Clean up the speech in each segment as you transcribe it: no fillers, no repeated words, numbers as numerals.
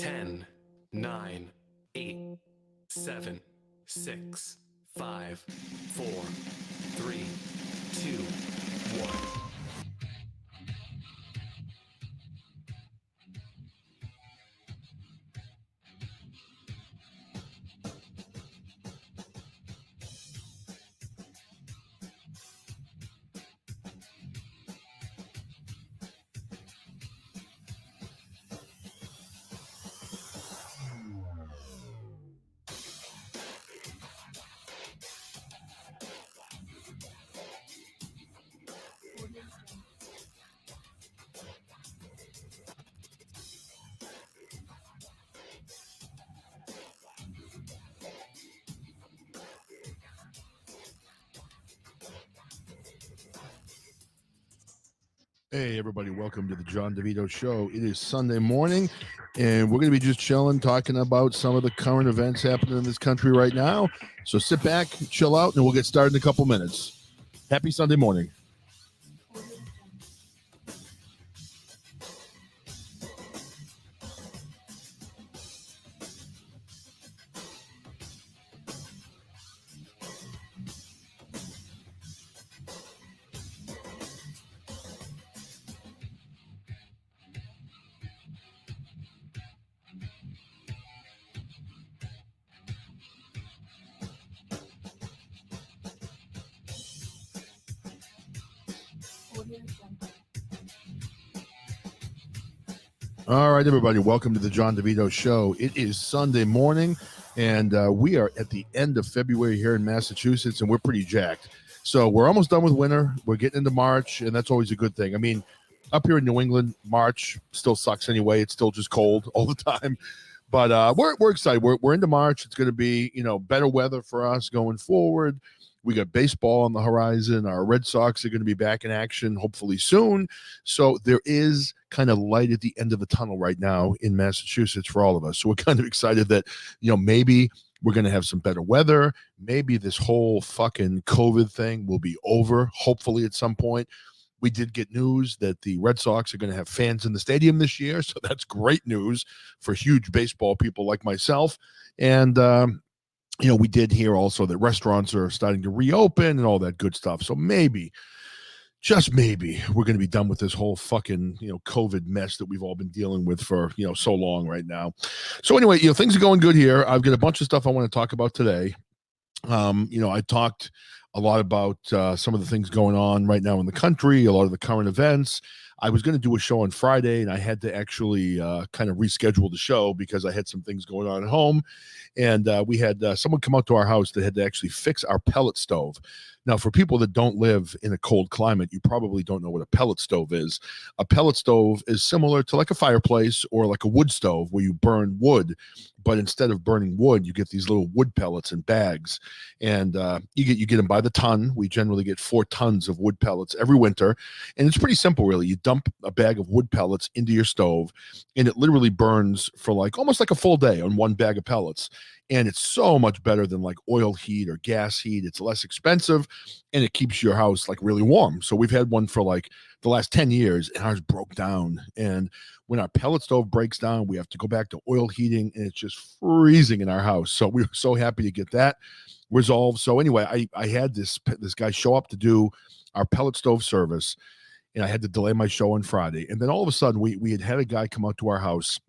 10, 9, 8, 7, 6, 5, 4, 3, 2, 1. Hey, everybody, welcome to the John DeVito Show. It is Sunday morning, and we're going to be just chilling, talking about some of the current events happening in this country right now. So sit back, chill out, and we'll get started in a couple minutes. Happy Sunday morning. All right, everybody, welcome to the John DeVito Show. It is Sunday morning, and we are at the end of February here in Massachusetts, and we're pretty jacked. So we're almost done with winter. We're getting into March, and that's always a good thing. I mean, up here in New England, March still sucks anyway. It's still just cold all the time. But we're excited. We're into March. It's going to be, better weather for us going forward. We got baseball on the horizon. Our Red Sox are going to be back in action hopefully soon. So there is kind of light at the end of the tunnel right now in Massachusetts for all of us. So we're kind of excited that, maybe we're going to have some better weather. Maybe this whole fucking COVID thing will be over, hopefully at some point. We did get news that the Red Sox are going to have fans in the stadium this year. So that's great news for huge baseball people like myself. And, we did hear also that restaurants are starting to reopen and all that good stuff. So maybe, just maybe, we're going to be done with this whole fucking, COVID mess that we've all been dealing with for, so long right now. So anyway, things are going good here. I've got a bunch of stuff I want to talk about today. I talked a lot about some of the things going on right now in the country, a lot of the current events. I was going to do a show on Friday, and I had to actually kind of reschedule the show because I had some things going on at home. And we had someone come out to our house that had to actually fix our pellet stove. Now, for people that don't live in a cold climate, you probably don't know what a pellet stove is. A pellet stove is similar to like a fireplace or like a wood stove where you burn wood. But instead of burning wood, you get these little wood pellets in bags, and you get them by the ton. We generally get 4 tons of wood pellets every winter, and it's pretty simple, really. You dump a bag of wood pellets into your stove, and it literally burns for almost like a full day on one bag of pellets. And it's so much better than like oil heat or gas heat. It's less expensive, and it keeps your house really warm. So we've had one for the last 10 years, and ours broke down. And when our pellet stove breaks down, we have to go back to oil heating, and it's just freezing in our house. So we were so happy to get that resolved. So anyway, I had this guy show up to do our pellet stove service, and I had to delay my show on Friday. And then all of a sudden, we had a guy come out to our house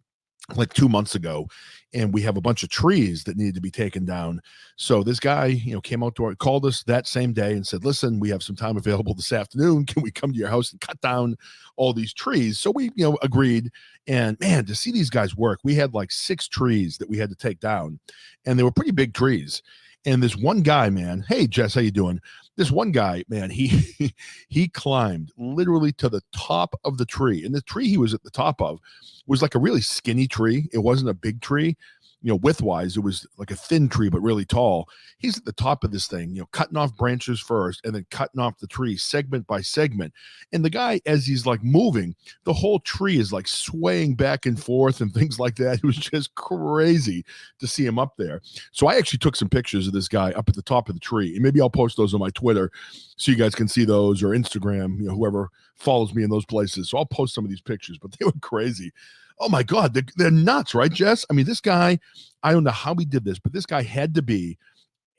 2 months ago, and we have a bunch of trees that needed to be taken down. So this guy, came out to called us that same day and said, listen, we have some time available this afternoon. Can we come to your house and cut down all these trees? So we, agreed. And man, to see these guys work, we had 6 trees that we had to take down, and they were pretty big trees. And this one guy, man, hey, Jess, how you doing? This one guy, man, he climbed literally to the top of the tree. And the tree he was at the top of was a really skinny tree. It wasn't a big tree. Width-wise, it was like a thin tree, but really tall. He's at the top of this thing, cutting off branches first and then cutting off the tree segment by segment. And the guy, as he's moving, the whole tree is swaying back and forth and things like that. It was just crazy to see him up there. So I actually took some pictures of this guy up at the top of the tree. And maybe I'll post those on my Twitter so you guys can see those, or Instagram, whoever follows me in those places. So I'll post some of these pictures, but they were crazy. Oh my God, they're nuts, right, Jess? I mean, this guy, I don't know how he did this, but this guy had to be,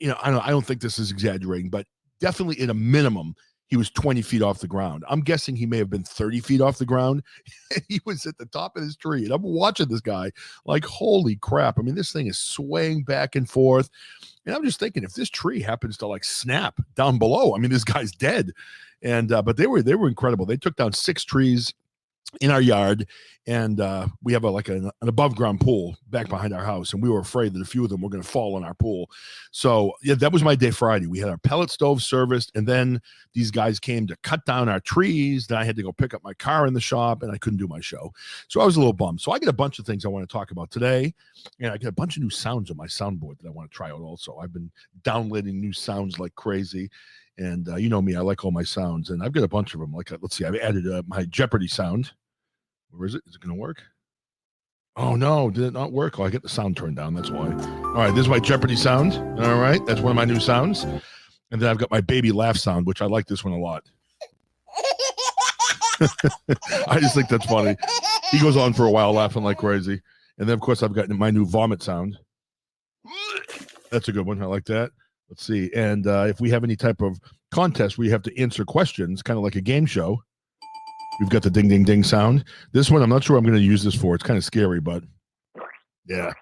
I don't think this is exaggerating, but definitely at a minimum, he was 20 feet off the ground. I'm guessing he may have been 30 feet off the ground. He was at the top of his tree. And I'm watching this guy like, holy crap. I mean, this thing is swaying back and forth. And I'm just thinking, if this tree happens to like snap down below, I mean, this guy's dead. And but they were incredible. They took down 6 trees in our yard, and we have an above ground pool back behind our house, and we were afraid that a few of them were going to fall in our pool. So yeah, that was my day Friday. We had our pellet stove serviced, and then these guys came to cut down our trees. Then I had to go pick up my car in the shop, and I couldn't do my show. So I was a little bummed. So I get a bunch of things I want to talk about today, and I get a bunch of new sounds on my soundboard that I want to try out also. I've been downloading new sounds like crazy. And you know me, I like all my sounds, and I've got a bunch of them. Like, let's see, I've added my Jeopardy sound. Where is it? Is it going to work? Oh, no. Did it not work? Oh, I get the sound turned down. That's why. All right. This is my Jeopardy sound. All right. That's one of my new sounds. And then I've got my baby laugh sound, which I like this one a lot. I just think that's funny. He goes on for a while laughing like crazy. And then, of course, I've got my new vomit sound. That's a good one. I like that. Let's see. And if we have any type of contest where you have to answer questions, kind of like a game show, we've got the ding, ding, ding sound. This one, I'm not sure I'm going to use this for. It's kind of scary, but yeah.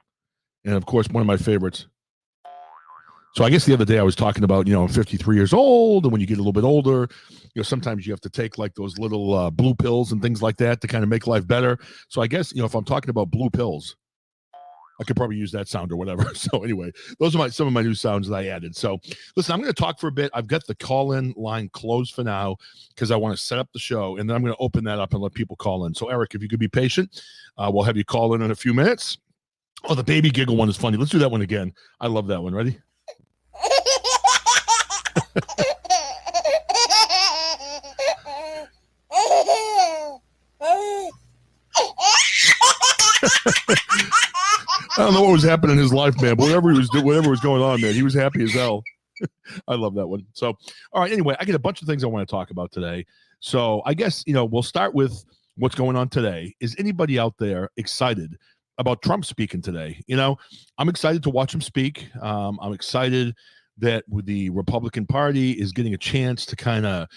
And of course, one of my favorites. So I guess the other day I was talking about, I'm 53 years old. And when you get a little bit older, sometimes you have to take like those little blue pills and things like that to kind of make life better. So I guess, if I'm talking about blue pills, I could probably use that sound or whatever. So anyway, those are some of my new sounds that I added. So listen, I'm going to talk for a bit. I've got the call-in line closed for now because I want to set up the show, and then I'm going to open that up and let people call in. So Eric, if you could be patient, we'll have you call in a few minutes. Oh, the baby giggle one is funny. Let's do that one again. I love that one. Ready? I don't know what was happening in his life, man, but whatever was going on, man, he was happy as hell. I love that one. So, all right. Anyway, I get a bunch of things I want to talk about today. So I guess, we'll start with what's going on today. Is anybody out there excited about Trump speaking today? I'm excited to watch him speak. I'm excited that the Republican Party is getting a chance to kind of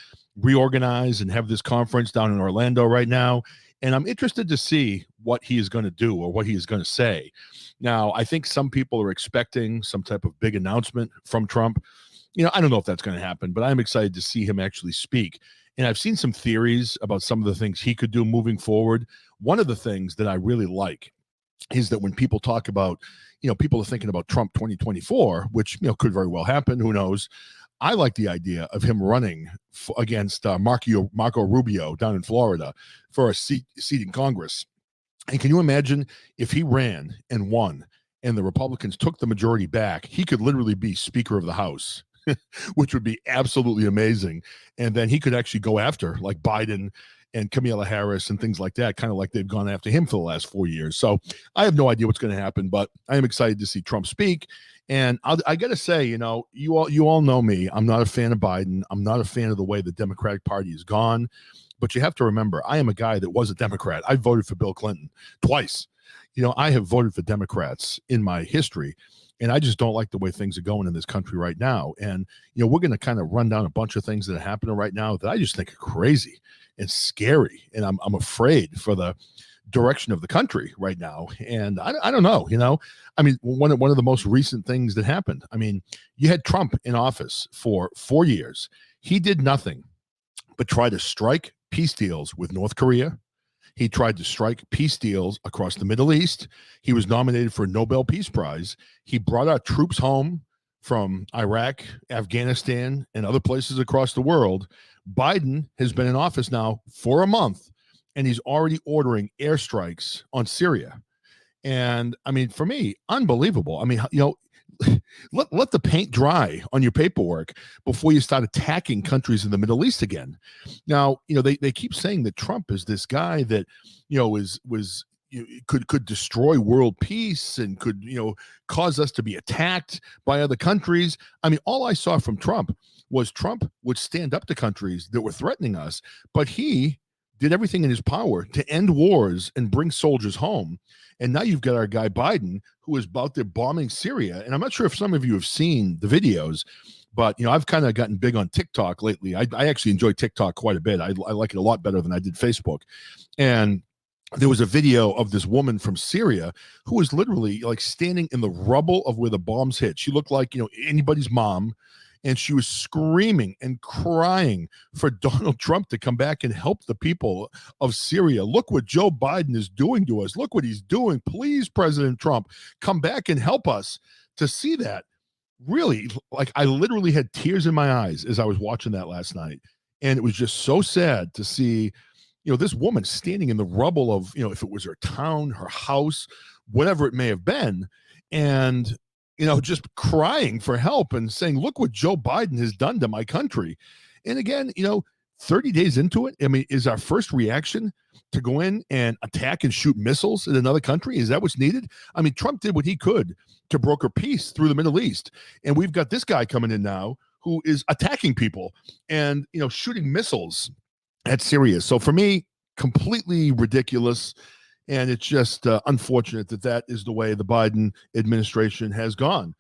reorganize and have this conference down in Orlando right now. And I'm interested to see what he is going to do or what he is going to say. Now, I think some people are expecting some type of big announcement from Trump. I don't know if that's going to happen, but I'm excited to see him actually speak. And I've seen some theories about some of the things he could do moving forward. One of the things that I really like is that when people talk about, people are thinking about Trump 2024, which, could very well happen. Who knows? I like the idea of him running against Marco Rubio down in Florida for a seat in Congress. And can you imagine if he ran and won and the Republicans took the majority back? He could literally be Speaker of the House, which would be absolutely amazing. And then he could actually go after like Biden and Kamala Harris and things like that, kind of like they've gone after him for the last 4 years. So I have no idea what's going to happen, but I am excited to see Trump speak. And I got to say, you all know me. I'm not a fan of Biden. I'm not a fan of the way the Democratic Party is gone. But you have to remember, I am a guy that was a Democrat. I voted for Bill Clinton twice. I have voted for Democrats in my history, and I just don't like the way things are going in this country right now. And, we're going to kind of run down a bunch of things that are happening right now that I just think are crazy and scary. And I'm afraid for the direction of the country right now. And I don't know, I mean, one of the most recent things that happened, I mean, you had Trump in office for 4 years. He did nothing but try to strike peace deals with North Korea. He tried to strike peace deals across the Middle East. He was nominated for a Nobel Peace Prize. He brought our troops home from Iraq, Afghanistan, and other places across the world. Biden has been in office now for a month, and he's already ordering airstrikes on Syria. And I mean, for me, unbelievable. I mean, let the paint dry on your paperwork before you start attacking countries in the Middle East again. Now, they keep saying that Trump is this guy that, could destroy world peace and could, cause us to be attacked by other countries. I mean, all I saw from Trump was Trump would stand up to countries that were threatening us, but he did everything in his power to end wars and bring soldiers home. And now you've got our guy Biden, who is out there bombing Syria. And I'm not sure if some of you have seen the videos, but I've kind of gotten big on TikTok lately. I actually enjoy TikTok quite a bit. I like it a lot better than I did Facebook. And there was a video of this woman from Syria who was literally like standing in the rubble of where the bombs hit. She looked like anybody's mom. And she was screaming and crying for Donald Trump to come back and help the people of Syria. Look what Joe Biden is doing to us. Look what he's doing. Please, President Trump, come back and help us. To see that, really, like, I literally had tears in my eyes as I was watching that last night. And it was just so sad to see, this woman standing in the rubble of, if it was her town, her house, whatever it may have been. And just crying for help and saying, look what Joe Biden has done to my country. And again, 30 days into it, I mean, is our first reaction to go in and attack and shoot missiles in another country? Is that what's needed? I mean, Trump did what he could to broker peace through the Middle East. And we've got this guy coming in now who is attacking people and, shooting missiles at Syria. So for me, completely ridiculous. And it's just unfortunate that is the way the Biden administration has gone.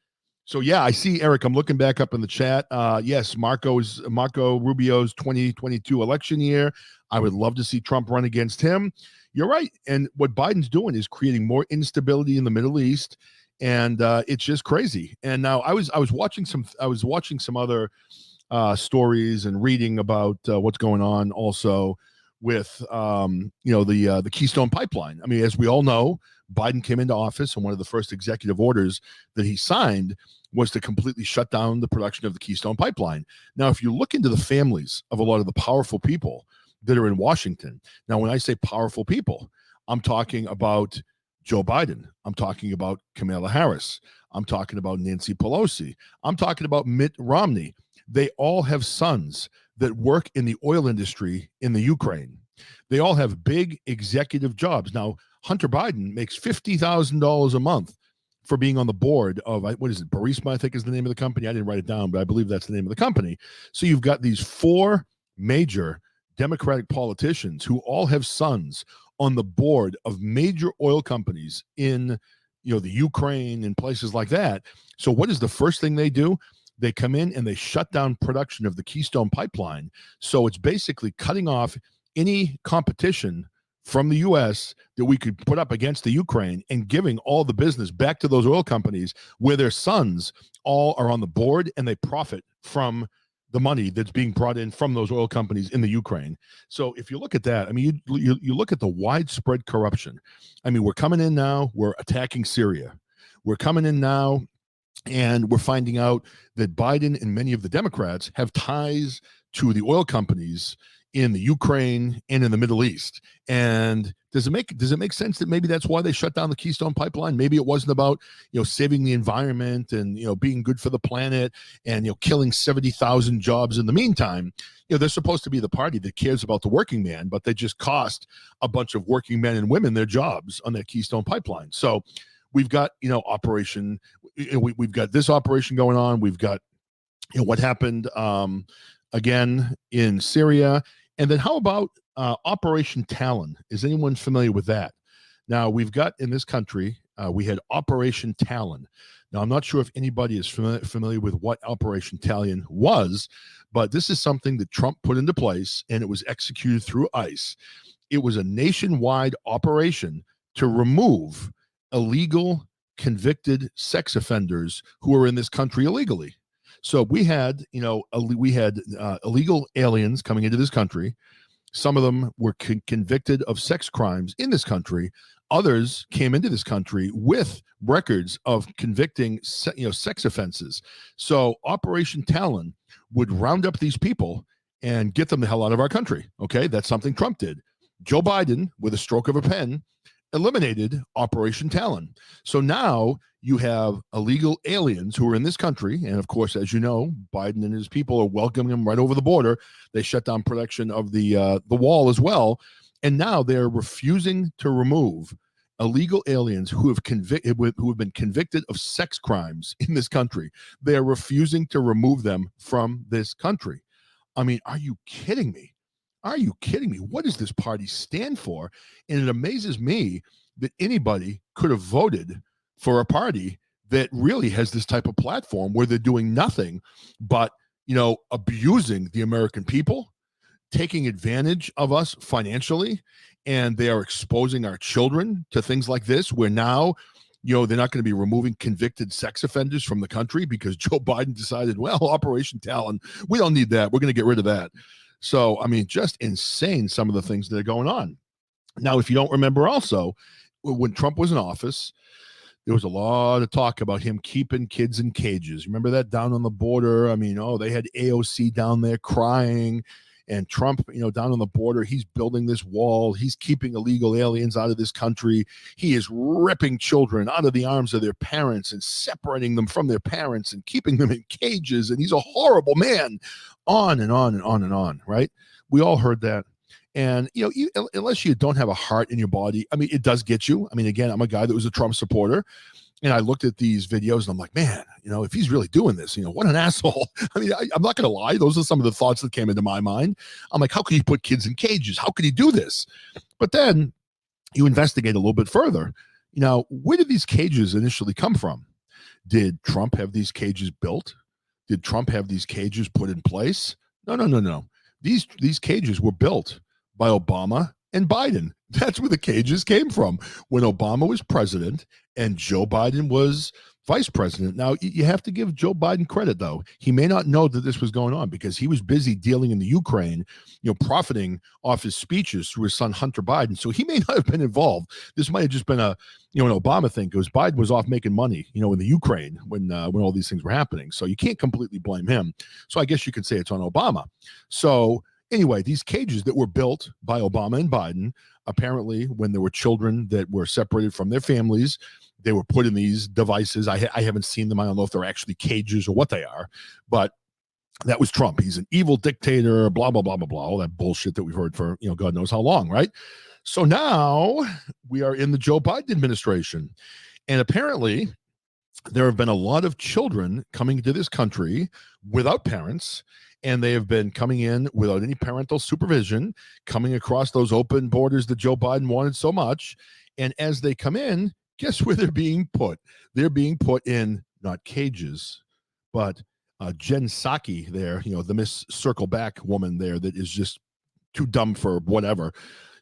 So, yeah, I see, Eric, I'm looking back up in the chat. Yes, Marco Rubio's 2022 election year. I would love to see Trump run against him. You're right. And what Biden's doing is creating more instability in the Middle East. And it's just crazy. And now I was watching some other stories and reading about what's going on also with the Keystone Pipeline. I mean, as we all know, Biden came into office and one of the first executive orders that he signed was to completely shut down the production of the Keystone Pipeline. Now, if you look into the families of a lot of the powerful people that are in Washington, now when I say powerful people, I'm talking about Joe Biden. I'm talking about Kamala Harris. I'm talking about Nancy Pelosi. I'm talking about Mitt Romney. They all have sons that work in the oil industry in the Ukraine. They all have big executive jobs. Now, Hunter Biden makes $50,000 a month for being on the board of, what is it, Burisma, I think is the name of the company. I didn't write it down, but I believe that's the name of the company. So you've got these four major Democratic politicians who all have sons on the board of major oil companies in the Ukraine and places like that. So what is the first thing they do? They come in and they shut down production of the Keystone Pipeline. So it's basically cutting off any competition from the U.S. that we could put up against the Ukraine and giving all the business back to those oil companies where their sons all are on the board and they profit from the money that's being brought in from those oil companies in the Ukraine. So if you look at that, I mean, you look at the widespread corruption. I mean, we're coming in now, we're attacking Syria. We're coming in now, and we're finding out that Biden and many of the Democrats have ties to the oil companies in the Ukraine and in the Middle East. And does it make sense that maybe that's why they shut down the Keystone Pipeline? Maybe it wasn't about, saving the environment and, being good for the planet and, killing 70,000 jobs in the meantime. They're supposed to be the party that cares about the working man, but they just cost a bunch of working men and women their jobs on that Keystone Pipeline. So we've got, operation, we've got this operation going on. We've got, what happened again in Syria. And then how about Operation Talon? Is anyone familiar with that? Now, we've got in this country, we had Operation Talon. Now, I'm not sure if anybody is familiar with what Operation Talon was, but this is something that Trump put into place, and it was executed through ICE. It was a nationwide operation to remove illegal, convicted sex offenders who are in this country illegally. So we had, illegal aliens coming into this country. Some of them were convicted of sex crimes in this country. Others came into this country with records of convicting, sex offenses. So Operation Talon would round up these people and get them the hell out of our country. Okay, that's something Trump did. Joe Biden, with a stroke of a pen, eliminated Operation Talon. So now you have illegal aliens who are in this country. And of course, as you know, Biden and his people are welcoming them right over the border. They shut down production of the wall as well. And now they're refusing to remove illegal aliens who have been convicted of sex crimes in this country. They are refusing to remove them from this country. I mean, are you kidding me? Are you kidding me? What does this party stand for? And it amazes me that anybody could have voted for a party that really has this type of platform where they're doing nothing but, abusing the American people, taking advantage of us financially, and they are exposing our children to things like this, where now, they're not going to be removing convicted sex offenders from the country because Joe Biden decided, well, Operation Talon, we don't need that. We're going to get rid of that. So, I mean, just insane, some of the things that are going on. Now, if you don't remember also, when Trump was in office, there was a lot of talk about him keeping kids in cages. Remember that down on the border? I mean, they had AOC down there crying, and Trump, down on the border, he's building this wall. He's keeping illegal aliens out of this country. He is ripping children out of the arms of their parents and separating them from their parents and keeping them in cages. And he's a horrible man. On and on and on and on, right? We all heard that. And, unless you don't have a heart in your body, I mean, it does get you. I mean, again, I'm a guy that was a Trump supporter. And I looked at these videos and I'm like, man, if he's really doing this, what an asshole. I mean, I'm not going to lie. Those are some of the thoughts that came into my mind. I'm like, how could he put kids in cages? How could he do this? But then you investigate a little bit further. Where did these cages initially come from? Did Trump have these cages built? Did Trump have these cages put in place? No. These cages were built by Obama and Biden. That's where the cages came from when Obama was president and Joe Biden was vice president. Now, you have to give Joe Biden credit, though. He may not know that this was going on because he was busy dealing in the Ukraine, profiting off his speeches through his son, Hunter Biden. So he may not have been involved. This might have just been an Obama thing, because Biden was off making money, in the Ukraine when all these things were happening. So you can't completely blame him. So I guess you could say it's on Obama. So anyway, these cages that were built by Obama and Biden, apparently when there were children that were separated from their families, they were put in these devices. I haven't seen them. I don't know if they're actually cages or what they are, but that was Trump. He's an evil dictator, blah, blah, blah, blah, blah, all that bullshit that we've heard for, God knows how long, right? So now we are in the Joe Biden administration. And apparently there have been a lot of children coming to this country without parents, and they have been coming in without any parental supervision, coming across those open borders that Joe Biden wanted so much. And as they come in, guess where they're being put? They're being put in not cages, but Jen Psaki there, the Miss Circle Back woman there that is just too dumb for whatever.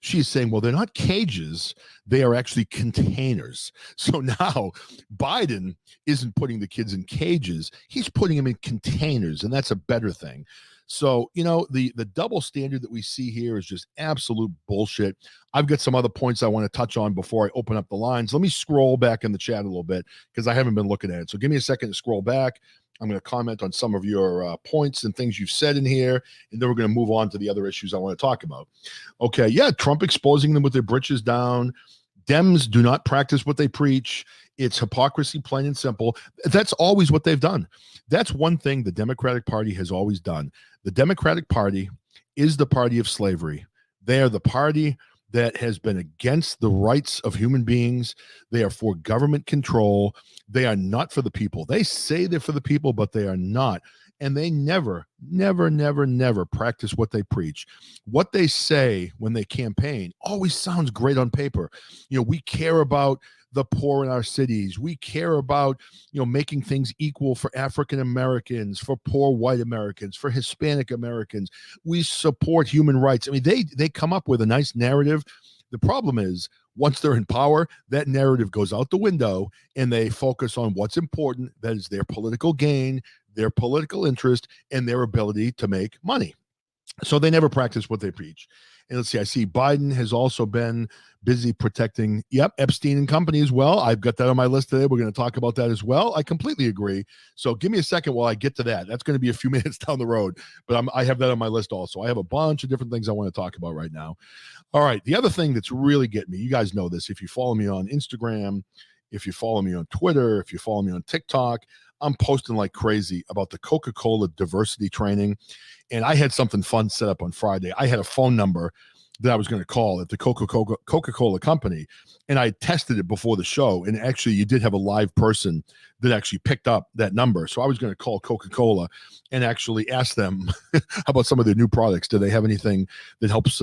She's saying, well, they're not cages. They are actually containers. So now Biden isn't putting the kids in cages. He's putting them in containers, and that's a better thing. So, the double standard that we see here is just absolute bullshit. I've got some other points I want to touch on before I open up the lines. Let me scroll back in the chat a little bit because I haven't been looking at it. So give me a second to scroll back. I'm going to comment on some of your points and things you've said in here, and then we're going to move on to the other issues I want to talk about. Okay, yeah, Trump exposing them with their britches down. Dems do not practice what they preach. It's hypocrisy, plain and simple. That's always what they've done. That's one thing the Democratic Party has always done. The Democratic Party is the party of slavery. They are the party that has been against the rights of human beings. They are for government control. They are not for the people. They say they're for the people, but they are not. And they never practice what they preach. What they say when they campaign always sounds great on paper. We care about the poor in our cities. We care about, making things equal for African Americans, for poor white Americans, for Hispanic Americans. We support human rights. I mean, they come up with a nice narrative. The problem is, once they're in power, that narrative goes out the window and they focus on what's important. That is their political gain, their political interest, and their ability to make money. So they never practice what they preach. And let's see, I see Biden has also been busy protecting, Epstein and company as well. I've got that on my list today. We're going to talk about that as well. I completely agree. So give me a second while I get to that. That's going to be a few minutes down the road, but I have that on my list also. I have a bunch of different things I want to talk about right now. All right, the other thing that's really getting me, you guys know this, if you follow me on Instagram, if you follow me on Twitter, if you follow me on TikTok, I'm posting like crazy about the Coca Cola diversity training. And I had something fun set up on Friday. I had a phone number that I was going to call at the Coca Cola company, and I tested it before the show, and actually you did have a live person that actually picked up that number. So I was going to call Coca Cola and actually ask them about some of their new products. Do they have anything that helps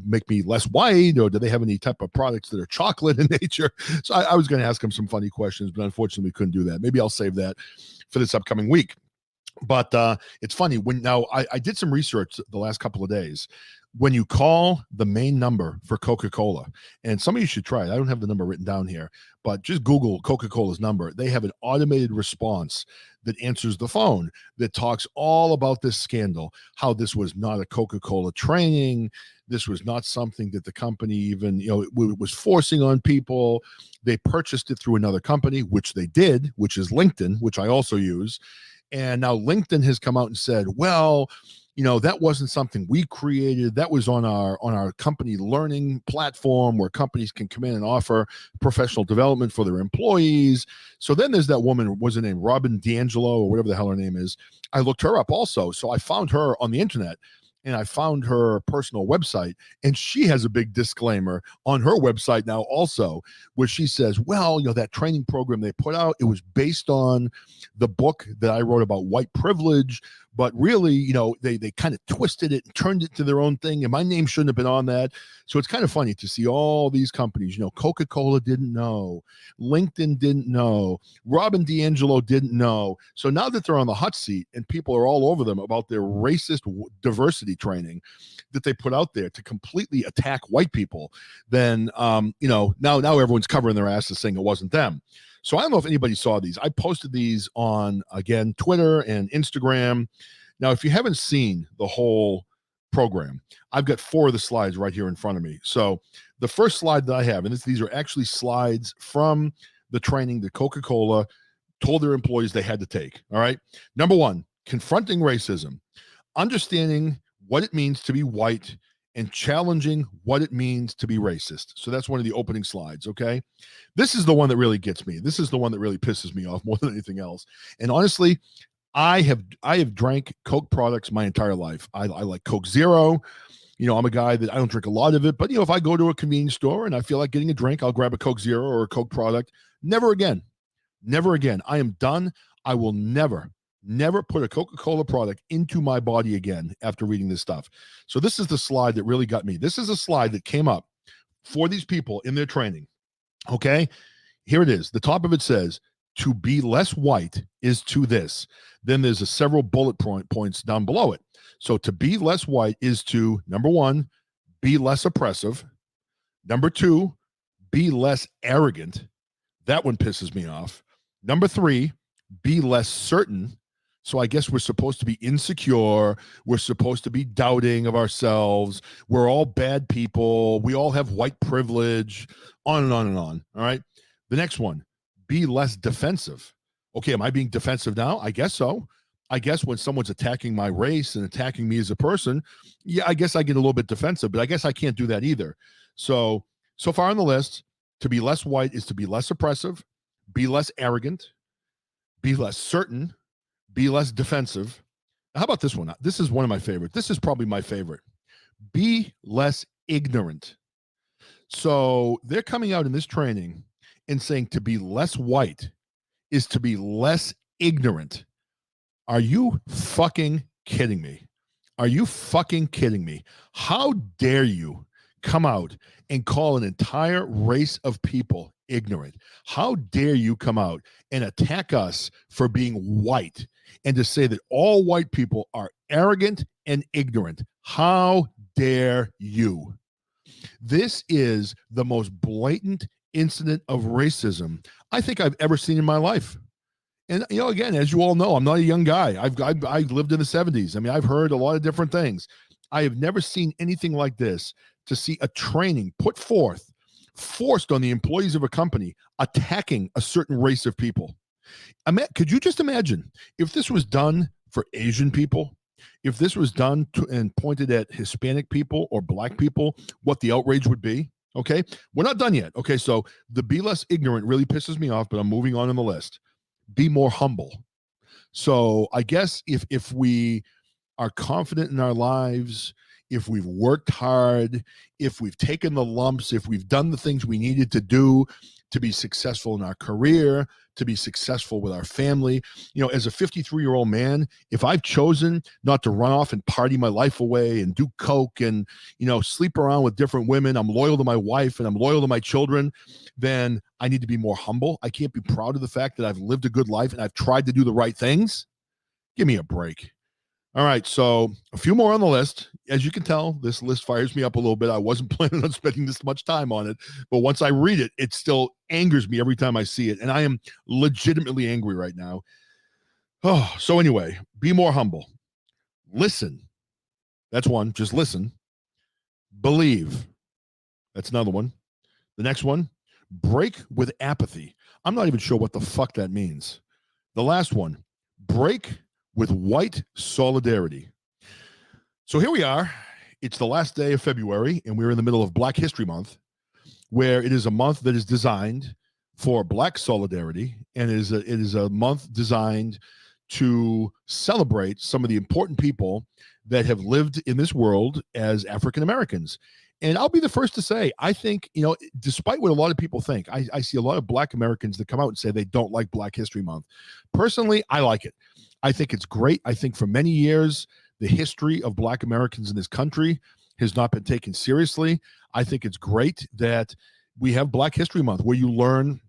make me less white, or do they have any type of products that are chocolate in nature? So I was going to ask them some funny questions, but unfortunately we couldn't do that. Maybe I'll save that for this upcoming week. But it's funny I did some research the last couple of days. When you call the main number for Coca-Cola, and some of you should try it. I don't have the number written down here, but just Google Coca-Cola's number. They have an automated response that answers the phone that talks all about this scandal, how this was not a Coca-Cola training. This was not something that the company even, was forcing on people. They purchased it through another company, which they did, which is LinkedIn, which I also use. And now LinkedIn has come out and said, well, that wasn't something we created. That was on our company learning platform where companies can come in and offer professional development for their employees. So then there's that woman, was her name Robin DiAngelo or whatever the hell her name is. I looked her up also. So I found her on the internet, and I found her personal website, and she has a big disclaimer on her website now also, where she says, well, that training program they put out, it was based on the book that I wrote about white privilege, but really, they kind of twisted it and turned it to their own thing, and my name shouldn't have been on that. So it's kind of funny to see all these companies, Coca-Cola didn't know, LinkedIn didn't know, Robin DiAngelo didn't know. So now that they're on the hot seat and people are all over them about their racist diversity training that they put out there to completely attack white people, then now everyone's covering their asses saying it wasn't them. So I don't know if anybody saw these. I posted these on, again, Twitter and Instagram. Now, if you haven't seen the whole program, I've got 4 of the slides right here in front of me. So the first slide that I have, and these are actually slides from the training that Coca-Cola told their employees they had to take. All right. Number 1, confronting racism, understanding what it means to be white and challenging what it means to be racist. So that's one of the opening slides, okay? This is the one that really gets me. This is the one that really pisses me off more than anything else. And honestly, I have drank Coke products my entire life. I like Coke Zero. I'm a guy that I don't drink a lot of it, but if I go to a convenience store and I feel like getting a drink, I'll grab a Coke Zero or a Coke product. Never again. Never again. I am done. I will never put a Coca-Cola product into my body again after reading this stuff. So this is the slide that really got me. This is a slide that came up for these people in their training. Okay, here it is. The top of it says, to be less white is to this. Then there's several bullet points down below it. So to be less white is to, number 1, be less oppressive. Number 2, be less arrogant. That one pisses me off. Number 3, be less certain. So I guess we're supposed to be insecure. We're supposed to be doubting of ourselves. We're all bad people. We all have white privilege, on and on and on. All right. The next one, be less defensive. Okay, am I being defensive now? I guess so. I guess when someone's attacking my race and attacking me as a person, yeah, I guess I get a little bit defensive, but I guess I can't do that either. So far on the list, to be less white is to be less oppressive, be less arrogant, be less certain, be less defensive. How about this one? This is one of my favorite. This is probably my favorite. Be less ignorant. So they're coming out in this training and saying to be less white is to be less ignorant. Are you fucking kidding me? Are you fucking kidding me? How dare you come out and call an entire race of people ignorant? How dare you come out and attack us for being white and to say that all white people are arrogant and ignorant? How dare you? This is the most blatant incident of racism I think I've ever seen in my life. And, again, as you all know, I'm not a young guy. I've lived in the 70s. I mean, I've heard a lot of different things. I have never seen anything like this, to see a training put forth, forced on the employees of a company, attacking a certain race of people. Could you just imagine if this was done for Asian people, if this was done and pointed at Hispanic people or black people, what the outrage would be? Okay, we're not done yet. Okay, so the be less ignorant really pisses me off, but I'm moving on the list. Be more humble. So I guess if we are confident in our lives, if we've worked hard, if we've taken the lumps, if we've done the things we needed to do to be successful in our career, to be successful with our family. As a 53-year-old man, if I've chosen not to run off and party my life away and do coke and, sleep around with different women, I'm loyal to my wife and I'm loyal to my children, then I need to be more humble. I can't be proud of the fact that I've lived a good life and I've tried to do the right things. Give me a break. All right, so a few more on the list. As you can tell, this list fires me up a little bit. I wasn't planning on spending this much time on it, but once I read it, it still angers me every time I see it, and I am legitimately angry right now. Oh, so anyway, be more humble. Listen. That's one. Just listen. Believe. That's another one. The next one, break with apathy. I'm not even sure what the fuck that means. The last one, break with white solidarity. So here we are. It's the last day of February, and we're in the middle of Black History Month, where it is a month that is designed for Black solidarity, and it is a month designed to celebrate some of the important people that have lived in this world as African Americans. And I'll be the first to say, I think, despite what a lot of people think, I see a lot of Black Americans that come out and say they don't like Black History Month. Personally, I like it. I think it's great. I think for many years, the history of Black Americans in this country has not been taken seriously. I think it's great that we have Black History Month, where you learn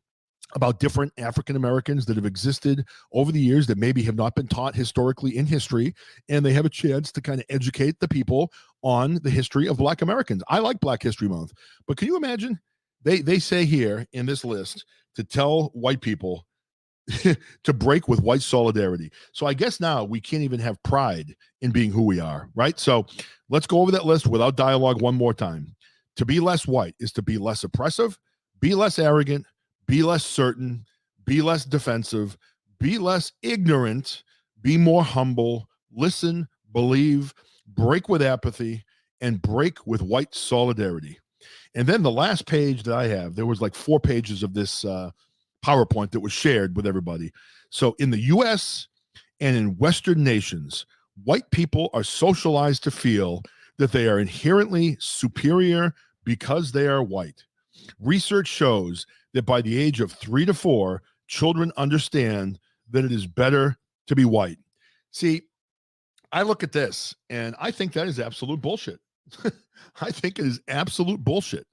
about different African Americans that have existed over the years that maybe have not been taught historically in history, and they have a chance to kind of educate the people on the history of Black Americans. I like Black History Month, but can you imagine? They say here in this list to tell white people to break with white solidarity. So I guess now we can't even have pride in being who we are, right? So let's go over that list without dialogue one more time. To be less white is to be less oppressive, be less arrogant, be less certain, be less defensive, be less ignorant, be more humble, listen, believe, break with apathy, and break with white solidarity. And then the last page that I have, there was like 4 pages of this PowerPoint that was shared with everybody. So in the US and in Western nations, white people are socialized to feel that they are inherently superior because they are white. Research shows that by the age of 3 to 4, children understand that it is better to be white. See, I look at this and I think that is absolute bullshit. I think it is absolute bullshit.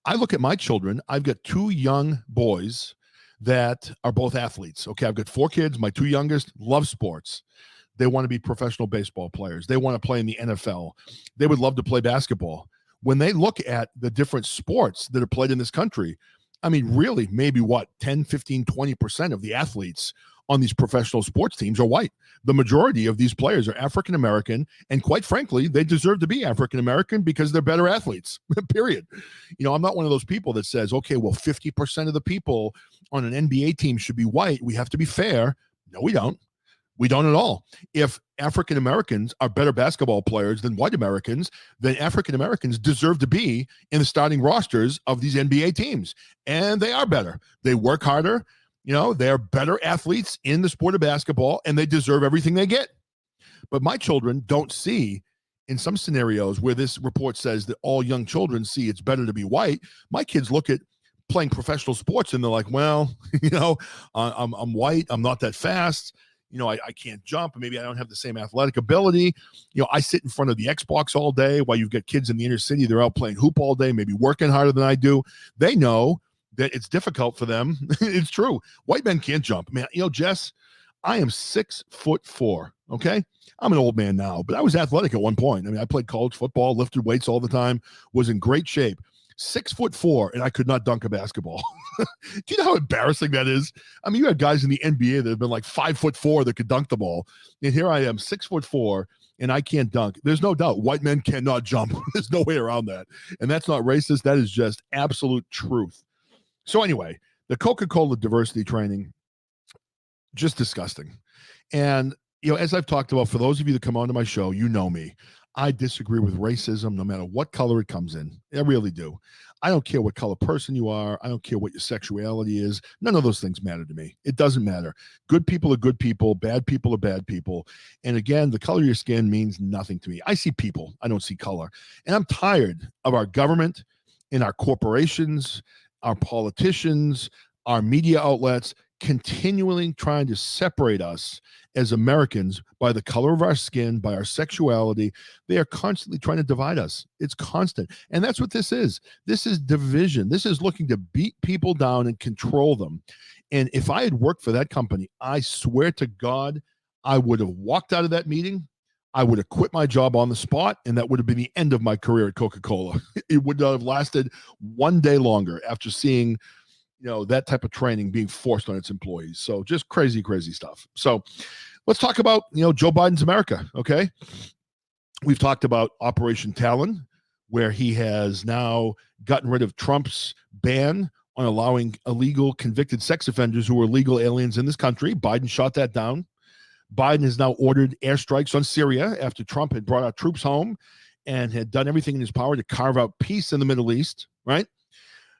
I look at my children. I've got 2 young boys that are both athletes. Okay, I've got 4 kids. My 2 youngest love sports. They want to be professional baseball players. They want to play in the NFL. They would love to play basketball. When they look at the different sports that are played in this country, I mean, really, maybe 10, 15, 20% of the athletes on these professional sports teams are white. The majority of these players are African American, and quite frankly, they deserve to be African American because they're better athletes, period. I'm not one of those people that says, okay, well, 50% of the people on an NBA team should be white. We have to be fair. No, we don't. We don't at all. If African Americans are better basketball players than white Americans, then African Americans deserve to be in the starting rosters of these NBA teams. And they are better. They work harder. They're better athletes in the sport of basketball, and they deserve everything they get. But my children don't see, in some scenarios where this report says that all young children see it's better to be white, my kids look at playing professional sports and they're like, well, I'm white. I'm not that fast. I can't jump. Maybe I don't have the same athletic ability. I sit in front of the Xbox all day while you've got kids in the inner city. They're out playing hoop all day, maybe working harder than I do. They know that it's difficult for them. It's true. White men can't jump. Man, Jess, I am 6'4". Okay. I'm an old man now, but I was athletic at one point. I mean, I played college football, lifted weights all the time, was in great shape. 6'4", and I could not dunk a basketball. Do you know how embarrassing that is? I mean, you had guys in the NBA that have been like 5'4" that could dunk the ball. And here I am, 6'4", and I can't dunk. There's no doubt white men cannot jump. There's no way around that. And that's not racist. That is just absolute truth. So anyway, the Coca Cola diversity training, just disgusting. And, as I've talked about, for those of you that come onto my show, you know me. I disagree with racism no matter what color it comes in. I really do. I don't care what color person you are. I don't care what your sexuality is. None of those things matter to me. It doesn't matter. Good people are good people. Bad people are bad people. And again, the color of your skin means nothing to me. I see people. I don't see color. And I'm tired of our government and our corporations, our politicians, our media outlets continually trying to separate us as Americans by the color of our skin, by our sexuality. They are constantly trying to divide us. It's constant. And that's what this is. This is division. This is looking to beat people down and control them. And if I had worked for that company, I swear to God, I would have walked out of that meeting. I would have quit my job on the spot, and that would have been the end of my career at Coca Cola. It would not have lasted one day longer after seeing that type of training being forced on its employees. So just crazy, crazy stuff. So let's talk about, Joe Biden's America. Okay. We've talked about Operation Talon, where he has now gotten rid of Trump's ban on allowing illegal convicted sex offenders who are legal aliens in this country. Biden shot that down. Biden has now ordered airstrikes on Syria after Trump had brought our troops home and had done everything in his power to carve out peace in the Middle East, right?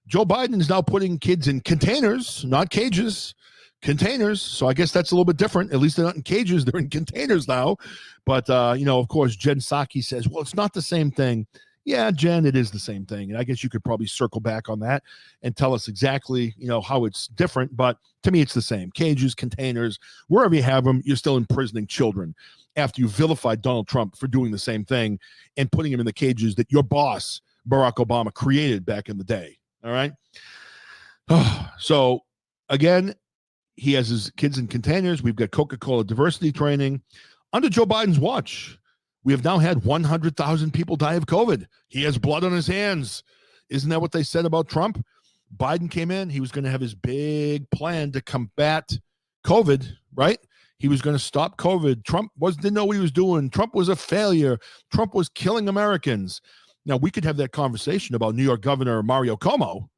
Joe Biden is now putting kids in containers, not cages, containers. So I guess that's a little bit different. At least they're not in cages. They're in containers now. But, of course, Jen Psaki says, well, it's not the same thing. Yeah, Jen, it is the same thing. And I guess you could probably circle back on that and tell us exactly, how it's different. But to me, it's the same. Cages, containers, wherever you have them, you're still imprisoning children after you vilified Donald Trump for doing the same thing and putting him in the cages that your boss, Barack Obama, created back in the day. All right. So again, he has his kids in containers. We've got Coca Cola diversity training. Under Joe Biden's watch, we have now had 100,000 people die of COVID. He has blood on his hands. Isn't that what they said about Trump? Biden came in. He was going to have his big plan to combat COVID, right? He was going to stop COVID. Trump didn't know what he was doing. Trump was a failure. Trump was killing Americans. Now, we could have that conversation about New York Governor Mario Cuomo.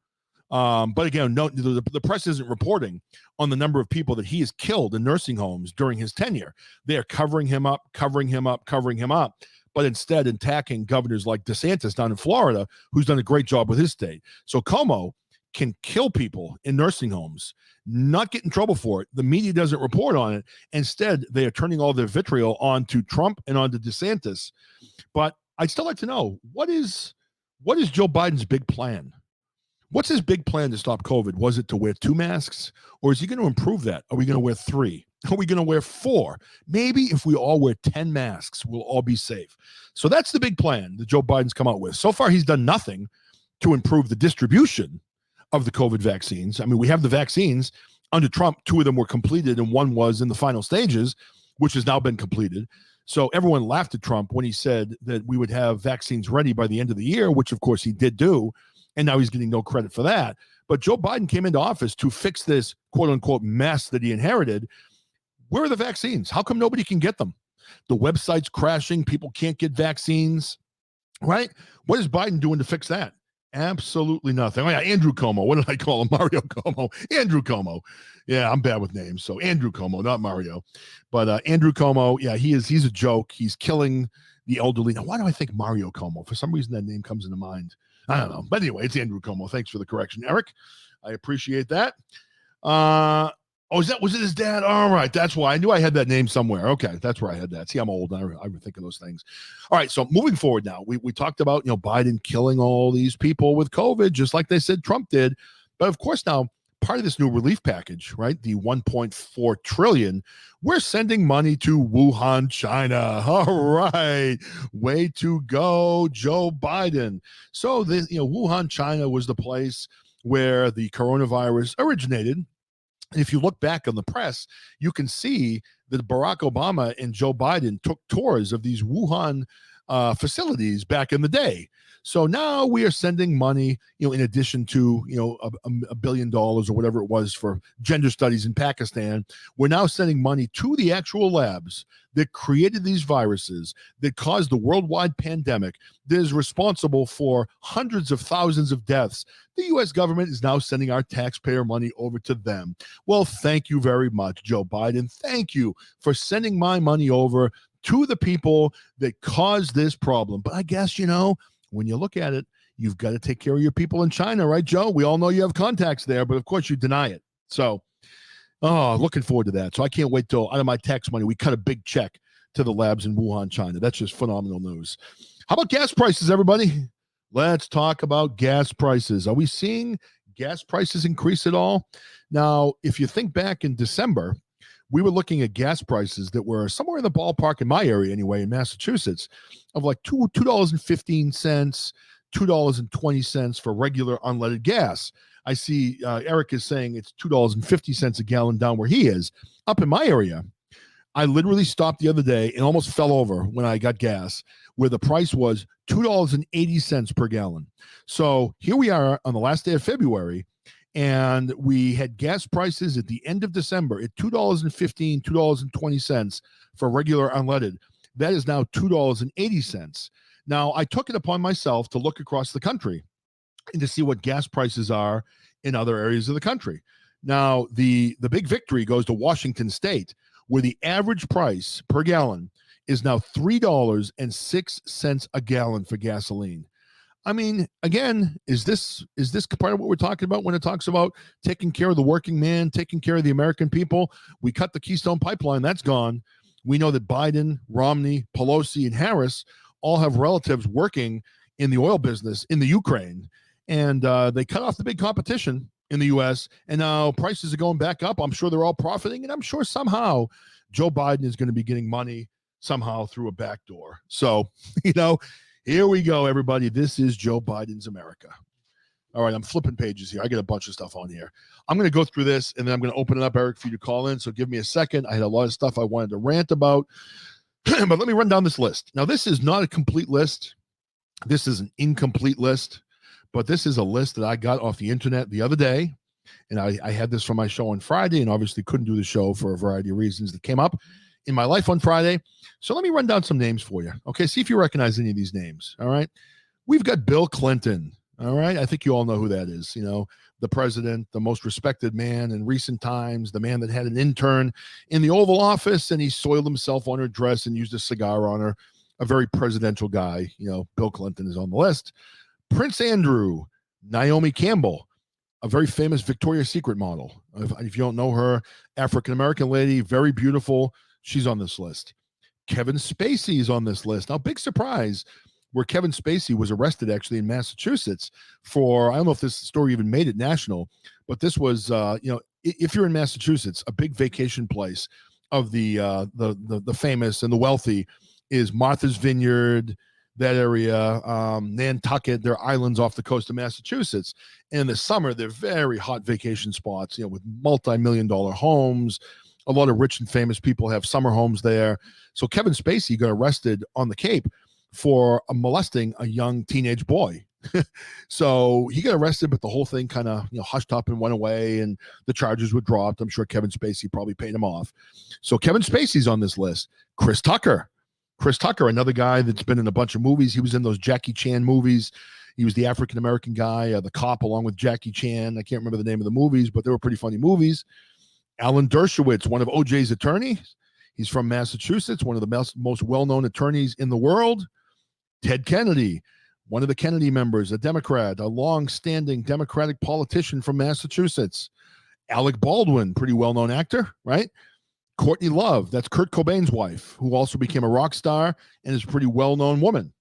But again, no, the press isn't reporting on the number of people that he has killed in nursing homes during his tenure. They are covering him up. But instead attacking governors like DeSantis down in Florida, who's done a great job with his state. So Cuomo can kill people in nursing homes, not get in trouble for it. The media doesn't report on it. Instead, they are turning all their vitriol onto Trump and onto DeSantis. But I'd still like to know, what is Joe Biden's big plan? What's his big plan to stop COVID? Was it to wear 2 masks, or is he going to improve that? Are we going to wear 3? Are we going to wear 4? Maybe if we all wear 10 masks, we'll all be safe. So that's the big plan that Joe Biden's come out with. So far, he's done nothing to improve the distribution of the COVID vaccines. I mean, we have the vaccines under Trump. 2 of them were completed and 1 was in the final stages, which has now been completed. So everyone laughed at Trump when he said that we would have vaccines ready by the end of the year, which of course he did do. And now he's getting no credit for that. But Joe Biden came into office to fix this quote unquote mess that he inherited. Where are the vaccines? How come nobody can get them? The website's crashing. People can't get vaccines, right? What is Biden doing to fix that? Absolutely nothing. Oh yeah, Andrew Cuomo. What did I call him? Mario Cuomo. Andrew Cuomo. Yeah, I'm bad with names. So Andrew Cuomo, not Mario. But Andrew Cuomo, yeah, he's a joke. He's killing the elderly. Now, why do I think Mario Cuomo? For some reason, that name comes into mind. I don't know. But anyway, it's Andrew Cuomo. Thanks for the correction, Eric. I appreciate that. Was it his dad? All right. That's why I knew I had that name somewhere. Okay. That's where I had that. See, I'm old. I would think of those things. All right. So moving forward now, we talked about, Biden killing all these people with COVID, just like they said Trump did. But of course, now part of this new relief package, right? The 1.4 trillion, we're sending money to Wuhan, China. All right. Way to go, Joe Biden. So Wuhan, China was the place where the coronavirus originated. And if you look back on the press, you can see that Barack Obama and Joe Biden took tours of these Wuhan facilities back in the day. So now we are sending money, in addition to, $1 billion or whatever it was for gender studies in Pakistan. We're now sending money to the actual labs that created these viruses, that caused the worldwide pandemic, that is responsible for hundreds of thousands of deaths. The U.S. government is now sending our taxpayer money over to them. Well, thank you very much, Joe Biden. Thank you for sending my money over to the people that caused this problem. But I guess, when you look at it, you've got to take care of your people in China, right, Joe? We all know you have contacts there, but of course you deny it. So, looking forward to that. So I can't wait till out of my tax money, we cut a big check to the labs in Wuhan, China. That's just phenomenal news. How about gas prices, everybody? Let's talk about gas prices. Are we seeing gas prices increase at all? Now, if you think back in December, we were looking at gas prices that were somewhere in the ballpark, in my area anyway, in Massachusetts, of like $2.15, $2.20 for regular unleaded gas. I see Eric is saying it's $2.50 a gallon down where he is. Up in my area, I literally stopped the other day and almost fell over when I got gas, where the price was $2.80 per gallon. So here we are on the last day of February, and we had gas prices at the end of December at $2.15, $2.20 for regular unleaded. That is now $2.80. Now, I took it upon myself to look across the country and to see what gas prices are in other areas of the country. Now, the big victory goes to Washington State, where the average price per gallon is now $3.06 a gallon for gasoline. I mean, again, is this part of what we're talking about when it talks about taking care of the working man, taking care of the American people? We cut the Keystone Pipeline. That's gone. We know that Biden, Romney, Pelosi, and Harris all have relatives working in the oil business in the Ukraine. And they cut off the big competition in the U.S., and now prices are going back up. I'm sure they're all profiting, and I'm sure somehow Joe Biden is going to be getting money somehow through a back door. So, here we go, everybody. This is Joe Biden's America. All right, I'm flipping pages here. I got a bunch of stuff on here. I'm going to go through this, and then I'm going to open it up, Eric, for you to call in. So give me a second. I had a lot of stuff I wanted to rant about, but let me run down this list. Now, this is not a complete list. This is an incomplete list, but this is a list that I got off the internet the other day, and I had this for my show on Friday, and obviously couldn't do the show for a variety of reasons that came up in my life on Friday. So let me run down some names for you. Okay, see if you recognize any of these names. All right. We've got Bill Clinton. All right. I think you all know who that is. The president, the most respected man in recent times, the man that had an intern in the Oval Office and he soiled himself on her dress and used a cigar on her. A very presidential guy. Bill Clinton is on the list. Prince Andrew, Naomi Campbell, a very famous Victoria's Secret model. If you don't know her, African-American lady, very beautiful. She's on this list. Kevin Spacey is on this list. Now, big surprise, where Kevin Spacey was arrested actually in Massachusetts for, I don't know if this story even made it national, but this was, if you're in Massachusetts, a big vacation place of the famous and the wealthy is Martha's Vineyard, that area, Nantucket. They're islands off the coast of Massachusetts. And in the summer, they're very hot vacation spots, with multi-million-dollar homes. A lot of rich and famous people have summer homes there. So Kevin Spacey got arrested on the Cape for molesting a young teenage boy. So he got arrested, but the whole thing kind of hushed up and went away, and the charges were dropped. I'm sure Kevin Spacey probably paid him off. So Kevin Spacey's on this list. Chris Tucker, another guy that's been in a bunch of movies. He was in those Jackie Chan movies. He was the African-American guy, the cop, along with Jackie Chan. I can't remember the name of the movies, but they were pretty funny movies. Alan Dershowitz, one of OJ's attorneys. He's from Massachusetts, one of the most well-known attorneys in the world. Ted Kennedy, one of the Kennedy members, a Democrat, a long-standing Democratic politician from Massachusetts. Alec Baldwin, pretty well-known actor, right? Courtney Love, that's Kurt Cobain's wife, who also became a rock star and is a pretty well-known woman.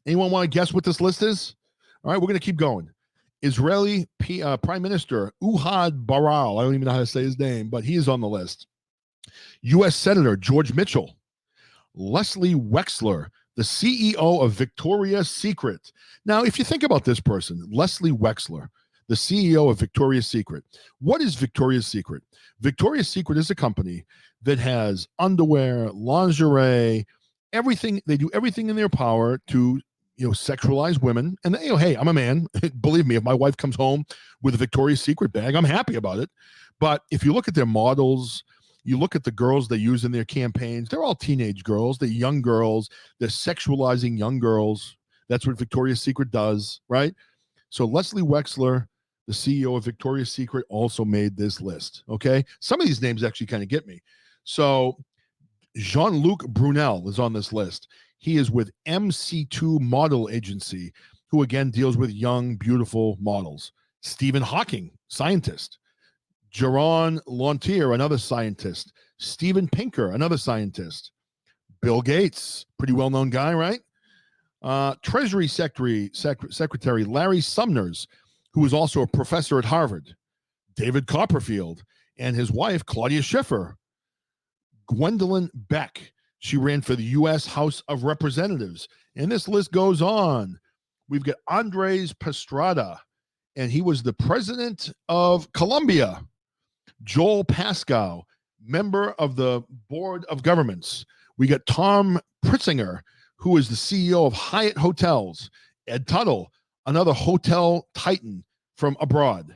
Anyone want to guess what this list is? All right, we're going to keep going. Israeli Prime Minister Ehud Barak, I don't even know how to say his name, but he is on the list. U.S. Senator George Mitchell. Leslie Wexler, the CEO of Victoria's Secret. Now, if you think about this person, Leslie Wexler, the CEO of Victoria's Secret. What is Victoria's Secret? Victoria's Secret is a company that has underwear, lingerie, everything. They do everything in their power to, sexualize women. And hey, I'm a man. Believe me, if my wife comes home with a Victoria's Secret bag, I'm happy about it. But if you look at their models, you look at the girls they use in their campaigns, they're all teenage girls. They're young girls. They're sexualizing young girls. That's what Victoria's Secret does, right? So Leslie Wexler, the CEO of Victoria's Secret, also made this list, okay? Some of these names actually kind of get me. So Jean-Luc Brunel is on this list. He is with MC2 Model Agency, who again deals with young, beautiful models. Stephen Hawking, scientist. Jaron Lantier, another scientist. Steven Pinker, another scientist. Bill Gates, pretty well-known guy, right? Treasury Secretary Larry Summers, who is also a professor at Harvard. David Copperfield and his wife, Claudia Schiffer. Gwendolyn Beck, she ran for the U.S. House of Representatives. And this list goes on. We've got Andres Pastrana, and he was the president of Colombia. Joel Pascoe, member of the Board of Governments. We got Tom Pritzinger, who is the CEO of Hyatt Hotels. Ed Tuttle, another hotel titan from abroad.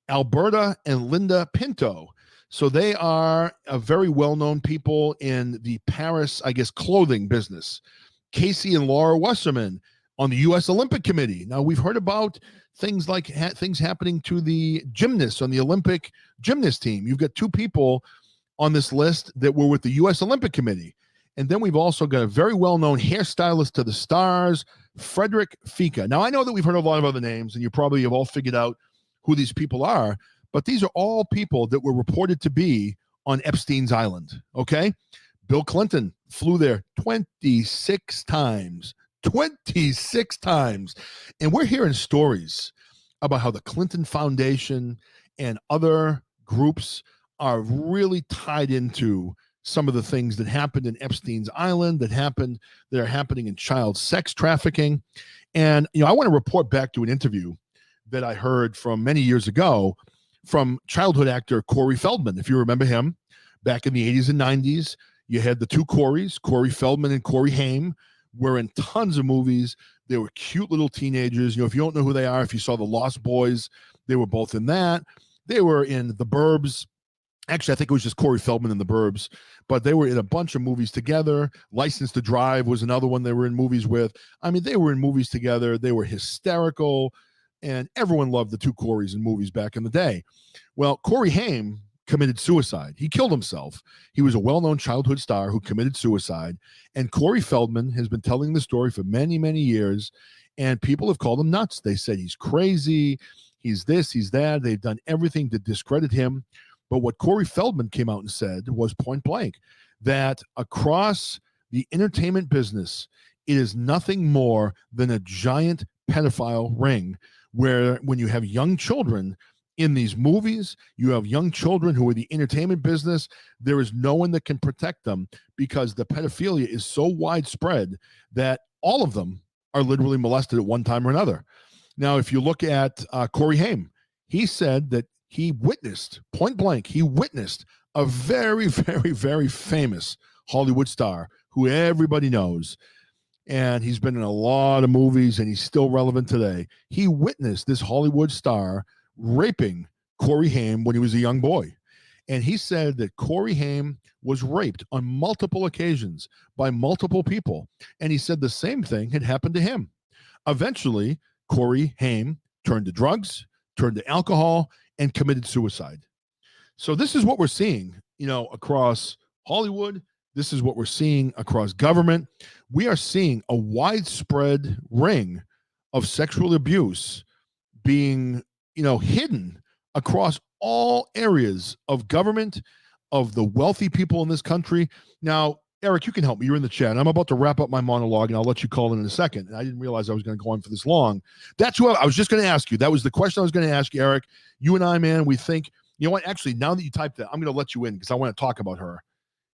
Alberta and Linda Pinto. So they are a very well-known people in the Paris, I guess, clothing business. Casey and Laura Wasserman on the U.S. Olympic Committee. Now, we've heard about things like things happening to the gymnasts on the Olympic gymnast team. You've got two people on this list that were with the U.S. Olympic Committee. And then we've also got a very well-known hairstylist to the stars, Frederick Fika. Now, I know that we've heard a lot of other names, and you probably have all figured out who these people are, but these are all people that were reported to be on Epstein's Island, okay? Bill Clinton flew there 26 times. 26 times. And we're hearing stories about how the Clinton Foundation and other groups are really tied into some of the things that happened in Epstein's Island, that are happening in child sex trafficking. And, I want to report back to an interview that I heard from many years ago from childhood actor Corey Feldman. If you remember him, back in the 80s and 90s, you had the two Coreys, Corey Feldman and Corey Haim, were in tons of movies. They were cute little teenagers. If you don't know who they are, if you saw The Lost Boys, they were both in that. They were in The Burbs. Actually, I think it was just Corey Feldman in The Burbs, but they were in a bunch of movies together. License to Drive was another one they were in movies with. I mean, they were in movies together. They were hysterical, and everyone loved the two Coreys in movies back in the day. Well, Corey Haim committed suicide. He killed himself. He was a well-known childhood star who committed suicide, and Corey Feldman has been telling the story for many, many years, and people have called him nuts. They said he's crazy, he's this, he's that. They've done everything to discredit him. But what Corey Feldman came out and said was point blank, that across the entertainment business, it is nothing more than a giant pedophile ring where when you have young children in these movies, you have young children who are the entertainment business, there is no one that can protect them because the pedophilia is so widespread that all of them are literally molested at one time or another. Now, if you look at Corey Haim, he said that he witnessed, point blank, he witnessed a very, very, very famous Hollywood star who everybody knows. And he's been in a lot of movies and he's still relevant today. He witnessed this Hollywood star raping Corey Haim when he was a young boy. And he said that Corey Haim was raped on multiple occasions by multiple people. And he said the same thing had happened to him. Eventually, Corey Haim turned to drugs, turned to alcohol, and committed suicide. So this is what we're seeing, across Hollywood. This is what we're seeing across government. We are seeing a widespread ring of sexual abuse being, hidden across all areas of government, of the wealthy people in this country. Now, Eric, you can help me. You're in the chat. I'm about to wrap up my monologue, and I'll let you call in a second. And I didn't realize I was going to go on for this long. That's what I was just going to ask you. That was the question I was going to ask you, Eric. You and I, man, we think, you know what? Actually, now that you typed that, I'm going to let you in because I want to talk about her.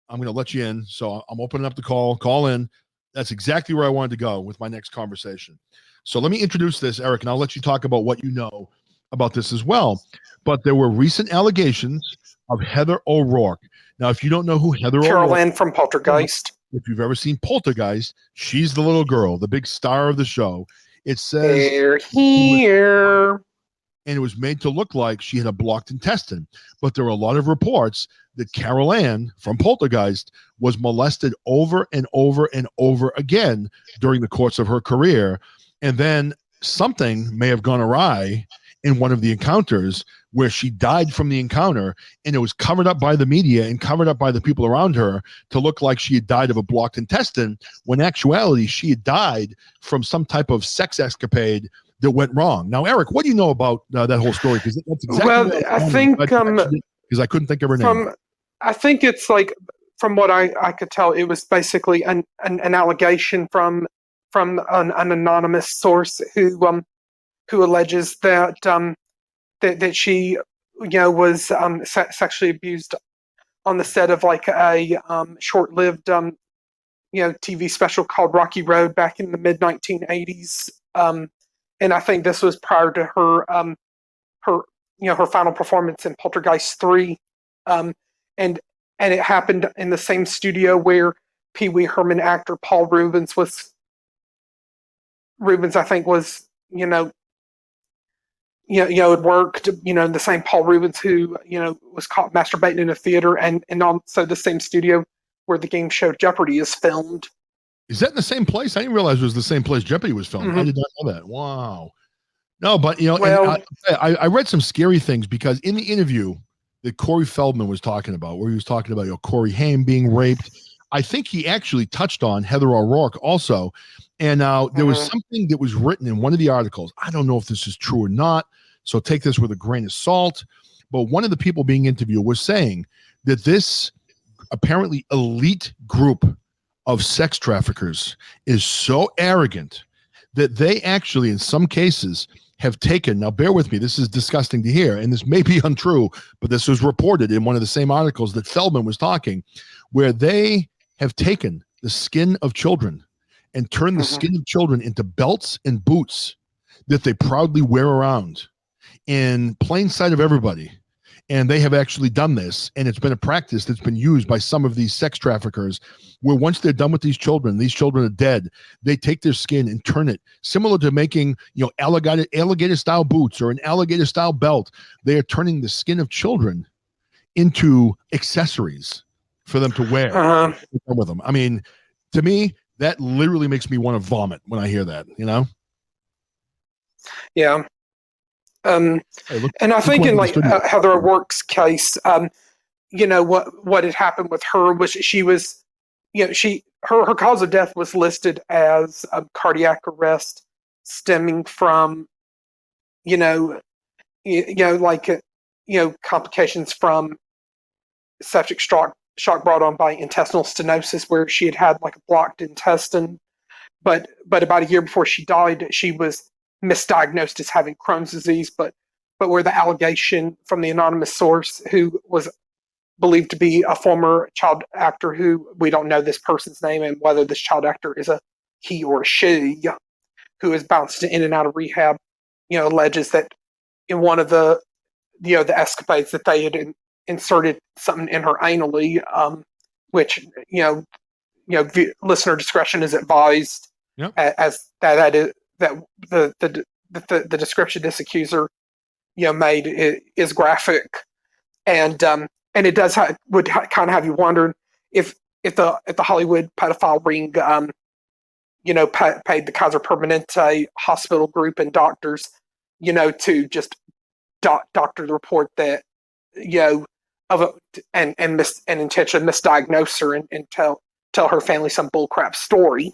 I'm going to let you in. So I'm opening up the call. Call in. That's exactly where I wanted to go with my next conversation. So let me introduce this, Eric, and I'll let you talk about what you know about this as well. But there were recent allegations of Heather O'Rourke. Now, if you don't know who Heather Carol O'Rourke Ann from Poltergeist. if you've ever seen Poltergeist, she's the little girl, the big star of the show. It says They're here. and it was made to look like she had a blocked intestine. But there were a lot of reports that Carol Ann from Poltergeist was molested over and over and over again during the course of her career. And then something may have gone awry in one of the encounters where she died from the encounter, and it was covered up by the media and covered up by the people around her to look like she had died of a blocked intestine, when in actuality she had died from some type of sex escapade that went wrong. Now, Eric, what do you know about that whole story? Because that's exactly Well, I think because I couldn't think of her name. I think it's like, from what I could tell, it was basically an allegation from an anonymous source who alleges that that she was sexually abused on the set of like a short-lived TV special called Rocky Road back in the mid 1980s. And I think this was prior to her final performance in Poltergeist 3. And it happened in the same studio where Pee Wee Herman actor Paul Reubens, I think, was had worked, the same Paul Reubens who was caught masturbating in a theater, and also the same studio where the game show Jeopardy is filmed. Is that in the same place? I didn't realize it was the same place Jeopardy was filmed. Mm-hmm. I did not know that. Wow. No, but well, I read some scary things, because in the interview that Corey Feldman was talking about, where he was talking about Corey Haim being raped, I think he actually touched on Heather O'Rourke also. And there was something that was written in one of the articles. I don't know if this is true or not, so take this with a grain of salt. But one of the people being interviewed was saying that this apparently elite group of sex traffickers is so arrogant that they actually, in some cases, have taken, now bear with me, this is disgusting to hear, and this may be untrue, but this was reported in one of the same articles that Feldman was talking, where they have taken the skin of children and turned the skin of children into belts and boots that they proudly wear around in plain sight of everybody. And they have actually done this, and it's been a practice that's been used by some of these sex traffickers, where once they're done with these children are dead, they take their skin and turn it, similar to making alligator style boots or an alligator style belt. They are turning the skin of children into accessories for them to wear with them. I mean, to me, that literally makes me want to vomit when I hear that. Yeah. And I think in like Heather O'Rourke's case, what had happened with her was she was, her cause of death was listed as cardiac arrest stemming from, complications from septic shock brought on by intestinal stenosis, where she had like a blocked intestine. But about a year before she died, she was misdiagnosed as having Crohn's disease, but where the allegation from the anonymous source, who was believed to be a former child actor, who we don't know this person's name and whether this child actor is a he or a she, who is bounced in and out of rehab, alleges that in one of the escapades that they had inserted something in her anally, which listener discretion is advised. Yep. As that is that the description this accuser made is graphic, and it does would kind of have you wondering if the Hollywood pedophile ring paid the Kaiser Permanente hospital group and doctors to just doctor the report that and intentionally misdiagnose her and tell her family some bullcrap story.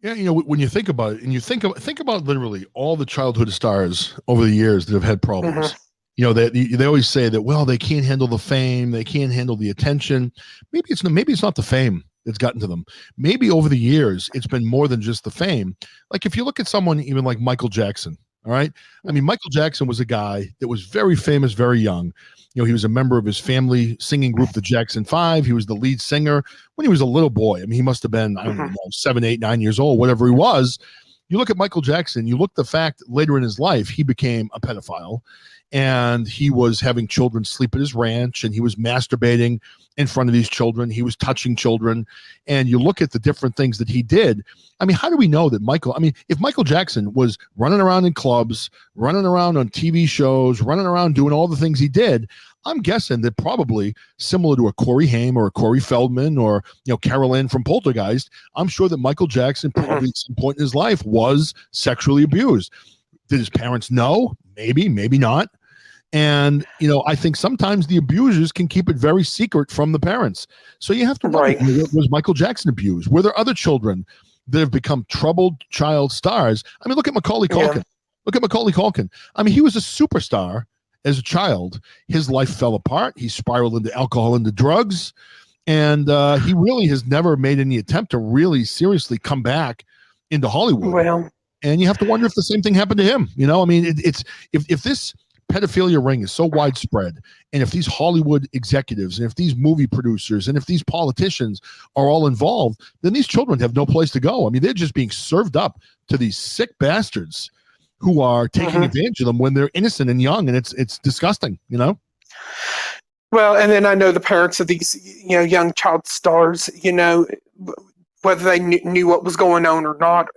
Yeah, when you think about it, and you think about literally all the childhood stars over the years that have had problems. They always say that, well, they can't handle the fame, they can't handle the attention. Maybe it's not the fame that's gotten to them. Maybe over the years it's been more than just the fame. Like if you look at someone even like Michael Jackson, all right? I mean, Michael Jackson was a guy that was very famous, very young. He was a member of his family singing group, the Jackson 5. He was the lead singer when he was a little boy. I mean, he must have been, I don't know, 7, 8, 9 years old, whatever he was. You look at Michael Jackson, you look the fact later in his life, he became a pedophile. and he was having children sleep at his ranch, and he was masturbating in front of these children. He was touching children. And you look at the different things that he did. I mean, how do we know that if Michael Jackson was running around in clubs, running around on TV shows, running around doing all the things he did, I'm guessing that probably similar to a Corey Haim or a Corey Feldman or, Carol Ann from Poltergeist, I'm sure that Michael Jackson probably at some point in his life was sexually abused. Did his parents know? Maybe, maybe not. And, I think sometimes the abusers can keep it very secret from the parents. So you have to wonder, was Michael Jackson abused? Were there other children that have become troubled child stars? I mean, look at Macaulay Culkin. Yeah. Look at Macaulay Culkin. I mean, he was a superstar as a child. His life fell apart. He spiraled into alcohol, into drugs. And he really has never made any attempt to really seriously come back into Hollywood. Well, and you have to wonder if the same thing happened to him. I mean, it's if this pedophilia ring is so widespread, and if these Hollywood executives and if these movie producers and if these politicians are all involved, then these children have no place to go. I mean, they're just being served up to these sick bastards who are taking advantage of them when they're innocent and young, and it's disgusting, Well, and then I know the parents of these, young child stars, whether they knew what was going on or not,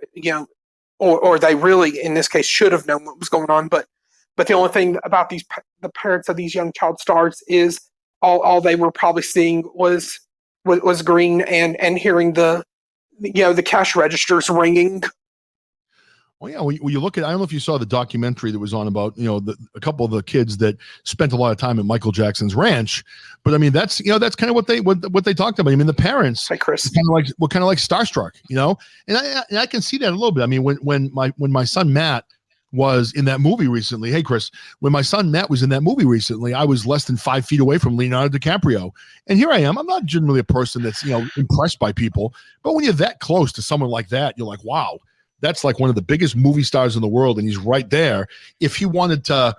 or they really, in this case, should have known what was going on, but the only thing about the parents of these young child stars is all they were probably seeing was green and hearing the cash registers ringing. Well, yeah, when you look at, I don't know if you saw the documentary that was on about, a couple of the kids that spent a lot of time at Michael Jackson's ranch, but I mean, that's kind of what they talked about. I mean, the parents, hi, Chris, kind of like starstruck, and I can see that a little bit. I mean, when my son Matt was in that movie recently. Hey, Chris, when my son Matt was in that movie recently, I was less than 5 feet away from Leonardo DiCaprio. And here I am. I'm not generally a person that's, impressed by people. But when you're that close to someone like that, you're like, wow, that's like one of the biggest movie stars in the world. And he's right there. If he wanted to,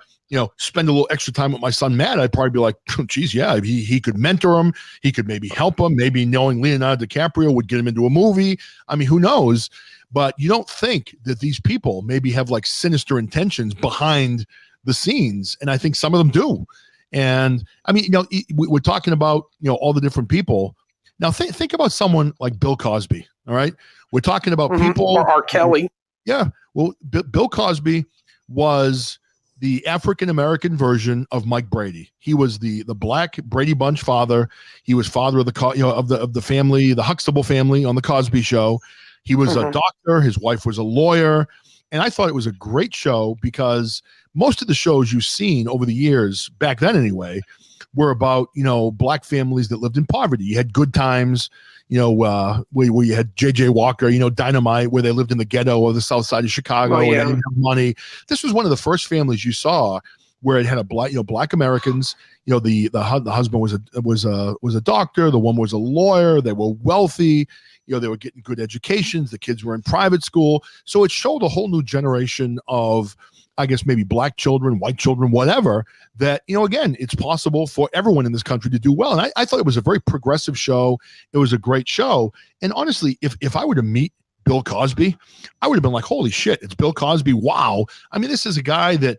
spend a little extra time with my son Matt, I'd probably be like, geez, yeah, he could mentor him. He could maybe help him. Maybe knowing Leonardo DiCaprio would get him into a movie. I mean, who knows? But you don't think that these people maybe have like sinister intentions behind the scenes. And I think some of them do. And I mean, we're talking about, all the different people. Now think about someone like Bill Cosby. All right. We're talking about people. Or R. Kelly. Yeah. Well, Bill Cosby was the African-American version of Mike Brady. He was the black Brady Bunch father. He was father of the family, the Huxtable family on the Cosby Show. He was a doctor. His wife was a lawyer. And I thought it was a great show because most of the shows you've seen over the years, back then anyway, were about, black families that lived in poverty. You had Good Times, where you had J.J. Walker, Dynamite, where they lived in the ghetto or the south side of Chicago and they didn't have money. This was one of the first families you saw where it had a black Americans. The husband was a doctor. The woman was a lawyer. They were wealthy. They were getting good educations. The kids were in private school. So it showed a whole new generation of, I guess, maybe black children, white children, whatever, that, again, it's possible for everyone in this country to do well. And I thought it was a very progressive show. It was a great show. And honestly, if I were to meet Bill Cosby, I would have been like, holy shit, it's Bill Cosby. Wow. I mean, this is a guy that,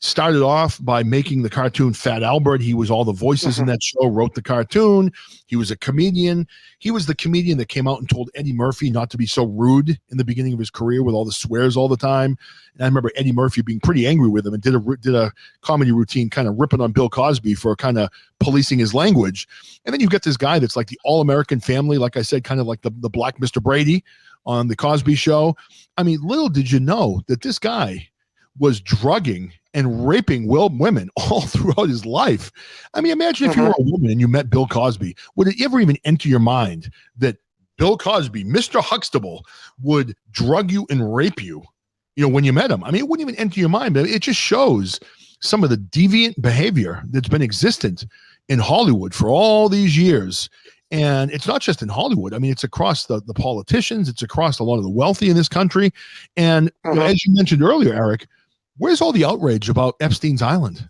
started off by making the cartoon Fat Albert. He was all the voices in that show, wrote the cartoon. He was a comedian. He was the comedian that came out and told Eddie Murphy not to be so rude in the beginning of his career with all the swears all the time. And I remember Eddie Murphy being pretty angry with him and did a comedy routine kind of ripping on Bill Cosby for kind of policing his language. And then you get this guy that's like the all-American family, like I said, kind of like the black Mr. Brady on the Cosby Show. I mean, little did you know that this guy was drugging and raping women all throughout his life. I mean, imagine if you were a woman and you met Bill Cosby. Would it ever even enter your mind that Bill Cosby, Mr. Huxtable, would drug you and rape you, when you met him? I mean, it wouldn't even enter your mind, but it just shows some of the deviant behavior that's been existent in Hollywood for all these years. And it's not just in Hollywood. I mean, it's across the politicians. It's across a lot of the wealthy in this country. And as you mentioned earlier, Eric, where's all the outrage about Epstein's Island?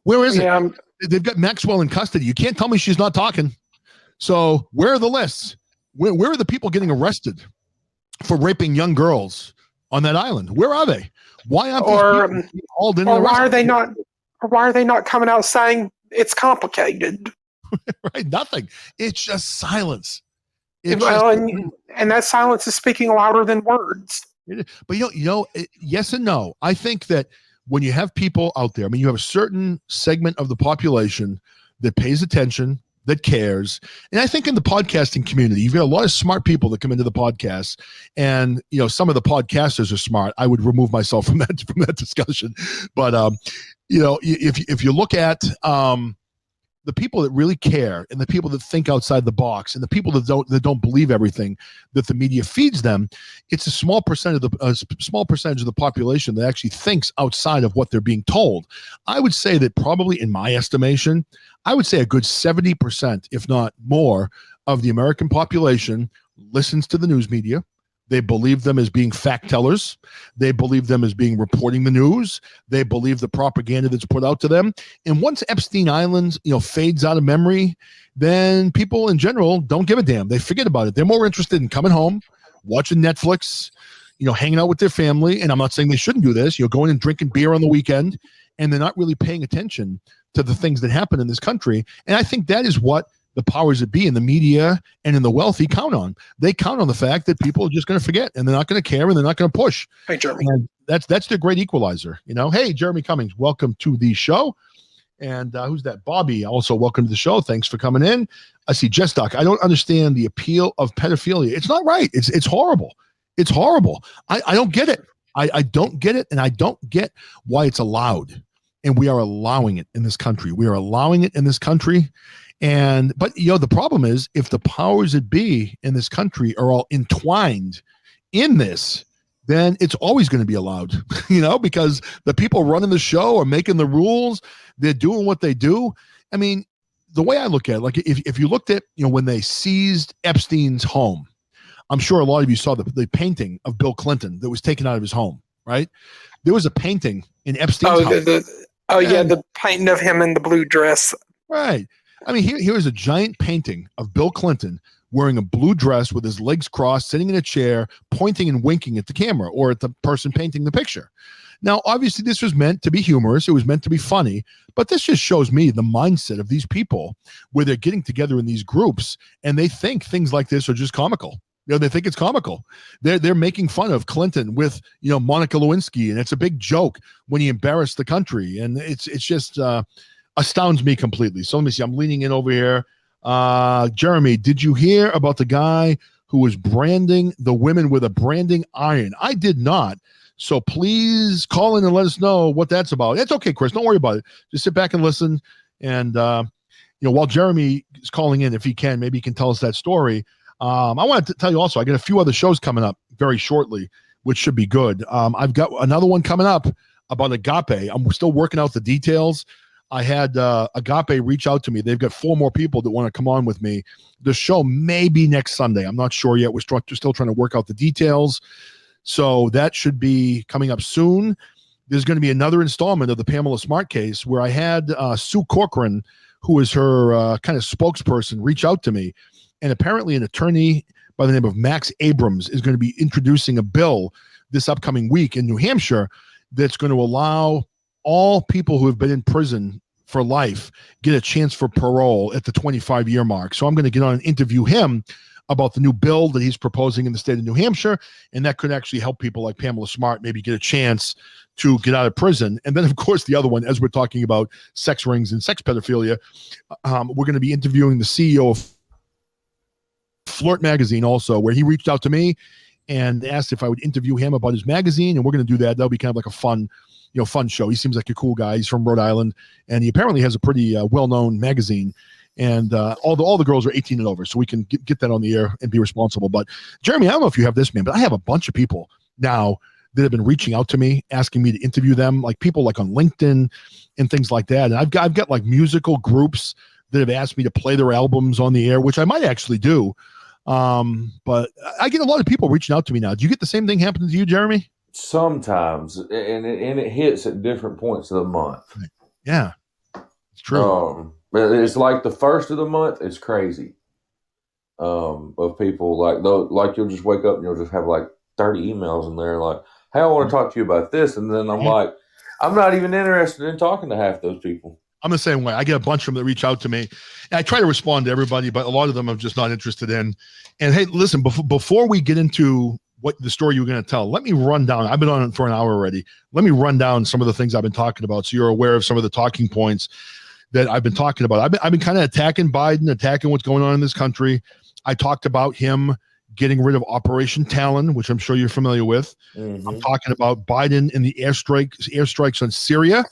Where is it? They've got Maxwell in custody. You can't tell me she's not talking. So where are the lists? Where are the people getting arrested for raping young girls on that island? Where are they? Why aren't Or these people hauled in? or why are they not? Or why are they not coming out saying it's complicated? Right, nothing. It's just silence. It's Well, just, and that silence is speaking louder than words. but yes and no. I think that when you have people out there, I mean, you have a certain segment of the population that pays attention, that cares. And I think in the podcasting community, you've got a lot of smart people that come into the podcast, and some of the podcasters are smart. I would remove myself from that discussion. But if you look at the people that really care, and the people that think outside the box, and the people that don't believe everything that the media feeds them, it's a small percentage of the population that actually thinks outside of what they're being told. I would say that probably, in my estimation, I would say a good 70%, if not more, of the American population listens to the news media. They believe them as being fact tellers. They believe them as being reporting the news. They believe the propaganda that's put out to them. And once Epstein Island, fades out of memory, then people in general don't give a damn. They forget about it. They're more interested in coming home, watching Netflix, hanging out with their family. And I'm not saying they shouldn't do this, going and drinking beer on the weekend, and they're not really paying attention to the things that happen in this country. And I think that is what the powers that be in the media and in the wealthy count on. They count on the fact that people are just going to forget, and they're not going to care, and they're not going to push. Hey, Jeremy. And that's the great equalizer. Hey, Jeremy Cummings, welcome to the show. And who's that? Bobby, also welcome to the show. Thanks for coming in. I see Jess Doc. I don't understand the appeal of pedophilia. It's not right. It's horrible. It's horrible. I don't get it. I don't get it, and I don't get why it's allowed. And we are allowing it in this country. We are allowing it in this country. But the problem is, if the powers that be in this country are all entwined in this, then it's always going to be allowed, because the people running the show are making the rules. They're doing what they do. I mean, the way I look at it, like if you looked at, when they seized Epstein's home, I'm sure a lot of you saw the painting of Bill Clinton that was taken out of his home, right? There was a painting in Epstein's house. The painting of him in the blue dress. Right. I mean, here's a giant painting of Bill Clinton wearing a blue dress with his legs crossed, sitting in a chair, pointing and winking at the camera or at the person painting the picture. Now, obviously, this was meant to be humorous. It was meant to be funny. But this just shows me the mindset of these people, where they're getting together in these groups and they think things like this are just comical. They think it's comical. They're making fun of Clinton with, Monica Lewinsky, and it's a big joke when he embarrassed the country. And it's just astounds me completely. So let me see. I'm leaning in over here. Jeremy, did you hear about the guy who was branding the women with a branding iron? I did not. So please call in and let us know what that's about. It's okay, Chris. Don't worry about it. Just sit back and listen. And, while Jeremy is calling in, if he can, maybe he can tell us that story. I wanted to tell you also, I got a few other shows coming up very shortly, which should be good. I've got another one coming up about Agape. I'm still working out the details. I had Agape reach out to me. They've got 4 more people that want to come on with me. The show may be next Sunday. I'm not sure yet. We're still trying to work out the details. So that should be coming up soon. There's going to be another installment of the Pamela Smart case where I had Sue Corcoran, who is her kind of spokesperson, reach out to me. And apparently an attorney by the name of Max Abrams is going to be introducing a bill this upcoming week in New Hampshire that's going to allow all people who have been in prison for life get a chance for parole at the 25-year mark. So I'm going to get on and interview him about the new bill that he's proposing in the state of New Hampshire, and that could actually help people like Pamela Smart maybe get a chance to get out of prison. And then, of course, the other one, as we're talking about sex rings and sex pedophilia, we're going to be interviewing the CEO of Flirt Magazine also, where he reached out to me and asked if I would interview him about his magazine, and we're going to do that. That'll be kind of like a fun show. He seems like a cool guy. He's from Rhode Island, and he apparently has a pretty well-known magazine. And all the girls are 18 and over, so we can get that on the air and be responsible. But Jeremy, I don't know if you have this, man, but I have a bunch of people now that have been reaching out to me, asking me to interview them, like people like on LinkedIn and things like that. And I've got like musical groups that have asked me to play their albums on the air, which I might actually do. But I get a lot of people reaching out to me now. Do you get the same thing happening to you, Jeremy? Sometimes, and it hits at different points of the month. Yeah, it's true. But it's like the first of the month is crazy. Of people like you'll just wake up and you'll just have like 30 emails in there like, Hey, I want to talk to you about this. And then I'm like, I'm not even interested in talking to half those people. I'm the same way. I get a bunch of them that reach out to me, and I try to respond to everybody, but a lot of them I'm just not interested in. And hey, listen, before we get into what the story you're going to tell, let me run down. I've been on it for an hour already. Let me run down some of the things I've been talking about, so you're aware of some of the talking points that I've been talking about. I've been kind of attacking Biden, attacking what's going on in this country. I talked about him getting rid of Operation Talon, which I'm sure you're familiar with. Mm-hmm. I'm talking about Biden and the airstrikes on Syria.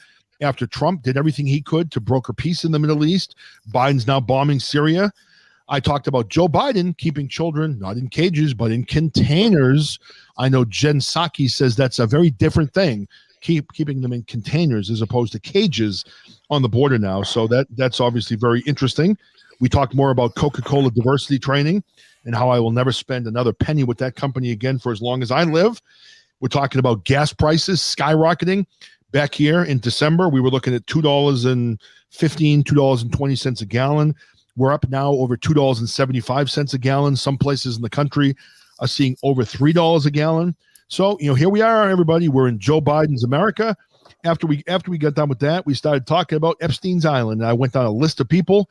After Trump did everything he could to broker peace in the Middle East, Biden's now bombing Syria. I talked about Joe Biden keeping children not in cages, but in containers. I know Jen Psaki says that's a very different thing, keeping them in containers as opposed to cages on the border now. So that's obviously very interesting. We talked more about Coca Cola diversity training and how I will never spend another penny with that company again for as long as I live. We're talking about gas prices skyrocketing. Back here in December, we were looking at $2.15, $2.20 a gallon. We're up now over $2.75 a gallon. Some places in the country are seeing over $3 a gallon. So, here we are, everybody. We're in Joe Biden's America. After we got done with that, we started talking about Epstein's Island. And I went down a list of people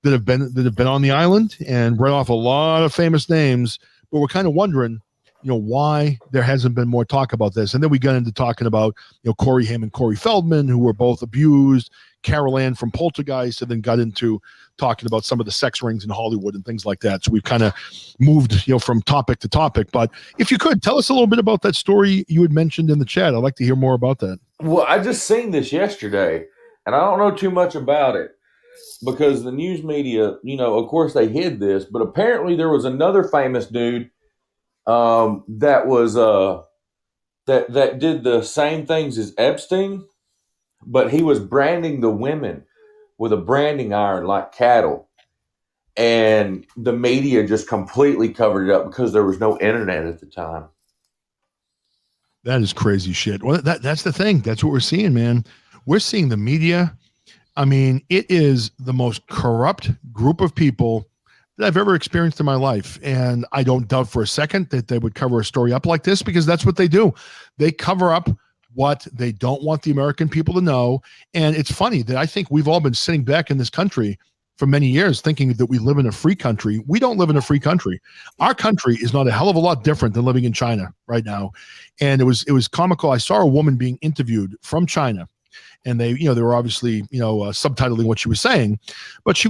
that have been on the island and read off a lot of famous names. But we're kind of wondering, why there hasn't been more talk about this. And then we got into talking about, Corey Haim and Corey Feldman, who were both abused, Carol Ann from Poltergeist, and then got into talking about some of the sex rings in Hollywood and things like that. So we've kind of moved, from topic to topic. But if you could, tell us a little bit about that story you had mentioned in the chat. I'd like to hear more about that. Well, I just seen this yesterday, and I don't know too much about it because the news media, of course they hid this, but apparently there was another famous dude that was that did the same things as Epstein, but he was branding the women with a branding iron like cattle, and the media just completely covered it up because there was no internet at the time. That is crazy shit. Well, that's the thing. That's what we're seeing, man. We're seeing the media. I mean, it is the most corrupt group of people that I've ever experienced in my life. And I don't doubt for a second that they would cover a story up like this, because that's what they do. They cover up what they don't want the American people to know. And it's funny that I think we've all been sitting back in this country for many years thinking that we live in a free country. We don't live in a free country. Our country is not a hell of a lot different than living in China right now. And it was comical. I saw a woman being interviewed from China, and they were obviously, subtitling what she was saying, but she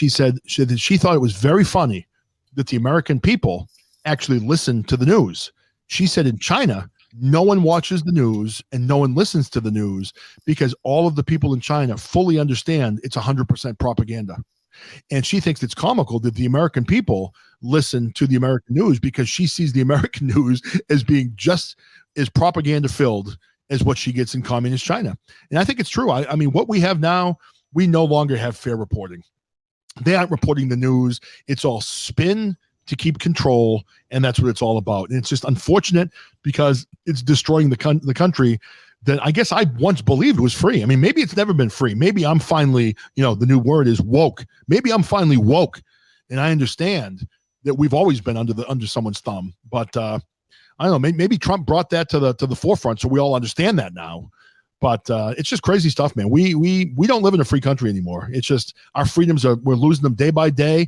said that she thought it was very funny that the American people actually listen to the news. She said in China, no one watches the news and no one listens to the news because all of the people in China fully understand it's 100% propaganda. And she thinks it's comical that the American people listen to the American news because she sees the American news as being just as propaganda filled as what she gets in communist China. And I think it's true. I mean, what we have now, we no longer have fair reporting. They aren't reporting the news. It's all spin to keep control, and that's what it's all about. And it's just unfortunate because it's destroying the country that I guess I once believed was free. I mean, maybe it's never been free. Maybe I'm finally, the new word is woke. Maybe I'm finally woke, and I understand that we've always been under someone's thumb. But I don't know. Maybe Trump brought that to the forefront, so we all understand that now. But it's just crazy stuff, man. We don't live in a free country anymore. It's just our freedoms we're losing them day by day,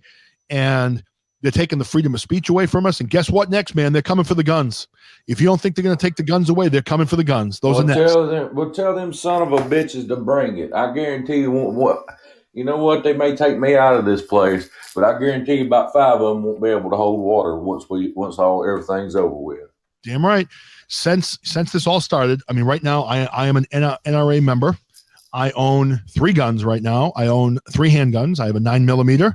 and they're taking the freedom of speech away from us. And guess what next, man? They're coming for the guns. If you don't think they're going to take the guns away, they're coming for the guns. Those are next. We'll tell them son of a bitches to bring it. I guarantee you what. You know what? They may take me out of this place, but I guarantee you about 5 of them won't be able to hold water once everything's over with. Damn right. Since this all started, I mean, right now I am an NRA member. I own 3 guns right now. I own 3 handguns. I have a 9mm.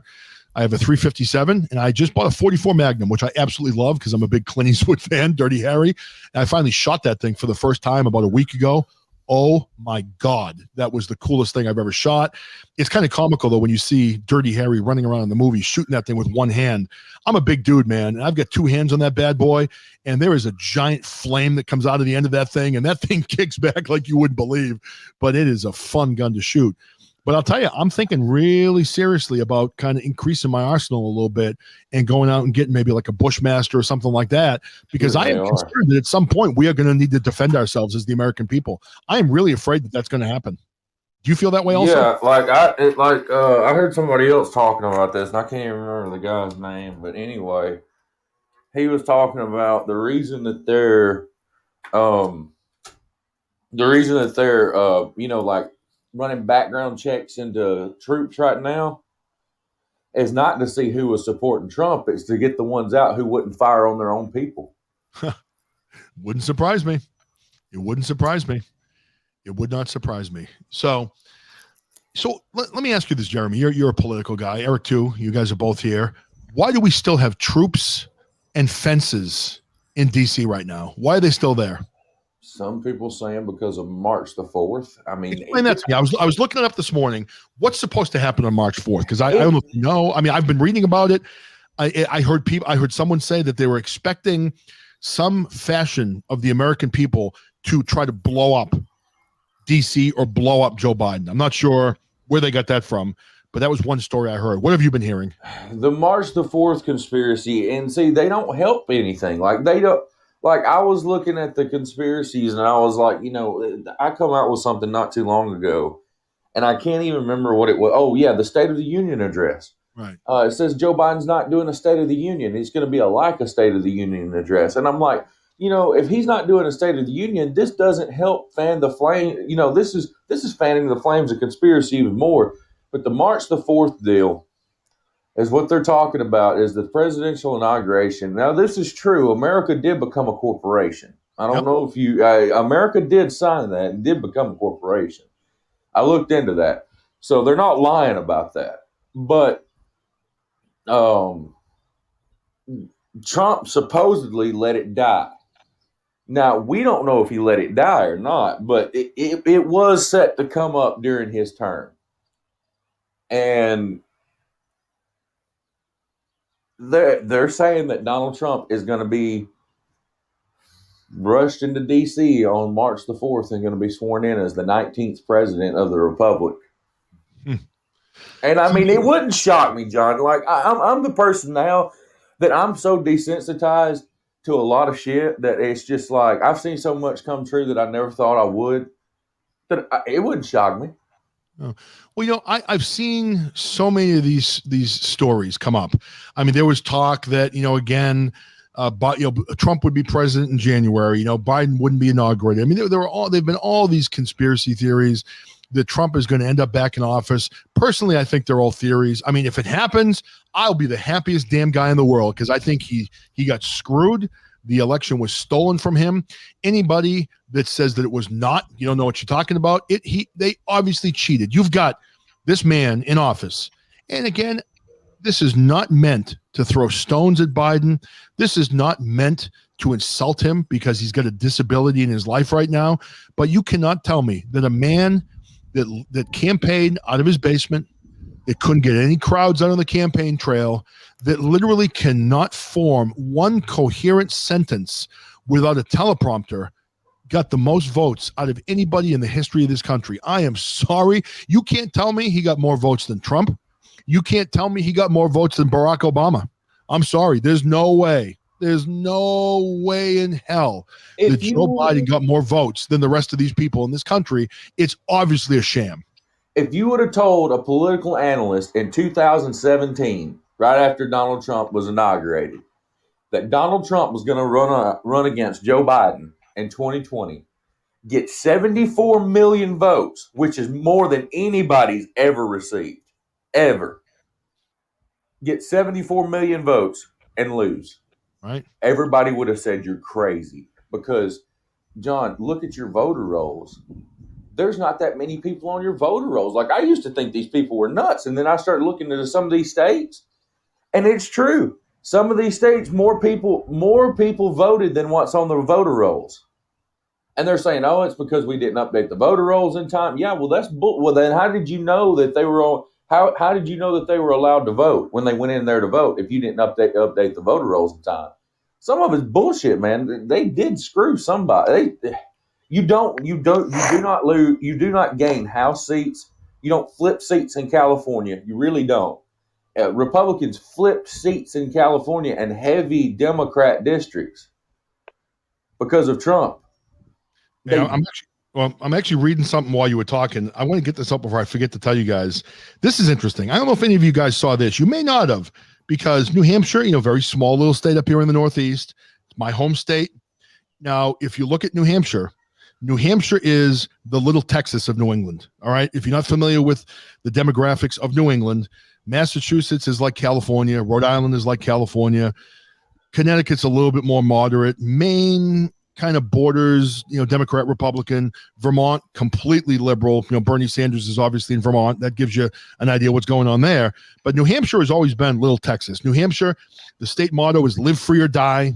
I have a 357, and I just bought a 44 Magnum, which I absolutely love because I'm a big Clint Eastwood fan, Dirty Harry. And I finally shot that thing for the first time about a week ago. Oh my God, that was the coolest thing I've ever shot. It's kind of comical though when you see Dirty Harry running around in the movie shooting that thing with one hand. I'm a big dude, man, and I've got 2 hands on that bad boy, and there is a giant flame that comes out of the end of that thing, and that thing kicks back like you wouldn't believe. But it is a fun gun to shoot. But I'll tell you, I'm thinking really seriously about kind of increasing my arsenal a little bit and going out and getting maybe like a Bushmaster or something like that, because I am concerned that at some point we are going to need to defend ourselves as the American people. I am really afraid that that's going to happen. Do you feel that way also? Yeah, I heard somebody else talking about this, and I can't even remember the guy's name, but anyway, he was talking about the reason that they're like running background checks into troops right now is not to see who was supporting Trump. It's to get the ones out who wouldn't fire on their own people. Wouldn't surprise me. It wouldn't surprise me. It would not surprise me. So let me ask you this, Jeremy. You're a political guy. Eric, too. You guys are both here. Why do we still have troops and fences in D.C. right now? Why are they still there? Some people saying because of March the 4th. I mean, explain that to me. I was looking it up this morning. What's supposed to happen on March 4th? Because I don't know. I mean, I've been reading about it. I heard someone say that they were expecting some fashion of the American people to try to blow up DC or blow up Joe Biden. I'm not sure where they got that from, but that was one story I heard. What have you been hearing? The March the 4th conspiracy, and see, they don't help anything. Like, they don't. Like, I was looking at the conspiracies, and I was like, I come out with something not too long ago, and I can't even remember what it was. Oh, yeah, the State of the Union address. Right. It says Joe Biden's not doing a State of the Union. He's going to be like a State of the Union address. And I'm like, if he's not doing a State of the Union, this doesn't help fan the flame. This is fanning the flames of conspiracy even more. But the March the 4th deal is what they're talking about is the presidential inauguration. Now, this is true. America did become a corporation. I don't know if America did sign that and did become a corporation. I looked into that. So they're not lying about that. But Trump supposedly let it die. Now, we don't know if he let it die or not, but it was set to come up during his term. And they're saying that Donald Trump is going to be rushed into D.C. on March the 4th and going to be sworn in as the 19th president of the Republic. And I mean, it wouldn't shock me, John. Like, I'm the person now that I'm so desensitized to a lot of shit that it's just like I've seen so much come true that I never thought I would. That it wouldn't shock me. Oh. Well, I've seen so many of these stories come up. I mean, there was talk that Trump would be president in January. Biden wouldn't be inaugurated. I mean, they've been all these conspiracy theories that Trump is going to end up back in office. Personally, I think they're all theories. I mean, if it happens, I'll be the happiest damn guy in the world because I think he got screwed. The election was stolen from him. Anybody that says that it was not, you don't know what you're talking about. They obviously cheated. You've got this man in office. And again, this is not meant to throw stones at Biden. This is not meant to insult him because he's got a disability in his life right now. But you cannot tell me that a man that campaigned out of his basement, that couldn't get any crowds out on the campaign trail, that literally cannot form one coherent sentence without a teleprompter, got the most votes out of anybody in the history of this country. I am sorry. You can't tell me he got more votes than Trump. You can't tell me he got more votes than Barack Obama. I'm sorry. There's no way. There's no way in hell that Joe Biden got more votes than the rest of these people in this country. It's obviously a sham. If you would have told a political analyst in 2017, right after Donald Trump was inaugurated, that Donald Trump was going to run against Joe Biden in 2020, get 74 million votes, which is more than anybody's ever received, ever, get 74 million votes and lose. Right. Everybody would have said you're crazy because, John, look at your voter rolls. There's not that many people on your voter rolls. Like, I used to think these people were nuts. And then I started looking into some of these states, and it's true. Some of these states, more people voted than what's on the voter rolls. And they're saying, oh, it's because we didn't update the voter rolls in time. Yeah, well, well, then how did you know that they were on? How did you know that they were allowed to vote when they went in there to vote if you didn't update the voter rolls in time? Some of it's bullshit, man. They did screw somebody. You do not gain House seats. You don't flip seats in California. You really don't. Republicans flip seats in California and heavy Democrat districts because of Trump. I'm actually reading something while you were talking. I want to get this up before I forget to tell you guys. This is interesting. I don't know if any of you guys saw this. You may not have, because New Hampshire, very small little state up here in the Northeast. It's my home state. Now, if you look at New Hampshire is the little Texas of New England. All right. If you're not familiar with the demographics of New England, Massachusetts is like California. Rhode Island is like California. Connecticut's a little bit more moderate. Maine kind of borders, Democrat, Republican. Vermont, completely liberal. Bernie Sanders is obviously in Vermont. That gives you an idea what's going on there. But New Hampshire has always been little Texas. New Hampshire, the state motto is live free or die.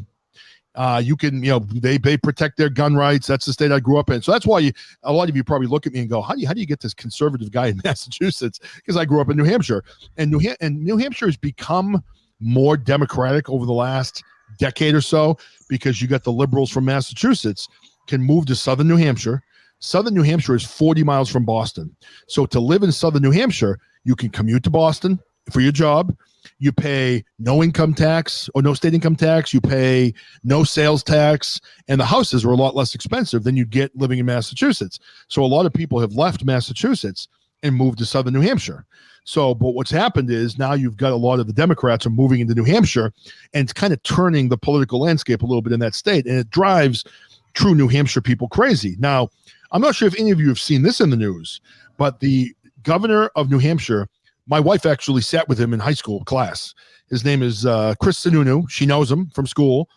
You can, they protect their gun rights. That's the state I grew up in. So that's why a lot of you probably look at me and go, how do you get this conservative guy in Massachusetts? Because I grew up in New Hampshire, and New Hampshire has become more democratic over the last decade or so, because you got the liberals from Massachusetts can move to southern New Hampshire. Southern New Hampshire is 40 miles from Boston. So to live in southern New Hampshire, you can commute to Boston for your job. You pay no income tax or no state income tax. You pay no sales tax, and the houses are a lot less expensive than you'd get living in Massachusetts. So a lot of people have left Massachusetts and moved to southern New Hampshire. So, but what's happened is now you've got a lot of the Democrats are moving into New Hampshire, and it's kind of turning the political landscape a little bit in that state, and it drives true New Hampshire people crazy. Now, I'm not sure if any of you have seen this in the news, but the governor of New Hampshire, my wife actually sat with him in high school class. His name is Chris Sununu. She knows him from school.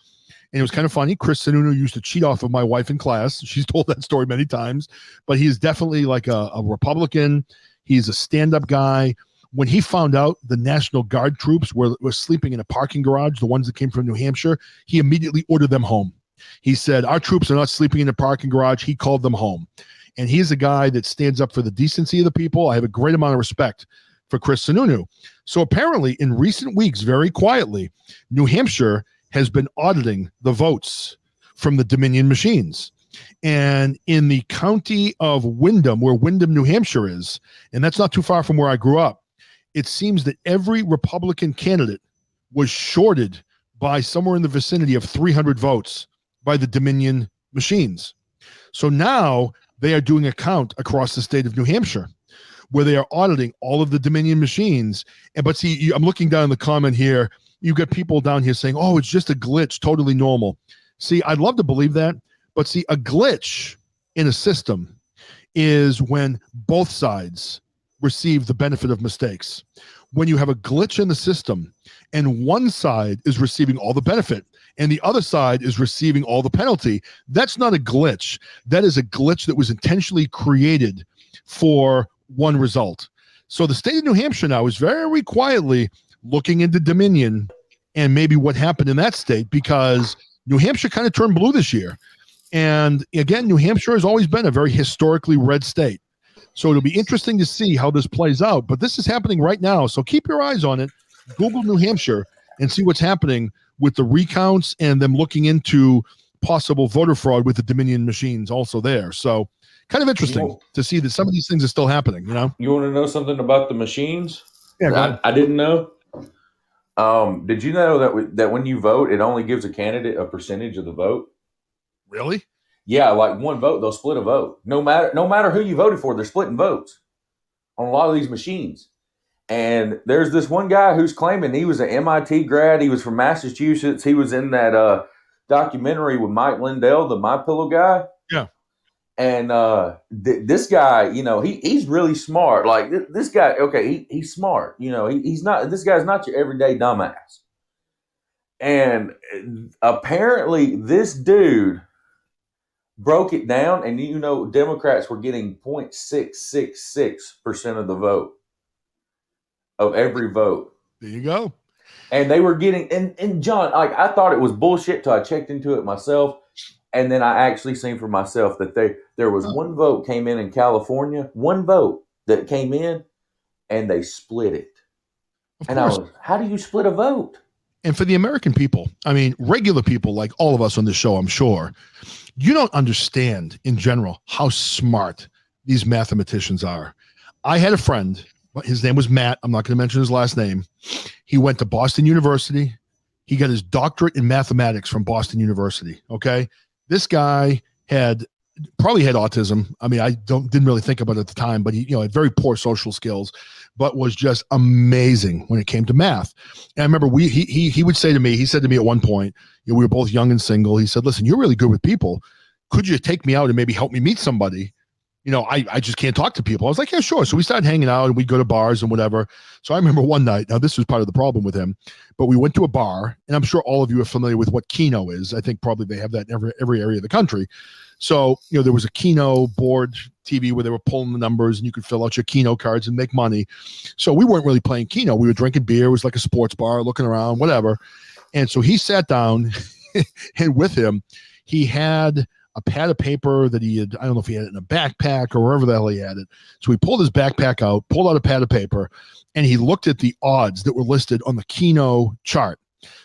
And it was kind of funny. Chris Sununu used to cheat off of my wife in class. She's told that story many times. But he's definitely like a Republican. He's a stand-up guy. When he found out the National Guard troops were sleeping in a parking garage, the ones that came from New Hampshire, he immediately ordered them home. He said, our troops are not sleeping in a parking garage. He called them home. And he's a guy that stands up for the decency of the people. I have a great amount of respect for Chris Sununu. So apparently in recent weeks, very quietly, New Hampshire has been auditing the votes from the Dominion machines. And in the county of Windham, where Windham, New Hampshire is, and that's not too far from where I grew up, it seems that every Republican candidate was shorted by somewhere in the vicinity of 300 votes by the Dominion machines. So now they are doing a count across the state of New Hampshire, where they are auditing all of the Dominion machines. But see, I'm looking down in the comment here. You've got people down here saying, oh, it's just a glitch, totally normal. See, I'd love to believe that. But see, a glitch in a system is when both sides receive the benefit of mistakes. When you have a glitch in the system and one side is receiving all the benefit and the other side is receiving all the penalty, that's not a glitch. That is a glitch that was intentionally created for one result. So the state of New Hampshire now is very quietly looking into Dominion and maybe what happened in that state, because New Hampshire kind of turned blue this year. And again, New Hampshire has always been a very historically red state. So it'll be interesting to see how this plays out. But this is happening right now. So keep your eyes on it. Google New Hampshire and see what's happening with the recounts and them looking into possible voter fraud with the Dominion machines also there. So kind of interesting to see that some of these things are still happening, You want to know something about the machines? Yeah, I didn't know. Did you know that when you vote, it only gives a candidate a percentage of the vote? Really? Yeah, like one vote, they'll split a vote. No matter who you voted for, they're splitting votes on a lot of these machines. And there's this one guy who's claiming he was an MIT grad. He was from Massachusetts. He was in that documentary with Mike Lindell, the My Pillow guy. Yeah. And this guy, he's really smart. Like this guy, okay, he's smart. He's not. This guy's not your everyday dumbass. And apparently, this dude broke it down, and Democrats were getting 0.666% of the vote of every vote. There you go. And they were getting, and John, like I thought it was bullshit till I checked into it myself. And then I actually seen for myself that there was one vote came in California, one vote that came in, and they split it. And I was, how do you split a vote? And for the American people, I mean, regular people like all of us on this show, I'm sure, you don't understand in general how smart these mathematicians are. I had a friend, his name was Matt. I'm not going to mention his last name. He went to Boston University. He got his doctorate in mathematics from Boston University. Okay. This guy probably had autism. I mean, didn't really think about it at the time, but he, had very poor social skills, but was just amazing when it came to math. And I remember he would say to me, he said to me at one point, we were both young and single. He said, listen, you're really good with people. Could you take me out and maybe help me meet somebody? I just can't talk to people. I was like, yeah, sure. So we started hanging out and we'd go to bars and whatever. So I remember one night, now this was part of the problem with him, but we went to a bar, and I'm sure all of you are familiar with what Keno is. I think probably they have that in every area of the country. So, there was a Keno board TV where they were pulling the numbers and you could fill out your Keno cards and make money. So we weren't really playing Keno. We were drinking beer. It was like a sports bar, looking around, whatever. And so he sat down and with him, he had a pad of paper that I don't know if he had it in a backpack or wherever the hell he had it. So he pulled his backpack out, pulled out a pad of paper, and he looked at the odds that were listed on the Keno chart.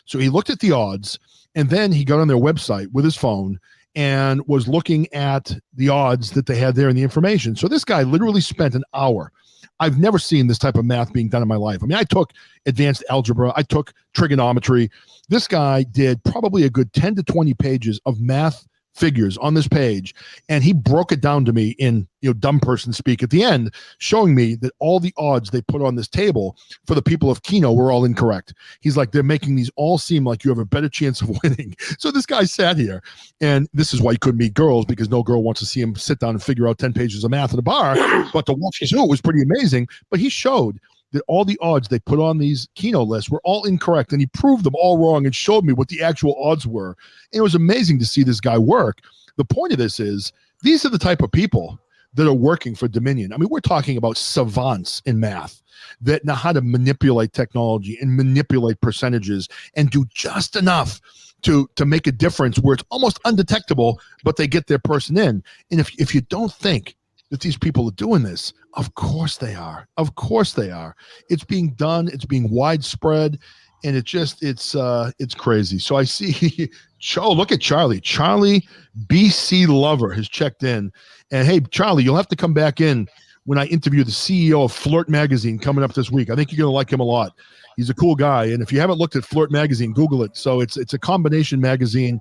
So he looked at the odds, and then he got on their website with his phone and was looking at the odds that they had there in the information. So this guy literally spent an hour. I've never seen this type of math being done in my life. I mean, I took advanced algebra. I took trigonometry. This guy did probably a good 10 to 20 pages of math figures on this page, and he broke it down to me in dumb person speak at the end, showing me that all the odds they put on this table for the people of Keno were all incorrect. He's like, they're making these all seem like you have a better chance of winning. So this guy sat here, and this is why he couldn't meet girls, because no girl wants to see him sit down and figure out 10 pages of math at a bar. But to watch him do it was pretty amazing. But he showed that all the odds they put on these Keno lists were all incorrect, and he proved them all wrong and showed me what the actual odds were. And it was amazing to see this guy work. The point of this is, these are the type of people that are working for Dominion. I mean, we're talking about savants in math that know how to manipulate technology and manipulate percentages and do just enough to make a difference where it's almost undetectable, but they get their person in. And if you don't think that these people are doing this, of course they are. Of course they are. It's being done. It's being widespread, and it's crazy. So I see, look at Charlie. Charlie BC Lover has checked in, and hey, Charlie, you'll have to come back in when I interview the CEO of Flirt Magazine coming up this week. I think you're going to like him a lot. He's a cool guy, and if you haven't looked at Flirt Magazine, Google it. So it's a combination magazine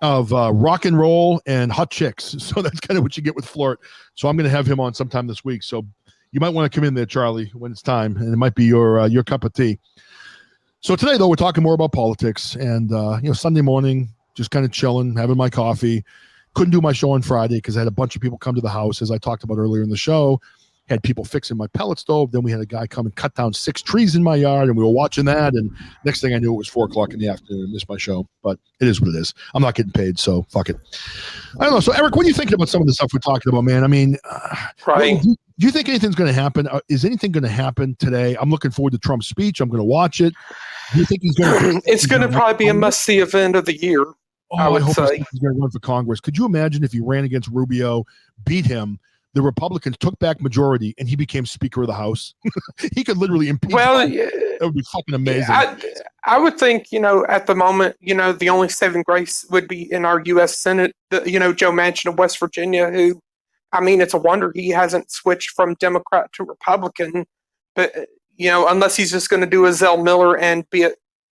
of rock and roll and hot chicks. So that's kind of what you get with Flirt. So I'm going to have him on sometime this week. So you might want to come in there, Charlie, when it's time, and it might be your cup of tea. So today, though, we're talking more about politics, and Sunday morning, just kind of chilling, having my coffee. Couldn't do my show on Friday because I had a bunch of people come to the house, as I talked about earlier in the show. Had people fixing my pellet stove. Then we had a guy come and cut down 6 trees in my yard, and we were watching that. And next thing I knew, it was 4:00 in the afternoon. I missed my show, but it is what it is. I'm not getting paid, so fuck it. I don't know. So, Eric, what are you thinking about some of the stuff we're talking about, man? I mean, Right. Do you think anything's going to happen? Is anything going to happen today? I'm looking forward to Trump's speech. I'm going to watch it. Do you think he's going to? It's going to probably be a must-see event of the year. I would hope say he's going to run for Congress. Could you imagine if he ran against Rubio, beat him? The Republicans took back majority, and he became Speaker of the House. He could literally impeach. Well, that would be fucking amazing. I would think, at the moment, the only saving grace would be in our U.S. Senate, Joe Manchin of West Virginia, who, I mean, it's a wonder he hasn't switched from Democrat to Republican. But, unless he's just going to do a Zell Miller and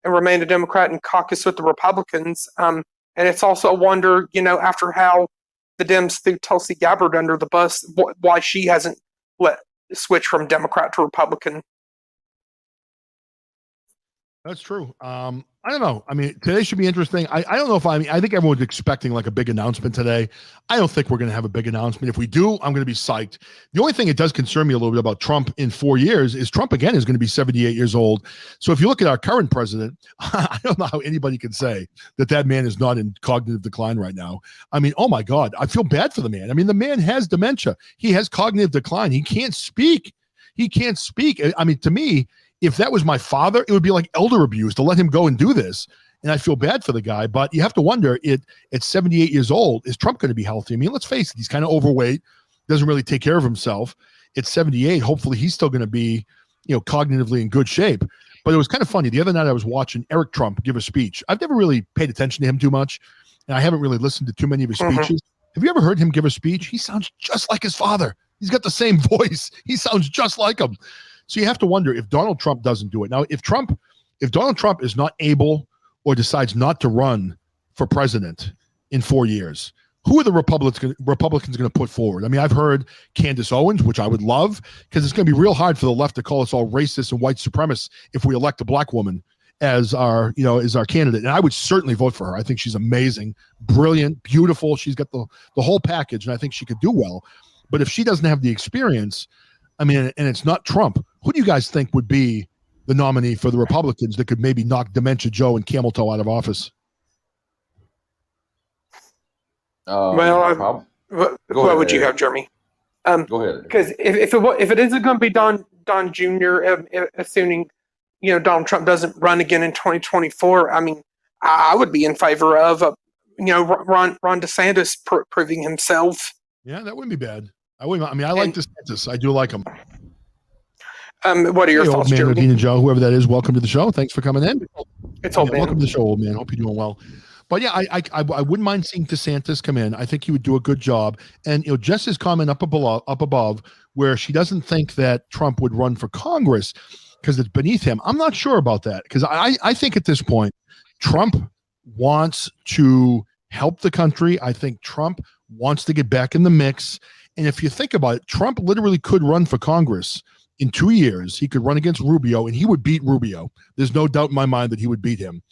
remain a Democrat and caucus with the Republicans. And it's also a wonder, after how the Dems threw Tulsi Gabbard under the bus, why she hasn't switch from Democrat to Republican. That's true. I don't know. I mean, today should be interesting. I don't know if I think everyone's expecting like a big announcement today. I don't think we're going to have a big announcement. If we do, I'm going to be psyched. The only thing it does concern me a little bit about Trump in 4 years is Trump again is going to be 78 years old. So if you look at our current president, I don't know how anybody can say that man is not in cognitive decline right now. I mean, oh my God, I feel bad for the man. I mean, the man has dementia. He has cognitive decline. He can't speak. I mean, to me, if that was my father, it would be like elder abuse to let him go and do this. And I feel bad for the guy, but you have to wonder, at 78 years old, is Trump going to be healthy? I mean, let's face it, he's kind of overweight, doesn't really take care of himself. At 78, hopefully he's still going to be, cognitively in good shape. But it was kind of funny. The other night I was watching Eric Trump give a speech. I've never really paid attention to him too much, and I haven't really listened to too many of his speeches. Have you ever heard him give a speech? He sounds just like his father. He's got the same voice. He sounds just like him. So you have to wonder if Donald Trump doesn't do it. Now, if Donald Trump is not able or decides not to run for president in 4 years, who are the Republicans going to put forward? I mean, I've heard Candace Owens, which I would love, because it's going to be real hard for the left to call us all racist and white supremacists if we elect a black woman as our candidate. And I would certainly vote for her. I think she's amazing, brilliant, beautiful. She's got the whole package, and I think she could do well. But if she doesn't have the experience, I mean, and it's not Trump, who do you guys think would be the nominee for the Republicans that could maybe knock Dementia Joe and Camel Toe out of office? What would you have, Jeremy? Go ahead. Because if it isn't going to be Don Jr., assuming Donald Trump doesn't run again in 2024, I mean, I would be in favor of Ron DeSantis proving himself. Yeah, that wouldn't be bad. I like DeSantis. I do like him. What are your thoughts, old man, Jeremy? Nadine and Joe, whoever that is, welcome to the show. Thanks for coming in. It's old man. Welcome to the show, old man. Hope you're doing well. But yeah, I wouldn't mind seeing DeSantis come in. I think he would do a good job. And Jess's comment up above, where she doesn't think that Trump would run for Congress because it's beneath him. I'm not sure about that, because I think at this point, Trump wants to help the country. I think Trump wants to get back in the mix. And if you think about it, Trump literally could run for Congress in 2 years. He could run against Rubio, and he would beat Rubio. There's no doubt in my mind that he would beat him.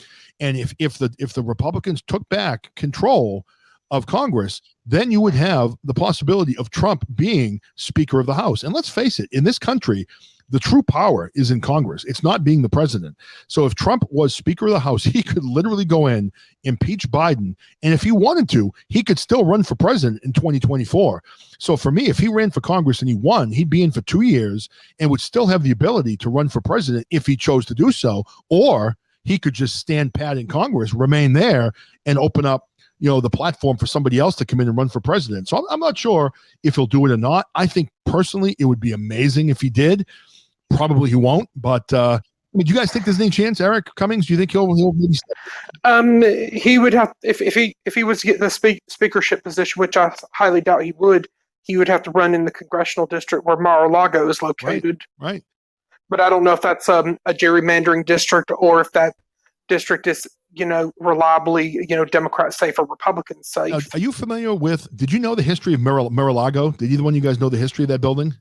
And if the Republicans took back control of Congress, then you would have the possibility of Trump being Speaker of the House. And let's face it, in this country, the true power is in Congress. It's not being the president. So if Trump was Speaker of the House, he could literally go in, impeach Biden, and if he wanted to, he could still run for president in 2024. So for me, if he ran for Congress and he won, he'd be in for 2 years and would still have the ability to run for president if he chose to do so, or he could just stand pat in Congress, remain there, and open up the platform for somebody else to come in and run for president. So I'm not sure if he'll do it or not. I think personally it would be amazing if he did. Probably he won't, but do you guys think there's any chance? Eric Cummings, do you think he'll maybe step? He would have, if he was to get the speakership position, which I highly doubt he would have to run in the congressional district where Mar-a-Lago is located. Right. But I don't know if that's a gerrymandering district or if that district is reliably Democrat safe or Republican safe. Are you familiar with? Did you know the history of Mar-a-Lago? Did either one of you guys know the history of that building?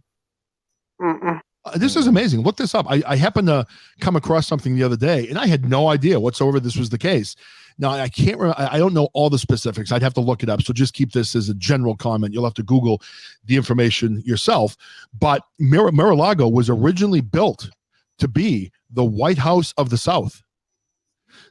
Mm-mm. This is amazing. Look this up. I happened to come across something the other day, and I had no idea whatsoever this was the case. Now, I can't remember. I don't know all the specifics. I'd have to look it up. So just keep this as a general comment. You'll have to Google the information yourself. But Mar-a-Lago was originally built to be the White House of the South.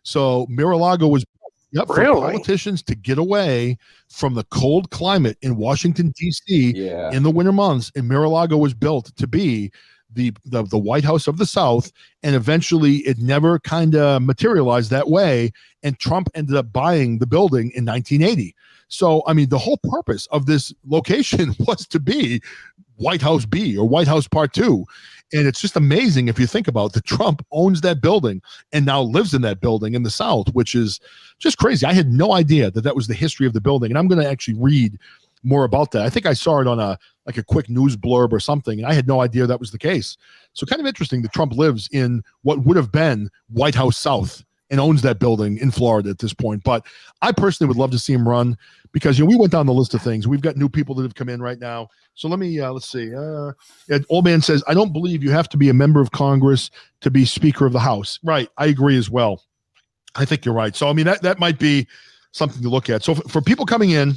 So Mar-a-Lago was for politicians to get away from the cold climate in Washington, D.C. in the winter months. And Mar-a-Lago was built to be the White House of the South, and eventually it never kind of materialized that way, and Trump ended up buying the building in 1980. So, I mean, the whole purpose of this location was to be White House B or White House Part 2. And it's just amazing if you think about it, that Trump owns that building and now lives in that building in the South, which is just crazy. I had no idea that was the history of the building, and I'm going to actually read more about that. I think I saw it on a quick news blurb or something, and I had no idea that was the case. So kind of interesting that Trump lives in what would have been White House South and owns that building in Florida at this point. But I personally would love to see him run, because we went down the list of things. We've got new people that have come in right now. So let me let's see. Old man says, I don't believe you have to be a member of Congress to be Speaker of the House. Right. I agree as well. I think you're right. So I mean, that might be something to look at. So for people coming in,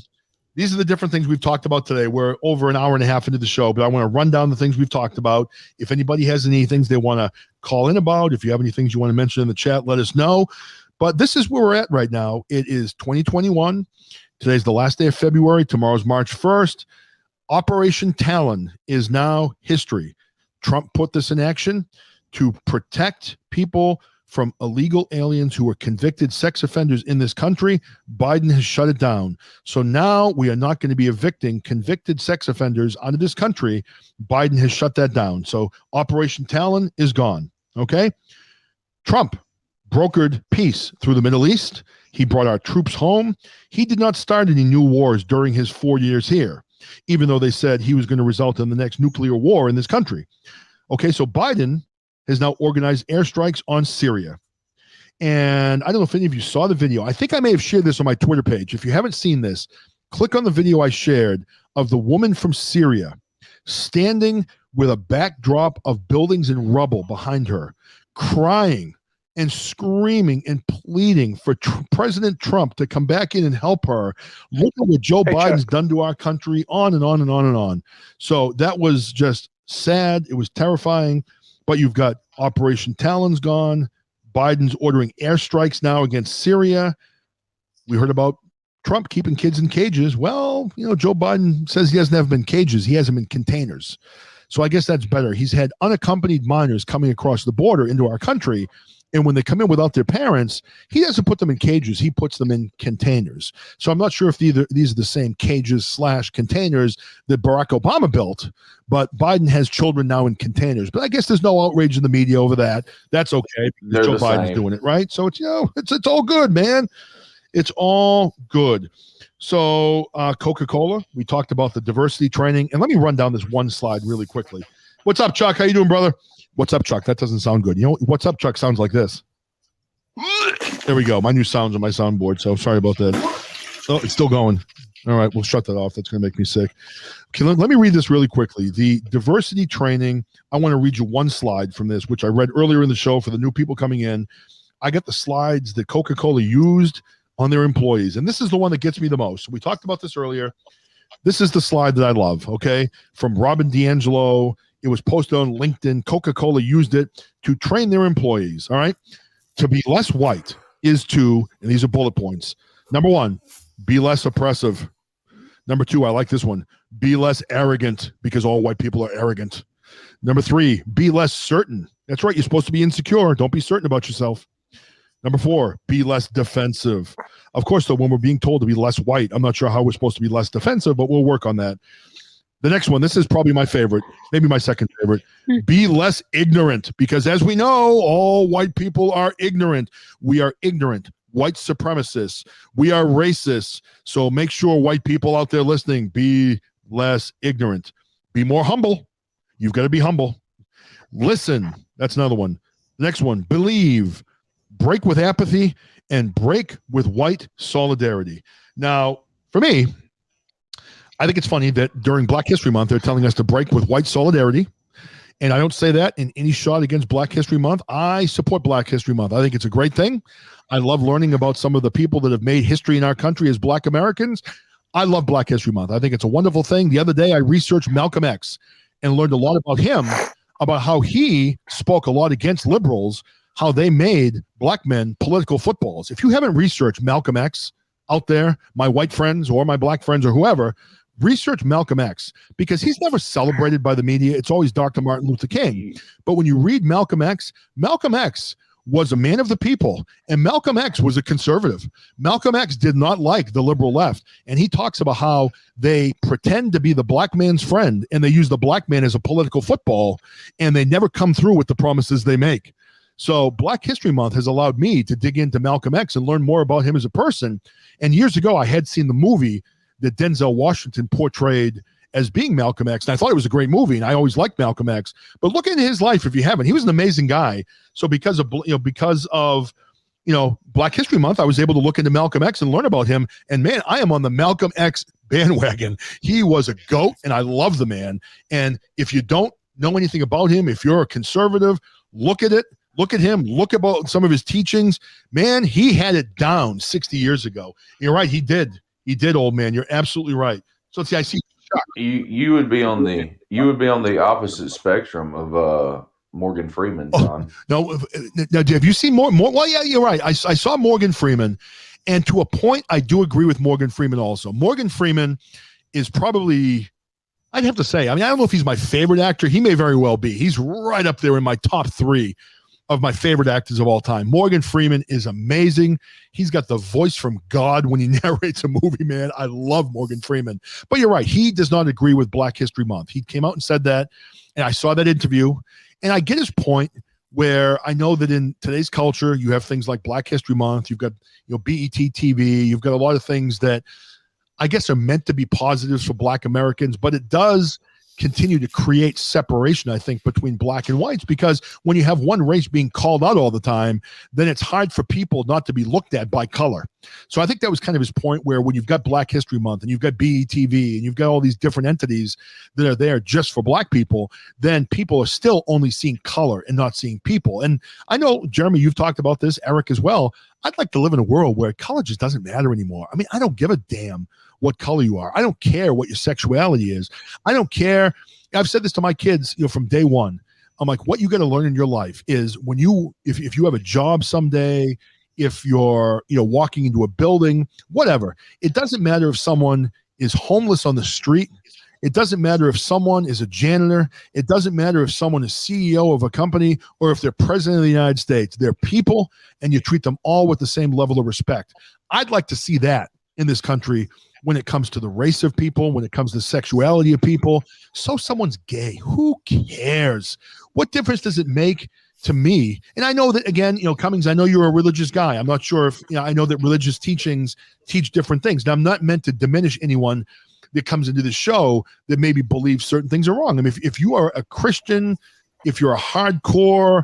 these are the different things we've talked about today. We're over an hour and a half into the show, but I want to run down the things we've talked about. If anybody has any things they want to call in about, if you have any things you want to mention in the chat, let us know. But this is where we're at right now. It is 2021. Today's the last day of February. Tomorrow's March 1st. Operation Talon is now history. Trump put this in action to protect people from illegal aliens who are convicted sex offenders in this country. Biden has shut it down. So now we are not going to be evicting convicted sex offenders out of this country. Biden has shut that down. So Operation Talon is gone. Okay. Trump brokered peace through the Middle East. He brought our troops home. He did not start any new wars during his 4 years here. even though they said he was going to result in the next nuclear war in this country. Okay, so Biden has now organized airstrikes on Syria. And I don't know if any of you saw the video. I think I may have shared this on my Twitter page. If you haven't seen this, click on the video I shared of the woman from Syria standing with a backdrop of buildings and rubble behind her, crying and screaming and pleading for President Trump to come back in and help her. Look at what Joe Biden's done to our country, on and on and on and on. So that was just sad. It was terrifying. But you've got Operation Talon's gone. Biden's ordering airstrikes now against Syria. We heard about Trump keeping kids in cages. Well, Joe Biden says he hasn't have them in cages. He has them in containers. So I guess that's better. He's had unaccompanied minors coming across the border into our country. And when they come in without their parents, he doesn't put them in cages. He puts them in containers. So I'm not sure if these are the same cages / containers that Barack Obama built, but Biden has children now in containers. But I guess there's no outrage in the media over that. That's okay. Joe Biden's doing it, right? So it's, it's all good, man. It's all good. So Coca Cola, we talked about the diversity training. And let me run down this one slide really quickly. What's up, Chuck? How you doing, brother? What's up, Chuck? That doesn't sound good. What's up, Chuck sounds like this. There we go. My new sounds on my soundboard. So sorry about that. Oh, it's still going. All right, we'll shut that off. That's going to make me sick. Okay, let me read this really quickly. The diversity training, I want to read you one slide from this, which I read earlier in the show for the new people coming in. I got the slides that Coca-Cola used on their employees. And this is the one that gets me the most. We talked about this earlier. This is the slide that I love, okay? From Robin DiAngelo. It was posted on LinkedIn. Coca-Cola used it to train their employees, all right? To be less white is to, and these are bullet points. Number 1, be less oppressive. Number 2, I like this one. Be less arrogant, because all white people are arrogant. Number 3, be less certain. That's right. You're supposed to be insecure. Don't be certain about yourself. Number 4, be less defensive. Of course, though, when we're being told to be less white, I'm not sure how we're supposed to be less defensive, but we'll work on that. The next one, this is probably my favorite, maybe my second favorite. Be less ignorant, because as we know, all white people are ignorant. We are ignorant. White supremacists. We are racists. So make sure, white people out there listening, be less ignorant. Be more humble. You've got to be humble. Listen. That's another one. Next one, believe. Break with apathy and break with white solidarity. Now, for me, I think it's funny that during Black History Month, they're telling us to break with white solidarity. And I don't say that in any shot against Black History Month. I support Black History Month. I think it's a great thing. I love learning about some of the people that have made history in our country as Black Americans. I love Black History Month. I think it's a wonderful thing. The other day, I researched Malcolm X and learned a lot about him, about how he spoke a lot against liberals, how they made black men political footballs. If you haven't researched Malcolm X out there, my white friends or my black friends or whoever, research Malcolm X, because he's never celebrated by the media. It's always Dr. Martin Luther King. But when you read Malcolm X was a man of the people, and Malcolm X was a conservative. Malcolm X did not like the liberal left, and he talks about how they pretend to be the black man's friend, and they use the black man as a political football, and they never come through with the promises they make. So Black History Month has allowed me to dig into Malcolm X and learn more about him as a person. And years ago, I had seen the movie that Denzel Washington portrayed as being Malcolm X. And I thought it was a great movie, and I always liked Malcolm X. But look into his life if you haven't. He was an amazing guy. So because of Black History Month, I was able to look into Malcolm X and learn about him. And man, I am on the Malcolm X bandwagon. He was a goat, and I love the man. And if you don't know anything about him, if you're a conservative, look at it. Look at him. Look about some of his teachings. Man, he had it down 60 years ago. You're right. He did. He did, old man. You're absolutely right. So see, I see. You would be on the opposite spectrum of Morgan Freeman, John. No, have you seen more? Well, yeah, you're right. I saw Morgan Freeman, and to a point, I do agree with Morgan Freeman also. Morgan Freeman is probably, I'd have to say, I don't know if he's my favorite actor. He may very well be. He's right up there in my top 3 of my favorite actors of all time. Morgan Freeman is amazing. He's got the voice from God when he narrates a movie, man. I love Morgan Freeman. But you're right. He does not agree with Black History Month. He came out and said that, and I saw that interview, and I get his point, where I know that in today's culture, you have things like Black History Month. You've got BET TV. You've got a lot of things that I guess, are meant to be positives for Black Americans, but it does continue to create separation, I think, between black and whites, because when you have one race being called out all the time, then it's hard for people not to be looked at by color. So I think that was kind of his point, where when you've got Black History Month and you've got BETV and you've got all these different entities that are there just for black people, then people are still only seeing color and not seeing people. And I know, Jeremy, you've talked about this, Eric as well. I'd like to live in a world where color just doesn't matter anymore. I mean, I don't give a damn what color you are. I don't care what your sexuality is. I don't care. I've said this to my kids, from day one. I'm like, what you got to learn in your life is when if you have a job someday, if you're, walking into a building, whatever, it doesn't matter if someone is homeless on the street. It doesn't matter if someone is a janitor. It doesn't matter if someone is CEO of a company or if they're president of the United States. They're people, and you treat them all with the same level of respect. I'd like to see that in this country when it comes to the race of people, when it comes to sexuality of people. So someone's gay. Who cares? What difference does it make to me? And I know that, again, Cummings, I know you're a religious guy. I'm not sure if, I know that religious teachings teach different things. Now, I'm not meant to diminish anyone that comes into the show that maybe believes certain things are wrong. I mean, if you are a Christian, if you're a hardcore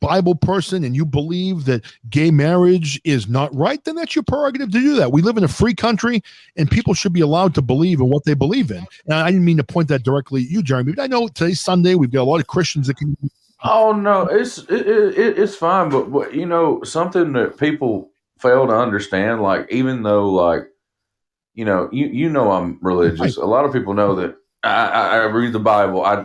Bible person and you believe that gay marriage is not right, then that's your prerogative to do that. We live in a free country, and people should be allowed to believe in what they believe in. And I didn't mean to point that directly at you, Jeremy, but I know today's Sunday. We've got a lot of Christians that can. Oh no, it's fine, but something that people fail to understand, like, even though, like, I'm religious. Right. A lot of people know that I read the Bible. I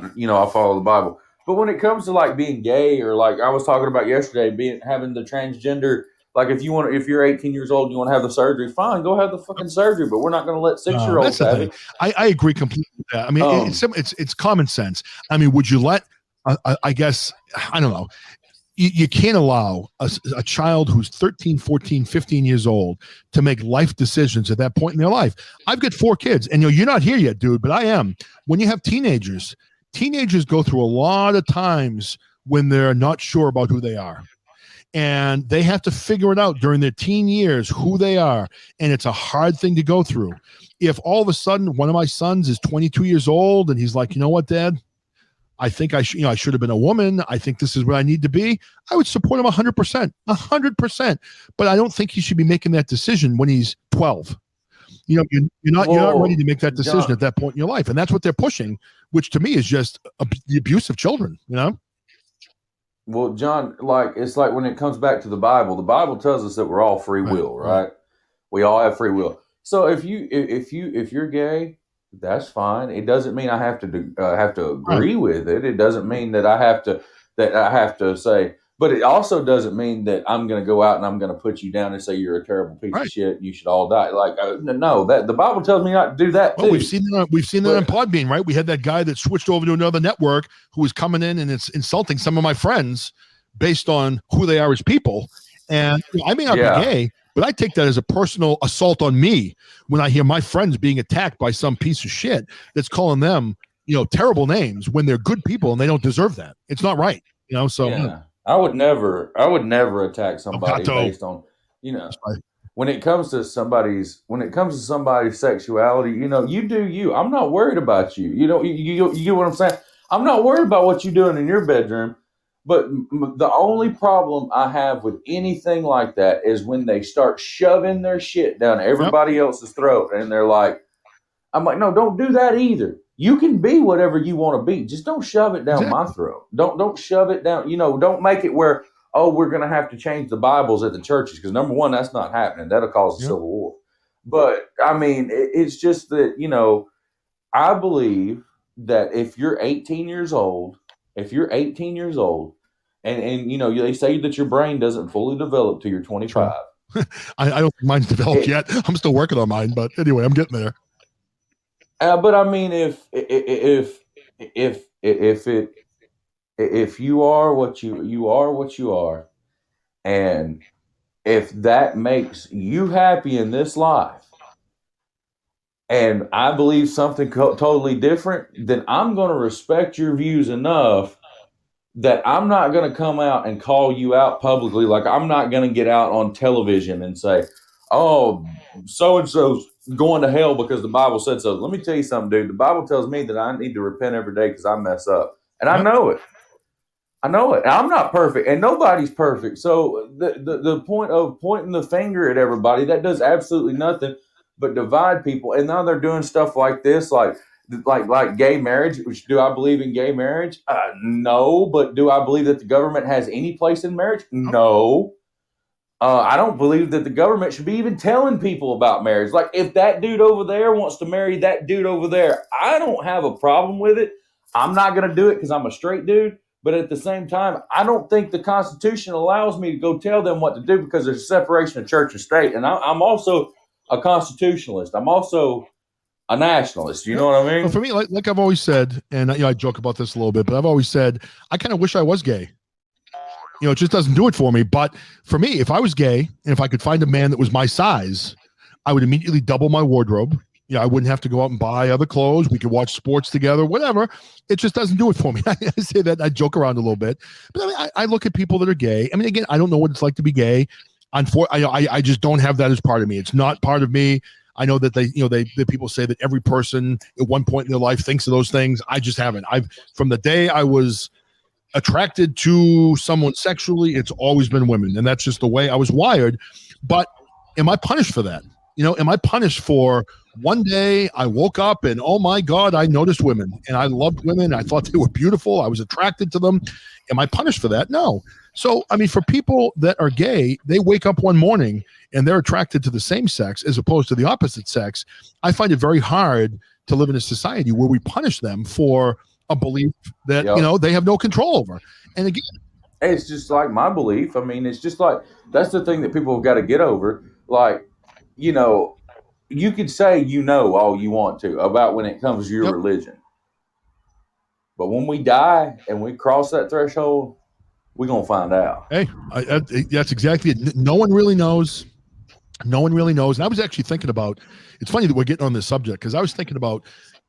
follow the Bible. But when it comes to, like, being gay, or, like I was talking about yesterday, having the transgender, like, if you're 18 years old and you want to have the surgery, fine, go have the fucking surgery. But we're not going to let 6-year-olds have it. I agree completely with that. I mean, it's common sense. I mean, would you let? I guess, I don't know. You can't allow a child who's 13, 14, 15 years old to make life decisions at that point in their life. I've got 4 kids, and you're not here yet, dude, but I am. When you have teenagers go through a lot of times when they're not sure about who they are. And they have to figure it out during their teen years, who they are. And it's a hard thing to go through. If all of a sudden one of my sons is 22 years old and he's like, you know what, Dad? I think I should have been a woman. I think this is what I need to be. I would support him 100%, 100%. But I don't think he should be making that decision when he's 12. You're not ready to make that decision, John, at that point in your life. And that's what they're pushing, which to me is just the abuse of children, Well, John, like, it's like when it comes back to the Bible tells us that we're all free will, right? We all have free will. So if you're gay, that's fine. It doesn't mean I have to agree with it. It doesn't mean that I have to say, but it also doesn't mean that I'm going to go out and I'm going to put you down and say you're a terrible piece of shit and you should all die. Like, no, that the Bible tells me not to do that. Well, we've seen that on Podbean, right? We had that guy that switched over to another network who was coming in and it's insulting some of my friends based on who they are as people. And I may not be gay, but I take that as a personal assault on me when I hear my friends being attacked by some piece of shit that's calling them, terrible names when they're good people and they don't deserve that. It's not right, So yeah. I would never attack somebody based on, when it comes to somebody's sexuality, you do you. I'm not worried about you. You get what I'm saying? I'm not worried about what you're doing in your bedroom. But the only problem I have with anything like that is when they start shoving their shit down everybody else's throat, and they're like, I'm like, no, don't do that either. You can be whatever you want to be. Just don't shove it down my throat. Don't shove it down. Don't make it where, we're going to have to change the Bibles at the churches. Because number one, that's not happening. That'll cause a civil war. But I mean, it's just that, I believe that if you're 18 years old, and they say that your brain doesn't fully develop till you're 25. I don't think mine's developed yet. I'm still working on mine, but anyway, I'm getting there. But I mean, if you are what you are, and if that makes you happy in this life, and I believe something totally different, then I'm going to respect your views enough that I'm not going to come out and call you out publicly. Like, I'm not going to get out on television and say, oh, so-and-so's going to hell because the Bible said so. Let me tell you something, dude. The Bible tells me that I need to repent every day because I mess up. And I know it. I know it. I'm not perfect, and nobody's perfect. So the point of pointing the finger at everybody, that does absolutely nothing but divide people. And now they're doing stuff like this, like gay marriage. Which, do I believe in gay marriage? No. But do I believe that the government has any place in marriage? No. I don't believe that the government should be even telling people about marriage. Like, if that dude over there wants to marry that dude over there, I don't have a problem with it. I'm not going to do it because I'm a straight dude. But at the same time, I don't think the Constitution allows me to go tell them what to do because there's a separation of church and state. And I'm also a constitutionalist. I'm also a nationalist. You know what I mean? Well, for me, like I've always said, and I joke about this a little bit, but I've always said, I kind of wish I was gay. It just doesn't do it for me. But for me, if I was gay and if I could find a man that was my size, I would immediately double my wardrobe. I wouldn't have to go out and buy other clothes. We could watch sports together, whatever. It just doesn't do it for me. I say that, I joke around a little bit. But I look at people that are gay. Again, I don't know what it's like to be gay. I just don't have that as part of me. It's not part of me. I know that the people say that every person at one point in their life thinks of those things. I just haven't. From the day I was attracted to someone sexually, it's always been women, and that's just the way I was wired. But am I punished for that? Am I punished for one day I woke up and, oh my God, I noticed women and I loved women. I thought they were beautiful. I was attracted to them. Am I punished for that? No. So, for people that are gay, they wake up one morning and they're attracted to the same sex as opposed to the opposite sex. I find it very hard to live in a society where we punish them for a belief that, they have no control over. And again, it's just like my belief. It's just like, that's the thing that people have got to get over. Like, you could say all you want to about when it comes to your religion. But when we die and we cross that threshold, we're going to find out. Hey, that's exactly it. No one really knows. No one really knows. And I was actually thinking about, it's funny that we're getting on this subject because I was thinking about,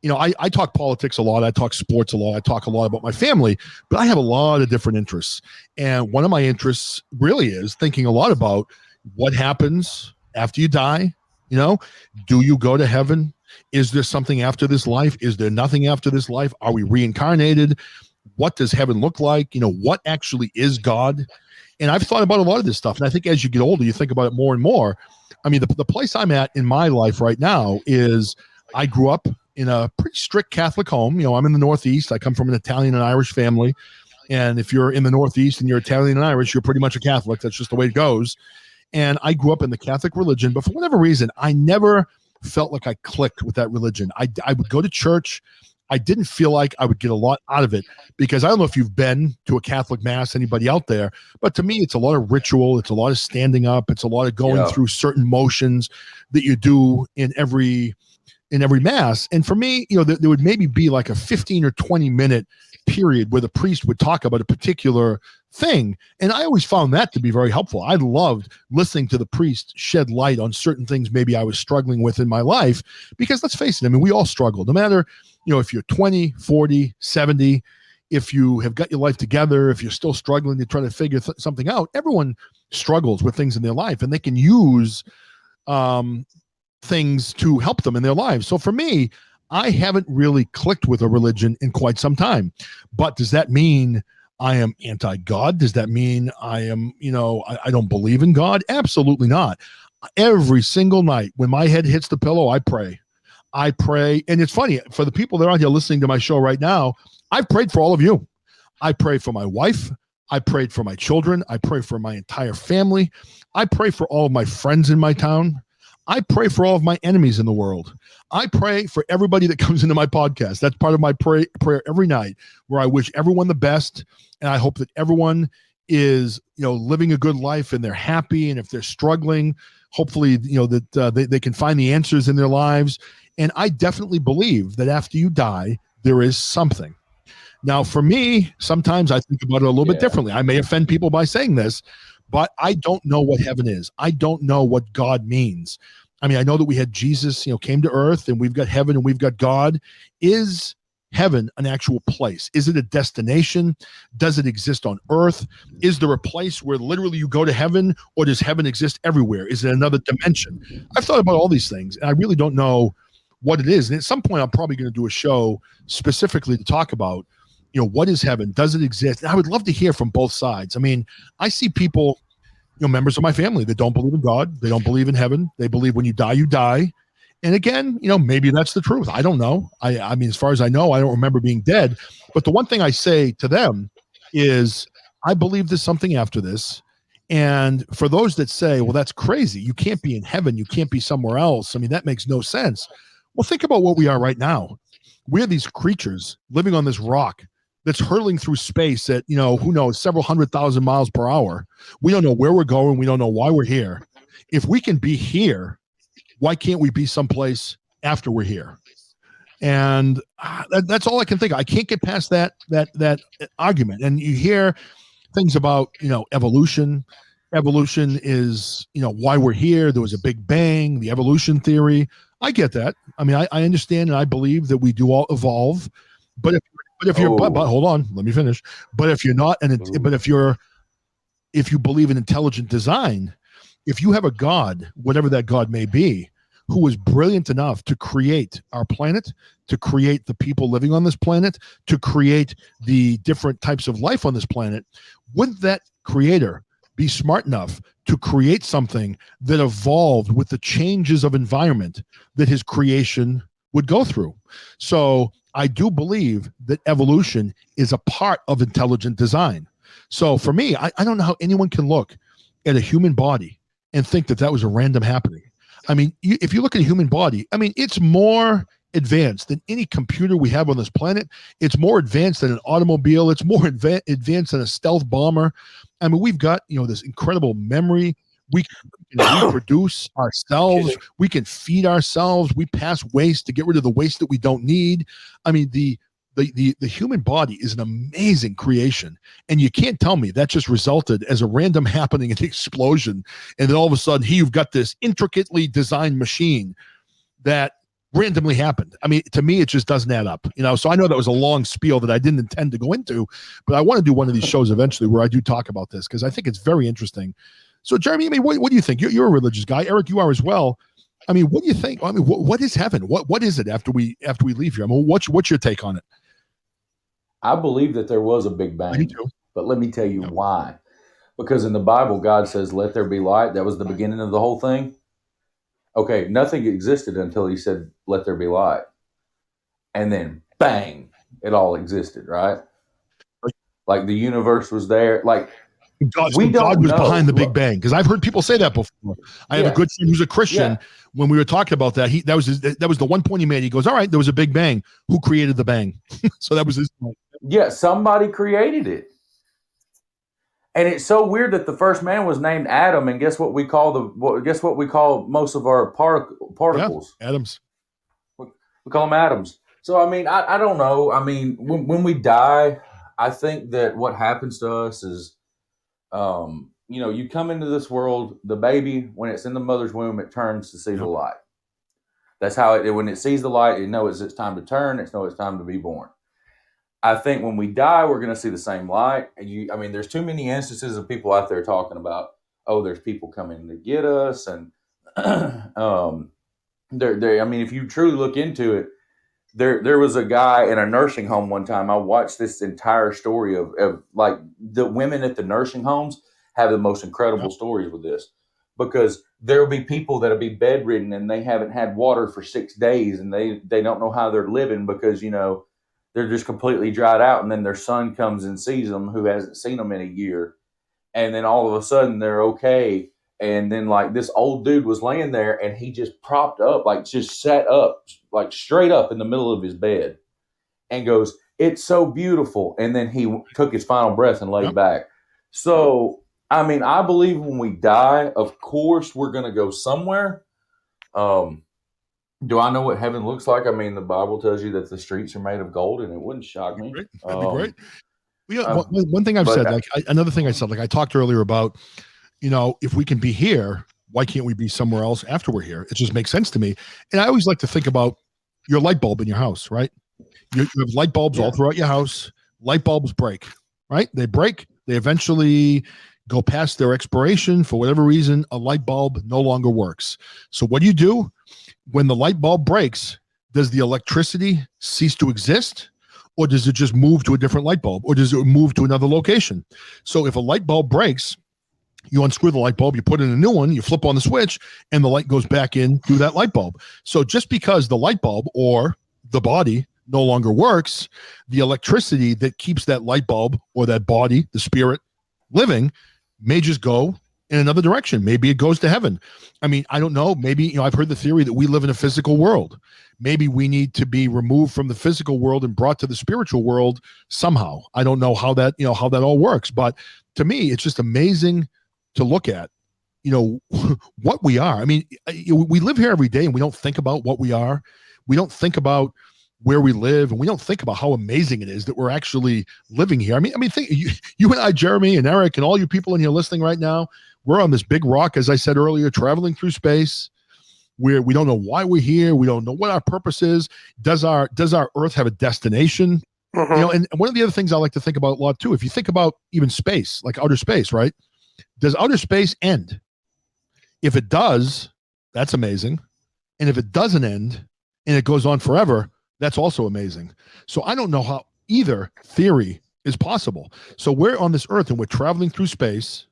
I talk politics a lot. I talk sports a lot. I talk a lot about my family, but I have a lot of different interests. And one of my interests really is thinking a lot about what happens after you die. Do you go to heaven? Is there something after this life? Is there nothing after this life? Are we reincarnated? What does heaven look like? What actually is God? And I've thought about a lot of this stuff. And I think as you get older, you think about it more and more. The place I'm at in my life right now is I grew up in a pretty strict Catholic home. I'm in the Northeast. I come from an Italian and Irish family. And if you're in the Northeast and you're Italian and Irish, you're pretty much a Catholic. That's just the way it goes. And I grew up in the Catholic religion, but for whatever reason, I never felt like I clicked with that religion. I would go to church. I didn't feel like I would get a lot out of it because I don't know if you've been to a Catholic mass, anybody out there, but to me, it's a lot of ritual. It's a lot of standing up. It's a lot of going through certain motions that you do in every mass. And for me, there would maybe be like a 15 or 20 minute period where the priest would talk about a particular thing. And I always found that to be very helpful. I loved listening to the priest shed light on certain things maybe I was struggling with in my life, because let's face it, we all struggle, no matter, if you're 20, 40, 70, if you have got your life together, if you're still struggling to try to figure something out, everyone struggles with things in their life, and they can use things to help them in their lives. So for me, I haven't really clicked with a religion in quite some time. But does that mean I am anti-God? Does that mean I am, I don't believe in God? Absolutely not. Every single night when my head hits the pillow, I pray. And it's funny, for the people that are out here listening to my show right now, I've prayed for all of you. I pray for my wife. I prayed for my children. I pray for my entire family. I pray for all of my friends in my town. I pray for all of my enemies in the world. I pray for everybody that comes into my podcast. That's part of my prayer every night, where I wish everyone the best. And I hope that everyone is, living a good life and they're happy. And if they're struggling, hopefully, that they can find the answers in their lives. And I definitely believe that after you die, there is something. Now, for me, sometimes I think about it a little bit differently. I may offend people by saying this, but I don't know what heaven is. I don't know what God means. I know that we had Jesus, came to earth, and we've got heaven and we've got God. Is heaven an actual place? Is it a destination? Does it exist on earth? Is there a place where literally you go to heaven, or does heaven exist everywhere? Is it another dimension? I've thought about all these things, and I really don't know what it is. And at some point, I'm probably going to do a show specifically to talk about, what is heaven? Does it exist? And I would love to hear from both sides. I mean, I see people, members of my family that don't believe in God. They don't believe in heaven. They believe when you die, you die. And again, maybe that's the truth. I don't know. I mean, as far as I know, I don't remember being dead. But the one thing I say to them is, I believe there's something after this. And for those that say, well, that's crazy, you can't be in heaven, you can't be somewhere else, I mean, that makes no sense. Well, think about what we are right now. We're these creatures living on this rock that's hurtling through space at, who knows, several 100,000 miles per hour. We don't know where we're going. We don't know why we're here. If we can be here, why can't we be someplace after we're here? And that's all I can think of. I can't get past that argument. And you hear things about, evolution. Evolution is, why we're here. There was a big bang, the evolution theory. I get that. I mean, I understand and I believe that we do all evolve. But if you're, but hold on, let me finish. But if you're not, but if you believe in intelligent design, if you have a God, whatever that God may be, who was brilliant enough to create our planet, to create the people living on this planet, to create the different types of life on this planet, wouldn't that creator be smart enough to create something that evolved with the changes of environment that his creation would go through? So I do believe that evolution is a part of intelligent design. So for me, I don't know how anyone can look at a human body and think that that was a random happening. I mean, if you look at a human body, I mean, it's more advanced than any computer we have on this planet. It's more advanced than an automobile. It's more advanced than a stealth bomber. I mean, we've got, this incredible memory. We can reproduce ourselves. We can feed ourselves. We pass waste to get rid of the waste that we don't need. I mean, the human body is an amazing creation. And you can't tell me that just resulted as a random happening, an explosion. And then all of a sudden, you've got this intricately designed machine that randomly happened. I mean, to me, it just doesn't add up. So I know that was a long spiel that I didn't intend to go into, but I want to do one of these shows eventually where I do talk about this because I think it's very interesting. So, Jeremy, I mean, what do you think? You're a religious guy. Eric, you are as well. I mean, what do you think? I mean, what is heaven? What is it after we leave here? I mean, what's your take on it? I believe that there was a big bang, but let me tell you why. Because in the Bible, God says, "Let there be light." That was the beginning of the whole thing. Okay, nothing existed until He said, "Let there be light," and then bang, it all existed, right? Like the universe was there, like. God was behind the Big Bang, because I've heard people say that before. I have a good friend who's a Christian. When we were talking about that, that was the one point he made. He goes, "All right, there was a Big Bang. Who created the bang?" So that was his point. Yeah, somebody created it, and it's so weird that the first man was named Adam. And guess what we call most of our particles? Yeah, atoms. We call them atoms. So I mean, I don't know. I mean, when we die, I think that what happens to us is. You come into this world, the baby, when it's in the mother's womb, it turns to see the light. That's how when it sees the light, it knows it's time to turn. It knows it's time to be born. I think when we die, we're going to see the same light. And there's too many instances of people out there talking about, oh, there's people coming to get us. And, if you truly look into it, there was a guy in a nursing home one time. I watched this entire story of like the women at the nursing homes have the most incredible stories with this, because there will be people that'll be bedridden and they haven't had water for 6 days and they don't know how they're living because, they're just completely dried out. And then their son comes and sees them who hasn't seen them in a year. And then all of a sudden they're okay. And then like this old dude was laying there and he just propped up, like just sat up, like straight up in the middle of his bed and goes, "It's so beautiful." And then he took his final breath and laid back. So, I believe when we die, of course, we're going to go somewhere. Do I know what heaven looks like? I mean, the Bible tells you that the streets are made of gold, and it wouldn't shock me. That'd be great. One thing I've said, another thing I said, like I talked earlier about, if we can be here, why can't we be somewhere else after we're here? It just makes sense to me. And I always like to think about your light bulb in your house, right? You have light bulbs all throughout your house. Light bulbs break, right? They break. They eventually go past their expiration. For whatever reason, a light bulb no longer works. So what do? When the light bulb breaks, does the electricity cease to exist? Or does it just move to a different light bulb? Or does it move to another location? So if a light bulb breaks, you unscrew the light bulb, you put in a new one, you flip on the switch, and the light goes back in through that light bulb. So just because the light bulb or the body no longer works, the electricity that keeps that light bulb or that body, the spirit, living may just go in another direction. Maybe it goes to heaven. I mean, I don't know. Maybe, I've heard the theory that we live in a physical world. Maybe we need to be removed from the physical world and brought to the spiritual world somehow. I don't know how that, how that all works. But to me, it's just amazing to look at, what we are. I mean, we live here every day and we don't think about what we are. We don't think about where we live, and we don't think about how amazing it is that we're actually living here. I mean, think you and I, Jeremy and Eric, and all you people in here listening right now, we're on this big rock, as I said earlier, traveling through space. Where we don't know why we're here. We don't know what our purpose is. Does our Earth have a destination? Mm-hmm. And one of the other things I like to think about a lot too, if you think about even space, like outer space, right? Does outer space end? If it does, that's amazing. And if it doesn't end and it goes on forever, that's also amazing. So I don't know how either theory is possible. So we're on this Earth and we're traveling through space.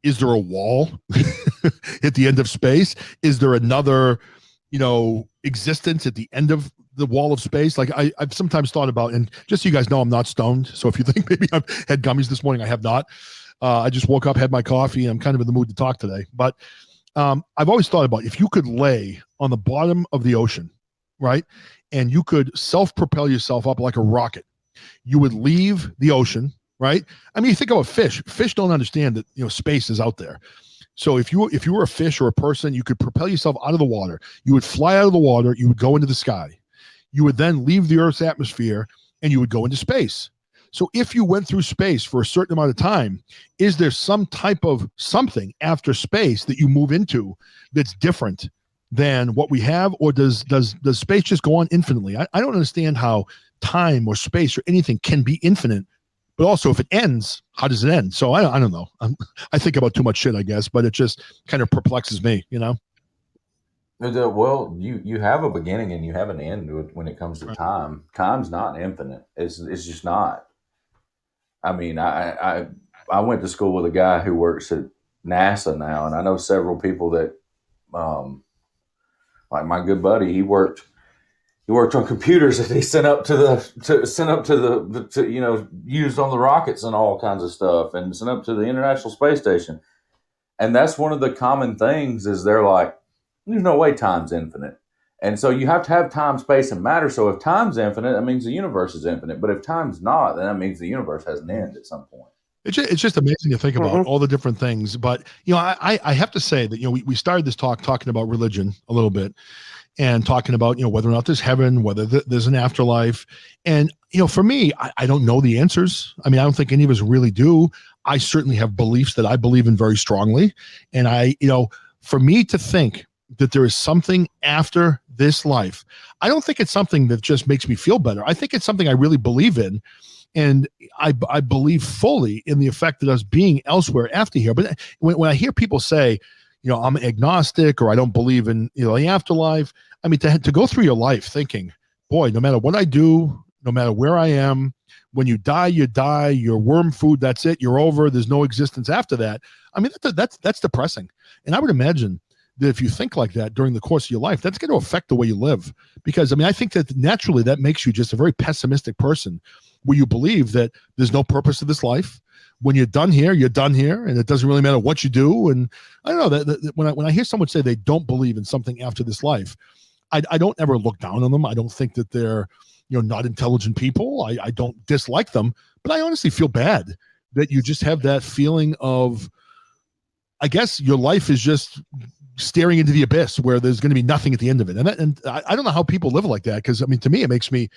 Is there a wall at the end of space? Is there another, existence at the end of the wall of space? Like I've sometimes thought about, and just so you guys know, I'm not stoned. So if you think maybe I've had gummies this morning, I have not. I just woke up, had my coffee, and I'm kind of in the mood to talk today. But I've always thought about if you could lay on the bottom of the ocean, right? And you could self-propel yourself up like a rocket. You would leave the ocean, right? I mean, you think about fish. Fish don't understand that, space is out there. So if you were a fish or a person, you could propel yourself out of the water. You would fly out of the water. You would go into the sky. You would then leave the Earth's atmosphere and you would go into space. So if you went through space for a certain amount of time, is there some type of something after space that you move into that's different than what we have? Or does space just go on infinitely? I don't understand how time or space or anything can be infinite. But also, if it ends, how does it end? So I don't know. I think about too much shit, I guess, but it just kind of perplexes me, Well, you have a beginning and you have an end when it comes to time. Time's not infinite. It's just not. I mean, I went to school with a guy who works at NASA now, and I know several people that, like my good buddy, he worked on computers that he sent up to used on the rockets and all kinds of stuff, and sent up to the International Space Station. And that's one of the common things is they're like, there's no way time's infinite. And so you have to have time, space, and matter. So if time's infinite, that means the universe is infinite. But if time's not, then that means the universe has an end at some point. It's just amazing to think about all the different things. But, I have to say that, we started this talk talking about religion a little bit and talking about, whether or not there's heaven, whether there's an afterlife. And, for me, I don't know the answers. I mean, I don't think any of us really do. I certainly have beliefs that I believe in very strongly. And for me to think that there is something after this life, I don't think it's something that just makes me feel better. I think it's something I really believe in. And I believe fully in the effect of us being elsewhere after here. But when I hear people say, I'm agnostic or I don't believe in the afterlife, I mean, to go through your life thinking, boy, no matter what I do, no matter where I am, when you die, you're worm food, that's it, you're over, there's no existence after that. I mean, that's depressing. And I would imagine that if you think like that during the course of your life, that's going to affect the way you live. Because, I mean, I think that naturally that makes you just a very pessimistic person where you believe that there's no purpose to this life. When you're done here, and it doesn't really matter what you do. And I don't know that when I hear someone say they don't believe in something after this life, I don't ever look down on them. I don't think that they're, not intelligent people. I don't dislike them, but I honestly feel bad that you just have that feeling of, I guess your life is just staring into the abyss where there's going to be nothing at the end of it. And I don't know how people live like that. Cause I mean, to me, it makes me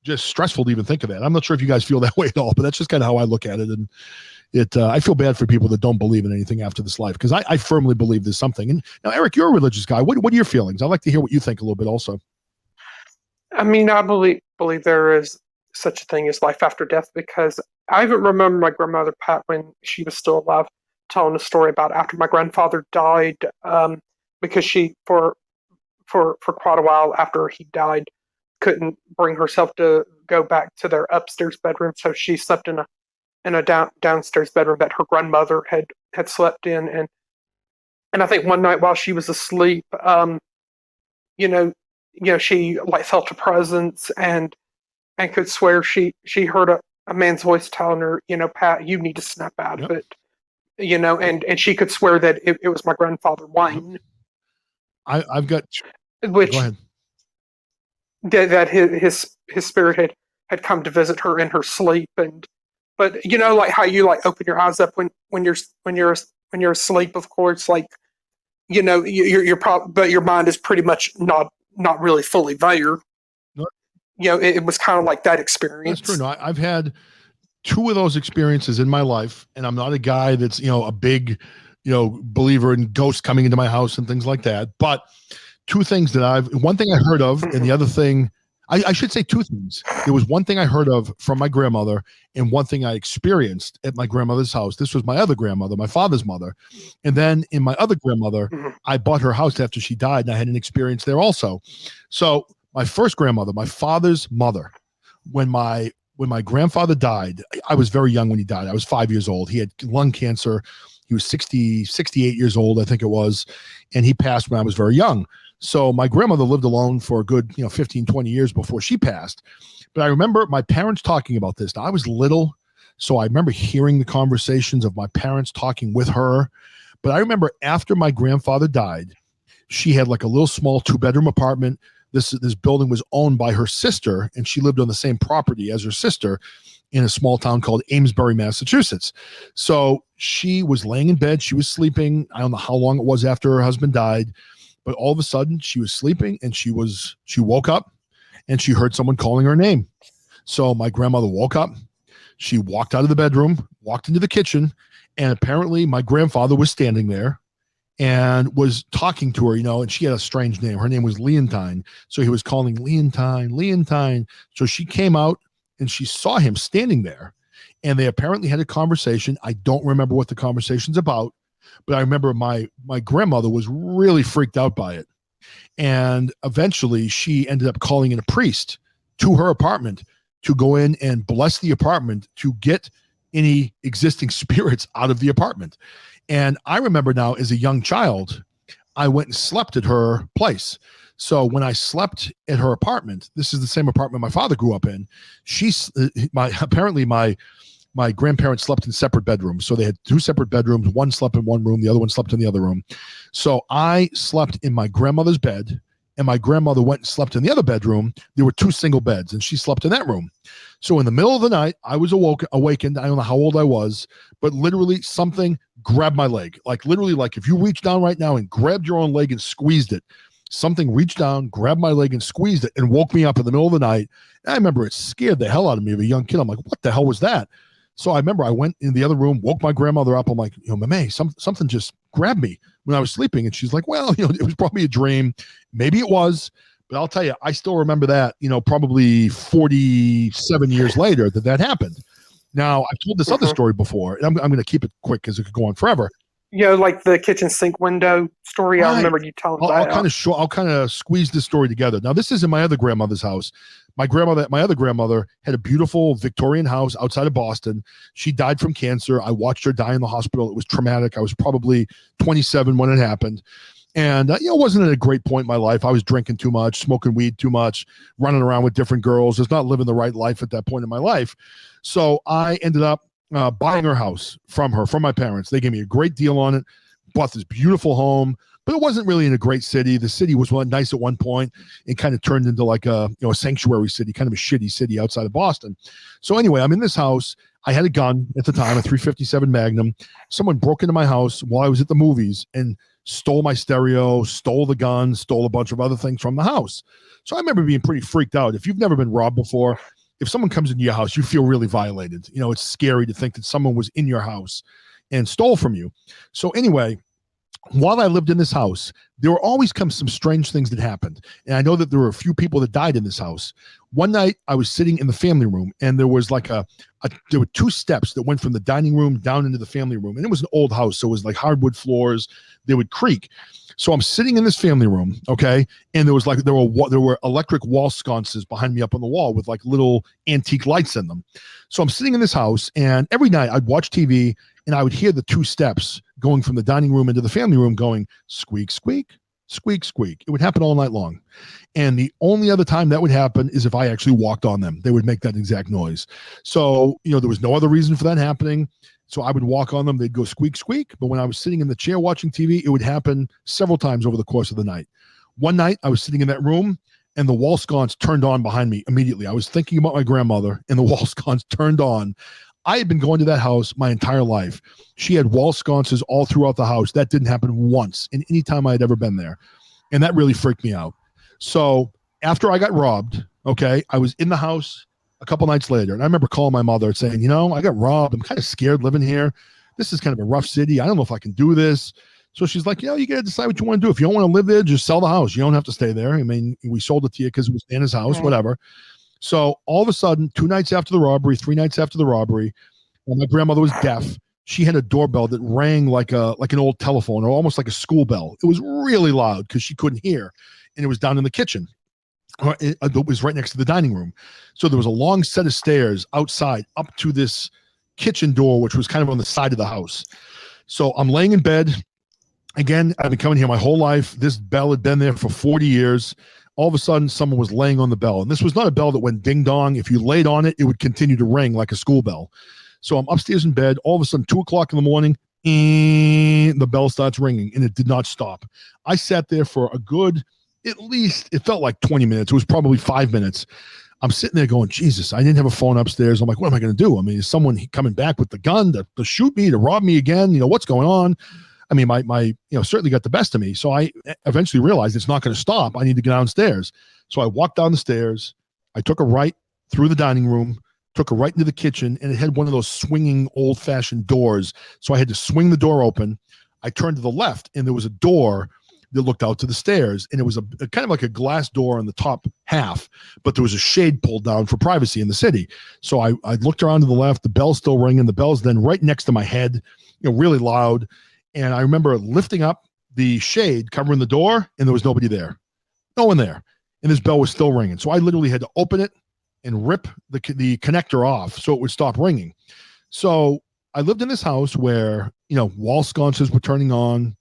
just stressful to even think of that. I'm not sure if you guys feel that way at all, but that's just kind of how I look at it. And I feel bad for people that don't believe in anything after this life. Cause I firmly believe there's something. And now, Eric, you're a religious guy. What are your feelings? I'd like to hear what you think a little bit also. I mean, I believe there is such a thing as life after death because I even remember my grandmother Pat when she was still alive telling a story about after my grandfather died, because she for quite a while after he died couldn't bring herself to go back to their upstairs bedroom, so she slept in a downstairs bedroom that her grandmother had slept in, and I think one night while she was asleep, you know, she like felt a presence and could swear she heard a man's voice telling her, Pat, you need to snap out of Yep. it, and she could swear that it was my grandfather Wayne, I've got. which Go ahead. that his spirit had come to visit her in her sleep, but like how you like open your eyes up when you're asleep, of course, like but your mind is pretty much not really fully there. No, It was kind of like that that's experience. true. No, I've had two of those experiences in my life, and I'm not a guy that's a big believer in ghosts coming into my house and things like that. But two things one thing I heard of, and the other thing, I should say two things. There was one thing I heard of from my grandmother, and one thing I experienced at my grandmother's house. This was my other grandmother, my father's mother. And then in my other grandmother, I bought her house after she died, and I had an experience there also. So my first grandmother, my father's mother, when my grandfather died, I was very young when he died. I was 5 years old. He had lung cancer. He was 68 years old, I think it was. And he passed when I was very young. So my grandmother lived alone for a good, 15, 20 years before she passed. But I remember my parents talking about this. Now, I was little, so I remember hearing the conversations of my parents talking with her. But I remember after my grandfather died, she had like a little small 2-bedroom apartment. This building was owned by her sister, and she lived on the same property as her sister in a small town called Amesbury, Massachusetts. So she was laying in bed. She was sleeping. I don't know how long it was after her husband died, but all of a sudden she was sleeping, and she woke up, and she heard someone calling her name. So my grandmother woke up. She walked out of the bedroom, walked into the kitchen, and apparently my grandfather was standing there and was talking to her, and she had a strange name. Her name was Leontine. So he was calling Leontine. So she came out and she saw him standing there, and they apparently had a conversation. I don't remember what the conversation's about, but I remember my grandmother was really freaked out by it. And eventually she ended up calling in a priest to her apartment to go in and bless the apartment to get any existing spirits out of the apartment. And I remember now as a young child, I went and slept at her place. So when I slept at her apartment, this is the same apartment my father grew up in. Apparently my grandparents slept in separate bedrooms. So they had 2 separate bedrooms. One slept in one room. The other one slept in the other room. So I slept in my grandmother's bed, and my grandmother went and slept in the other bedroom. There were 2 single beds, and she slept in that room. So in the middle of the night, I was awakened. I don't know how old I was, but literally something grabbed my leg. Like literally, like if you reached down right now and grabbed your own leg and squeezed it, something reached down, grabbed my leg and squeezed it and woke me up in the middle of the night. And I remember it scared the hell out of me as a young kid. I'm like, what the hell was that? So I remember I went in the other room, woke my grandmother up. I'm like, Mame, something just grabbed me when I was sleeping. And she's like, well, it was probably a dream. Maybe it was. But I'll tell you, I still remember that, probably 47 years later that happened. Now, I've told this other story before, and I'm going to keep it quick because it could go on forever. Like the kitchen sink window story. Right. I remember you telling that. I'll kind of squeeze this story together. Now, this is in my other grandmother's house. My other grandmother had a beautiful Victorian house outside of Boston. She died from cancer. I watched her die in the hospital. It was traumatic. I was probably 27 when it happened. And, it wasn't at a great point in my life. I was drinking too much, smoking weed too much, running around with different girls. I was not living the right life at that point in my life. So I ended up buying her house from my parents. They gave me a great deal on it, bought this beautiful home, but it wasn't really in a great city. The city was nice at one point and kind of turned into like a sanctuary city, kind of a shitty city outside of Boston. So anyway, I'm in this house. I had a gun at the time, a .357 Magnum. Someone broke into my house while I was at the movies and stole my stereo, stole the gun, stole a bunch of other things from the house. So I remember being pretty freaked out. If you've never been robbed before, if someone comes into your house, you feel really violated. It's scary to think that someone was in your house and stole from you. So anyway, while I lived in this house, there were always some strange things that happened. And I know that there were a few people that died in this house. One night I was sitting in the family room, and there was like there were two steps that went from the dining room down into the family room. And it was an old house, so it was like hardwood floors. They would creak. So I'm sitting in this family room, okay, and there were electric wall sconces behind me up on the wall with like little antique lights in them. So I'm sitting in this house, and every night I'd watch TV, and I would hear the two steps going from the dining room into the family room going squeak, squeak, squeak, squeak. It would happen all night long. And the only other time that would happen is if I actually walked on them. They would make that exact noise. So, there was no other reason for that happening. So I would walk on them. They'd go squeak, squeak. But when I was sitting in the chair watching TV, it would happen several times over the course of the night. One night I was sitting in that room, and the wall sconce turned on behind me immediately. I was thinking about my grandmother, and the wall sconce turned on. I had been going to that house my entire life. She had wall sconces all throughout the house. That didn't happen once in any time I had ever been there. And that really freaked me out. So after I got robbed, okay, I was in the house a couple nights later. And I remember calling my mother and saying, I got robbed. I'm kind of scared living here. This is kind of a rough city. I don't know if I can do this. So she's like, you got to decide what you want to do. If you don't want to live there, just sell the house. You don't have to stay there. I mean, we sold it to you because it was Nana's house, whatever. So all of a sudden, 2 nights after the robbery, 3 nights after the robbery, when my grandmother was deaf, she had a doorbell that rang like an old telephone, or almost like a school bell. It was really loud because she couldn't hear, and it was down in the kitchen. It was right next to the dining room. So there was a long set of stairs outside up to this kitchen door, which was kind of on the side of the house. So I'm laying in bed. Again, I've been coming here my whole life. This bell had been there for 40 years. All of a sudden, someone was laying on the bell. And this was not a bell that went ding dong. If you laid on it, it would continue to ring like a school bell. So I'm upstairs in bed. All of a sudden, 2:00 in the morning, the bell starts ringing, and it did not stop. I sat there for a good, at least, it felt like 20 minutes. It was probably 5 minutes. I'm sitting there going, Jesus, I didn't have a phone upstairs. I'm like, what am I going to do? I mean, is someone coming back with the gun to shoot me, to rob me again? What's going on? I mean, my certainly got the best of me. So I eventually realized it's not going to stop. I need to get downstairs. So I walked down the stairs. I took a right through the dining room, took a right into the kitchen, and it had one of those swinging old-fashioned doors. So I had to swing the door open. I turned to the left, and there was a door that looked out to the stairs, and it was a kind of like a glass door on the top half, but there was a shade pulled down for privacy in the city. So I looked around to the left. The bell's still ringing. The bell's then right next to my head, really loud. And I remember lifting up the shade covering the door, and there was nobody there. No one there. And this bell was still ringing. So I literally had to open it and rip the connector off so it would stop ringing. So I lived in this house where, wall sconces were turning on.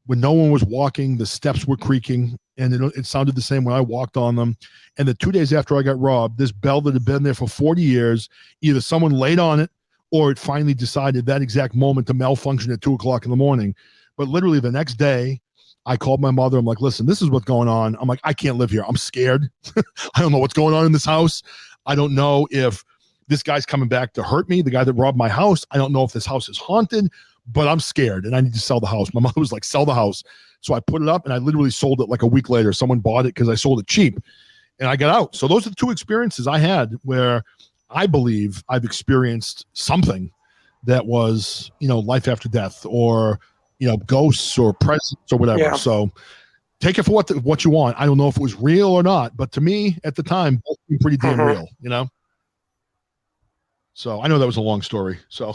When no one was walking, the steps were creaking, and it sounded the same when I walked on them. And the 2 days after I got robbed, this bell that had been there for 40 years, either someone laid on it, or it finally decided that exact moment to malfunction at 2:00 in the morning. But literally the next day, I called my mother. I'm like, listen, this is what's going on. I'm like, I can't live here. I'm scared. I don't know what's going on in this house. I don't know if this guy's coming back to hurt me, the guy that robbed my house. I don't know if this house is haunted, but I'm scared and I need to sell the house. My mother was like, sell the house. So I put it up, and I literally sold it like a week later. Someone bought it because I sold it cheap, and I got out. So those are the two experiences I had where I believe I've experienced something that was, life after death, or, ghosts or presence or whatever. Yeah. So take it for what you want. I don't know if it was real or not, but to me at the time, both seemed pretty damn real, So I know that was a long story. So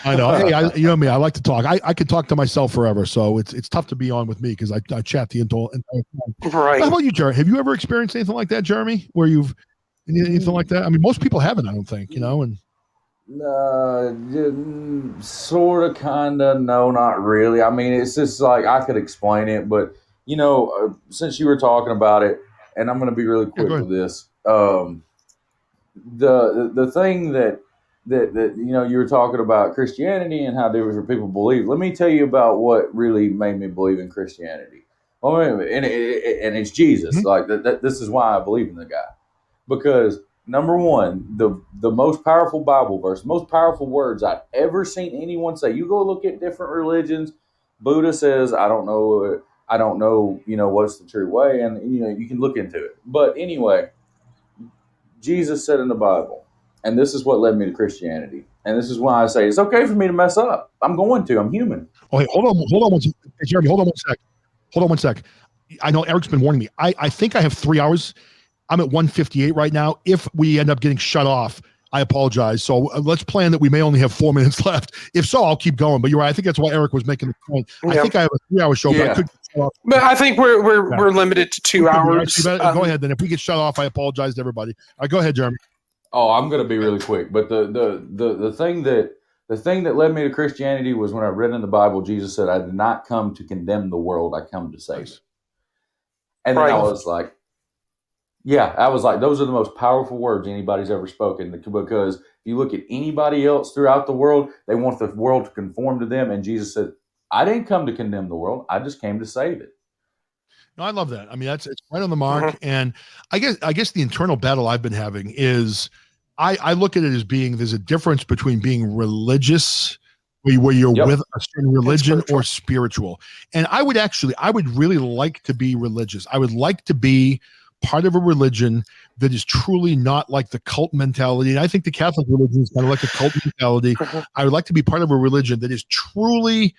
I know. Hey, you know me. I like to talk. I could talk to myself forever. So it's tough to be on with me because I chat the entire time. Right. How about you, Jeremy? Have you ever experienced anything like that, Jeremy? Where you've anything like that? I mean, most people haven't, I don't think, and sort of, kind of, no, not really. I mean, it's just like I could explain it, but since you were talking about it, and I'm going to be really quick with this. The thing that you were talking about Christianity and how different people believe. Let me tell you about what really made me believe in Christianity. And it's Jesus. Mm-hmm. Like this is why I believe in the guy. Because number one, the most powerful Bible verse, most powerful words I've ever seen anyone say. You go look at different religions. Buddha says, I don't know, what's the true way. And, you can look into it. But anyway, Jesus said in the Bible, And this is what led me to Christianity. And this is why I say it's okay for me to mess up. I'm going to. I'm human. Oh, hey, hold on one second. Hey, Jeremy, hold on one sec. I know Eric's been warning me. I think I have 3 hours. I'm at 158 right now. If we end up getting shut off, I apologize. So let's plan that we may only have 4 minutes left. If so, I'll keep going. But you're right. I think that's why Eric was making the point. Yeah. I think I have a 3 hour show, but I could get shut off. But I think we're limited to 2 hours. Go ahead then. If we get shut off, I apologize to everybody. All right, go ahead, Jeremy. Oh, I'm going to be really quick. But the thing that led me to Christianity was when I read in the Bible, Jesus said, "I did not come to condemn the world; I come to save it." And then I was like, those are the most powerful words anybody's ever spoken. Because if you look at anybody else throughout the world, they want the world to conform to them. And Jesus said, "I didn't come to condemn the world; I just came to save it." No, I love that. I mean, it's right on the mark. And I guess the internal battle I've been having is I look at it as being there's a difference between being religious, where you're with a certain religion, or spiritual. And I would really like to be religious. I would like to be part of a religion that is truly not like the cult mentality. And I think the Catholic religion is kind of like a cult mentality. I would like to be part of a religion that is truly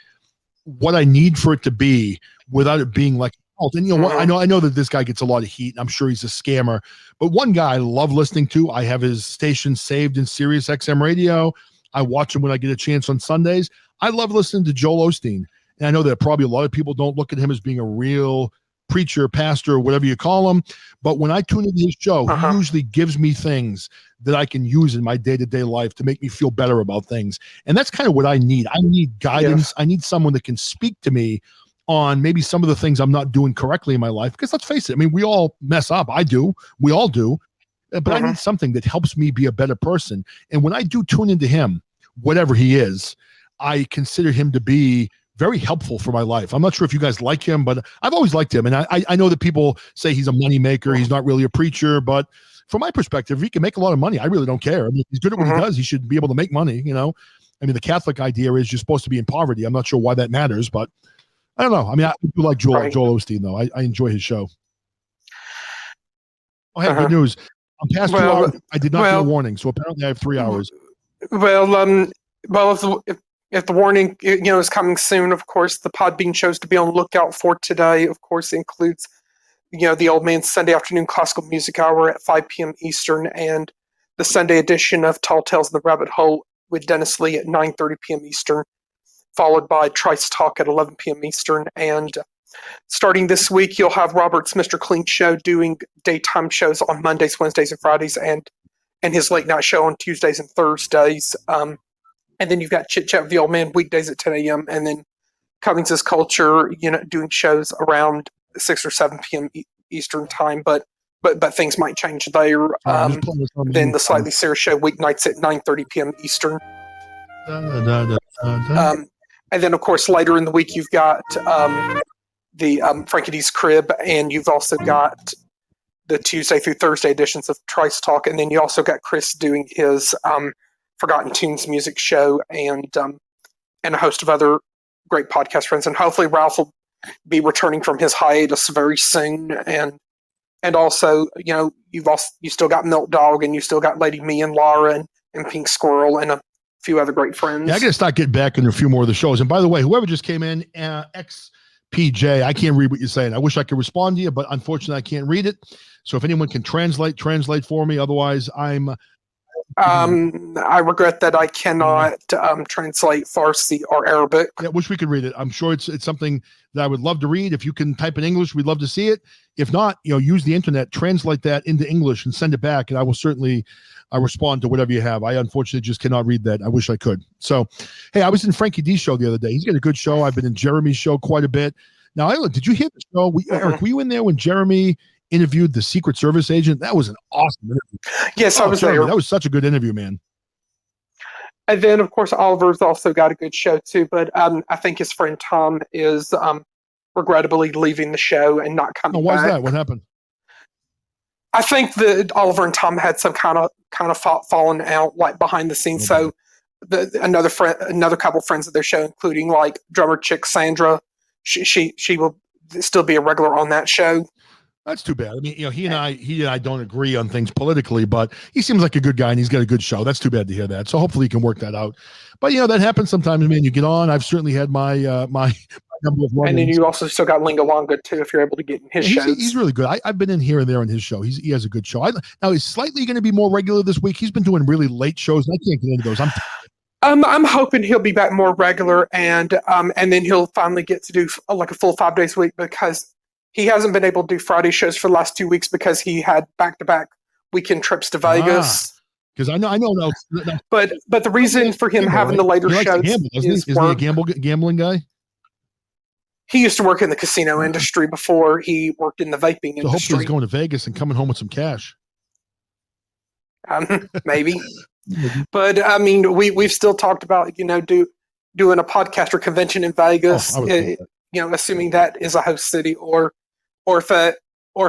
what I need for it to be without it being like a cult. And you know what? I know that this guy gets a lot of heat. I'm sure he's a scammer. But one guy I love listening to, I have his station saved in Sirius XM radio. I watch him when I get a chance on Sundays. I love listening to Joel Osteen. And I know that probably a lot of people don't look at him as being a real preacher, pastor, whatever you call him. But when I tune into his show, he usually gives me things that I can use in my day-to-day life to make me feel better about things. And that's kind of what I need. I need guidance. I need someone that can speak to me on maybe some of the things I'm not doing correctly in my life. Because let's face it, I mean, we all mess up. I do. We all do. But I need something that helps me be a better person. And when I do tune into him, whatever he is, I consider him to be very helpful for my life. I'm not sure if you guys like him, but I've always liked him. And I know that people say he's a money maker. He's not really a preacher, but from my perspective, if he can make a lot of money, I really don't care. I mean, he's good at what he does. He should be able to make money, you know? I mean, the Catholic idea is you're supposed to be in poverty. I'm not sure why that matters, but I don't know. I mean, I do like Joel Osteen, though. I enjoy his show. Oh, hey, good news. I'm past 2 hours. I did not get a warning, so apparently I have 3 hours. If the warning, is coming soon, of course, the Podbean shows to be on the lookout for today, of course, includes, the Old Man's Sunday Afternoon Classical Music Hour at 5 p.m. Eastern, and the Sunday edition of Tall Tales in the Rabbit Hole with Dennis Lee at 9:30 p.m. Eastern, followed by Trice Talk at 11 p.m. Eastern. And starting this week, you'll have Robert's Mr. Clean Show doing daytime shows on Mondays, Wednesdays, and Fridays, and his late night show on Tuesdays and Thursdays. And then you've got Chit Chat with the Old Man weekdays at 10 a.m. And then Cummings' Culture, doing shows around 6 or 7 p.m. Eastern time. But things might change there. Then the Slightly Serious Show weeknights at 9:30 p.m. Eastern. And then, of course, later in the week, you've got the Frankie D's Crib, and you've also got the Tuesday through Thursday editions of Trice Talk. And then you also got Chris doing his Forgotten Tunes music show, and a host of other great podcast friends. And hopefully Ralph will be returning from his hiatus very soon. And also, you still got Milk Dog, and you still got Lady Me and Laura and Pink Squirrel and a few other great friends. Yeah, I got to start getting back into a few more of the shows. And by the way, whoever just came in, XPJ, I can't read what you're saying. I wish I could respond to you, but unfortunately I can't read it. So if anyone can translate for me. Otherwise, I regret that I cannot translate Farsi or Arabic. Yeah, wish we could read it. I'm sure it's something that I would love to read. If you can type in English, we'd love to see it. If not, use the internet, translate that into English and send it back, and I will certainly respond to whatever you have. I unfortunately just cannot read that. I wish I could. So, hey, I was in Frankie D's show the other day. He's got a good show. I've been in Jeremy's show quite a bit. Now, did you hear the show? Eric, were you in there when Jeremy interviewed the Secret Service agent? That was an awesome interview. Yes, I was there. That was such a good interview, man. And then, of course, Oliver's also got a good show too. But I think his friend Tom is regrettably leaving the show and not coming why back. Why is that? What happened? I think that Oliver and Tom had some kind of falling out, like behind the scenes. Okay. So another couple friends of their show, including like drummer chick Sandra, she will still be a regular on that show. That's too bad. I mean, he and I don't agree on things politically, but he seems like a good guy and he's got a good show. That's too bad to hear that. So hopefully he can work that out. But that happens sometimes, man. You get on. I've certainly had my my number of and then you also still got Lingalonga too, if you're able to get in his shows. He's really good. I've been in here and there on his show. He has a good show. Now he's slightly going to be more regular this week. He's been doing really late shows, and I can't get into those. I'm hoping he'll be back more regular, and then he'll finally get to do like a full 5 days a week, because he hasn't been able to do Friday shows for the last 2 weeks because he had back-to-back weekend trips to Vegas. Because I know. No. But the reason for him having the later shows is he a gambling guy? He used to work in the casino industry before he worked in the vaping industry. So hopefully he's going to Vegas and coming home with some cash. Maybe. But I mean, we've still talked about doing a podcaster convention in Vegas. Assuming that is a host city, or if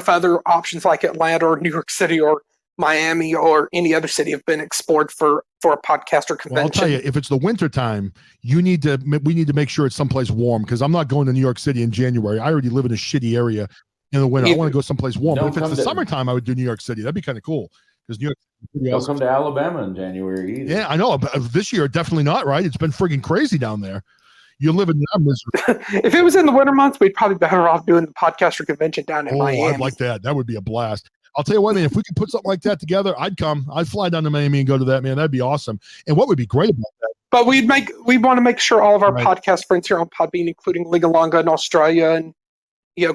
other options like Atlanta or New York City or Miami or any other city have been explored for a podcaster convention. Well, I'll tell you, if it's the winter time, we need to make sure it's someplace warm, because I'm not going to New York City in January. I already live in a shitty area in the winter. I want to go someplace warm. But if it's the summertime, I would do New York City. That'd be kind of cool, because New York. Don't come to Alabama in January either. Yeah, I know. But this year, definitely not. Right? It's been friggin' crazy down there. You're living in misery. If it was in the winter months, we'd probably be better off doing the podcaster convention down in Miami. I'd like that. That would be a blast. I'll tell you what, man, if we could put something like that together, I'd come. I'd fly down to Miami and go to that, man. That'd be awesome. And what would be great about that? But we want to make sure all of our podcast friends here on Podbean, including Lingalonga in Australia and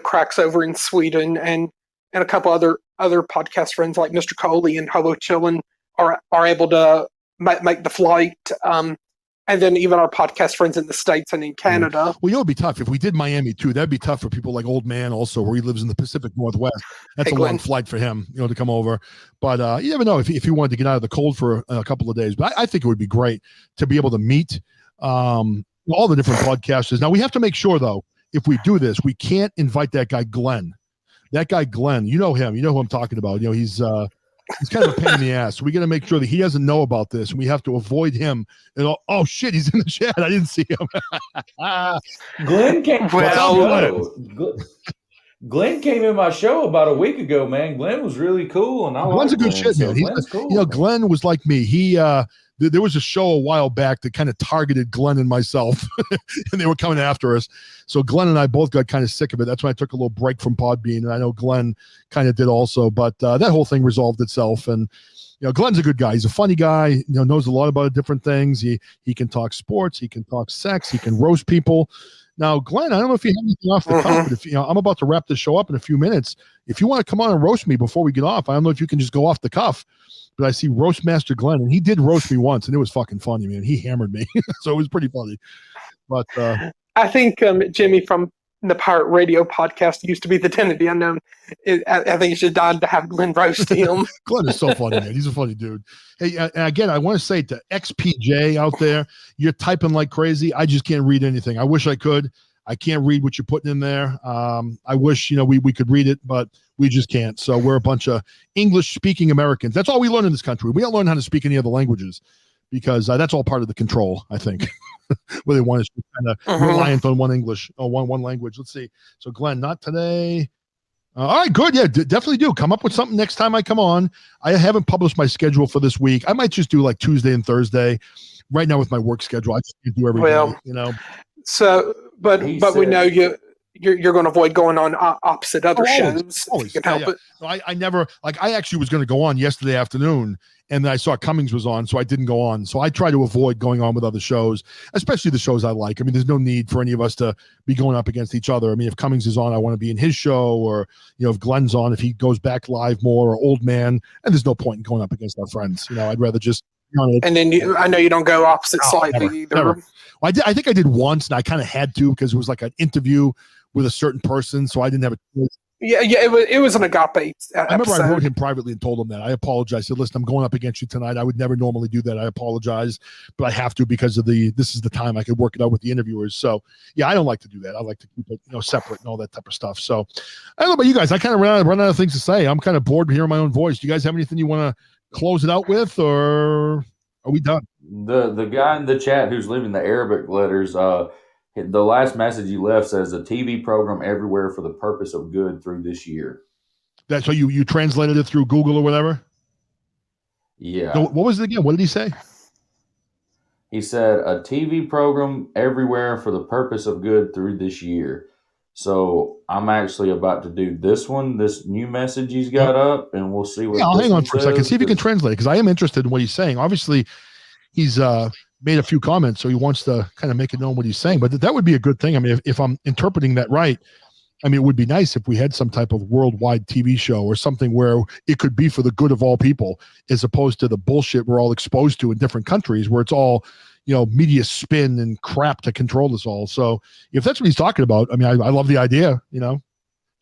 Cracks over in Sweden and a couple other podcast friends like Mr. Coley and Hobo Chillin are able to make the flight. And then even our podcast friends in the States and in Canada. Well, it'd be tough if we did Miami too. That'd be tough for people like Old Man also, where he lives in the Pacific Northwest. That's a long flight for him, to come over. But you never know if he wanted to get out of the cold for a couple of days. But I think it would be great to be able to meet all the different podcasters. Now we have to make sure though, if we do this, we can't invite that guy Glenn. That guy Glenn, you know him. You know who I'm talking about. He's kind of a pain in the ass. So we got to make sure that he doesn't know about this, and we have to avoid him. And oh shit, he's in the chat. I didn't see him. Glenn came. Glenn came in my show about a week ago, man. Glenn was really cool, and Glenn's a good shit, man. He's cool. Glenn was like me. He there was a show a while back that kind of targeted Glenn and myself, and they were coming after us. So Glenn and I both got kind of sick of it. That's when I took a little break from Podbean, and I know Glenn kind of did also. But that whole thing resolved itself, and Glenn's a good guy. He's a funny guy. Knows a lot about different things. He can talk sports. He can talk sex. He can roast people. Now, Glenn, I don't know if you have anything off the cuff, but if I'm about to wrap this show up in a few minutes. If you want to come on and roast me before we get off, I don't know if you can just go off the cuff. But I see Roast Master Glenn, and he did roast me once, and it was fucking funny, man. He hammered me, so it was pretty funny. But I think Jimmy from the Pirate Radio podcast used to be the Den of the Unknown. I think it's just done to have Glenn roast him. Glenn is so funny, man. He's a funny dude. Hey, and again, I want to say to XPJ out there, you're typing like crazy. I just can't read anything. I wish I could. I can't read what you're putting in there. I wish, we could read it, but we just can't. So we're a bunch of English-speaking Americans. That's all we learn in this country. We don't learn how to speak any other languages, because that's all part of the control, I think, where they want us to kind of reliant on one language. Let's see. So Glenn, not today. All right, good. Yeah, definitely do. Come up with something next time I come on. I haven't published my schedule for this week. I might just do like Tuesday and Thursday. Right now with my work schedule, I just can't do every day, So, but we know you're going to avoid going on opposite other shows. Always. If you can help it. I never, I actually was going to go on yesterday afternoon, and then I saw Cummings was on, so I didn't go on. So I try to avoid going on with other shows, especially the shows I like. I mean, there's no need for any of us to be going up against each other. I mean, if Cummings is on, I want to be in his show, or, if Glenn's on, if he goes back live more, or Old Man, and there's no point in going up against our friends. I'd rather just. And then I know you don't go opposite slightly either. Never. Well, I think I did once, and I kind of had to, because it was like an interview with a certain person, so I didn't have a choice. Yeah, it was an agape episode. I remember I wrote him privately and told him that. I apologize. I said, listen, I'm going up against you tonight. I would never normally do that. I apologize, but I have to, because this is the time I could work it out with the interviewers. So yeah, I don't like to do that. I like to keep it, separate and all that type of stuff. So I don't know about you guys. I kind of run out of things to say. I'm kind of bored hearing my own voice. Do you guys have anything you want to close it out with, or are we done? The guy in the chat who's leaving the Arabic letters, the last message he left says, a TV program everywhere for the purpose of good through this year. So you translated it through Google or whatever? Yeah. So what was it again? What did he say? He said a TV program everywhere for the purpose of good through this year. So I'm actually about to do this new message he's got up, and we'll see what. Yeah, I'll hang on one for a second. says, See if you can translate it, because I am interested in what he's saying. Obviously, he's made a few comments, so he wants to kind of make it known what he's saying. But that would be a good thing. I mean, if I'm interpreting that right, I mean, it would be nice if we had some type of worldwide TV show or something where it could be for the good of all people, as opposed to the bullshit we're all exposed to in different countries, where it's all, media spin and crap to control us all. So if that's what he's talking about, I mean, I love the idea, So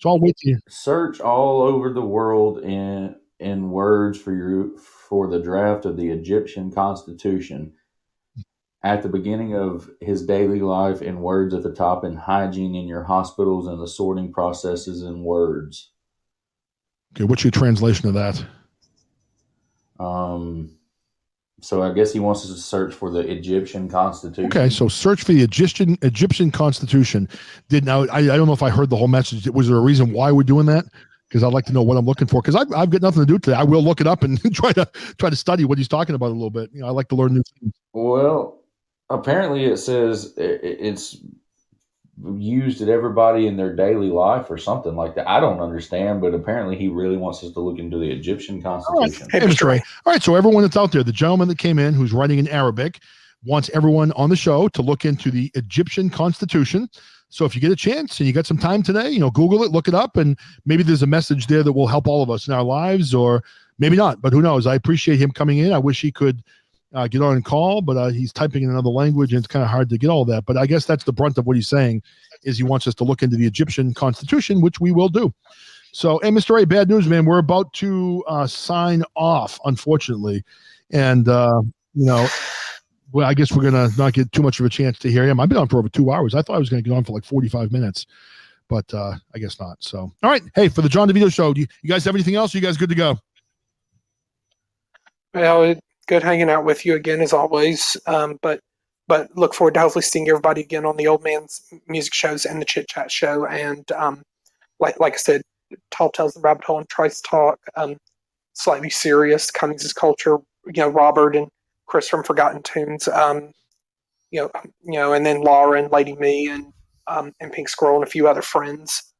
I'll wait to you. Search all over the world in words for the draft of the Egyptian Constitution. At the beginning of his daily life, in words at the top, in hygiene in your hospitals, and the sorting processes in words. Okay, what's your translation of that? So I guess he wants us to search for the Egyptian Constitution. Okay, so search for the Egyptian Constitution. I don't know if I heard the whole message. Was there a reason why we're doing that? Because I'd like to know what I'm looking for. Because I've got nothing to do today. I will look it up and try to study what he's talking about a little bit. I like to learn new things. Well, apparently it says it's used at everybody in their daily life or something like that. I don't understand, but apparently he really wants us to look into the Egyptian Constitution. Hey, Mr. Ray. All right, so everyone that's out there, the gentleman that came in who's writing in Arabic wants everyone on the show to look into the Egyptian Constitution. So if you get a chance and you got some time today, Google it, look it up, and maybe there's a message there that will help all of us in our lives, or maybe not, but who knows? I appreciate him coming in. I wish he could get on and call, but he's typing in another language, and it's kind of hard to get all that. But I guess that's the brunt of what he's saying, is he wants us to look into the Egyptian Constitution, which we will do. So, hey, Mr. A, bad news, man. We're about to sign off, unfortunately. And, well, I guess we're going to not get too much of a chance to hear him. I've been on for over 2 hours. I thought I was going to get on for like 45 minutes, but I guess not. So, all right. Hey, for the John DeVito show, do you guys have anything else? Are you guys good to go? Well, good hanging out with you again as always. But look forward to hopefully seeing everybody again on the Old Man's Music shows and the Chit Chat show. And like I said, Tall Tales and Rabbit Hole and Trice Talk, slightly serious, Cummings' Culture, Robert and Chris from Forgotten Tunes, and then Laura and Lady Me and Pink Squirrel and a few other friends.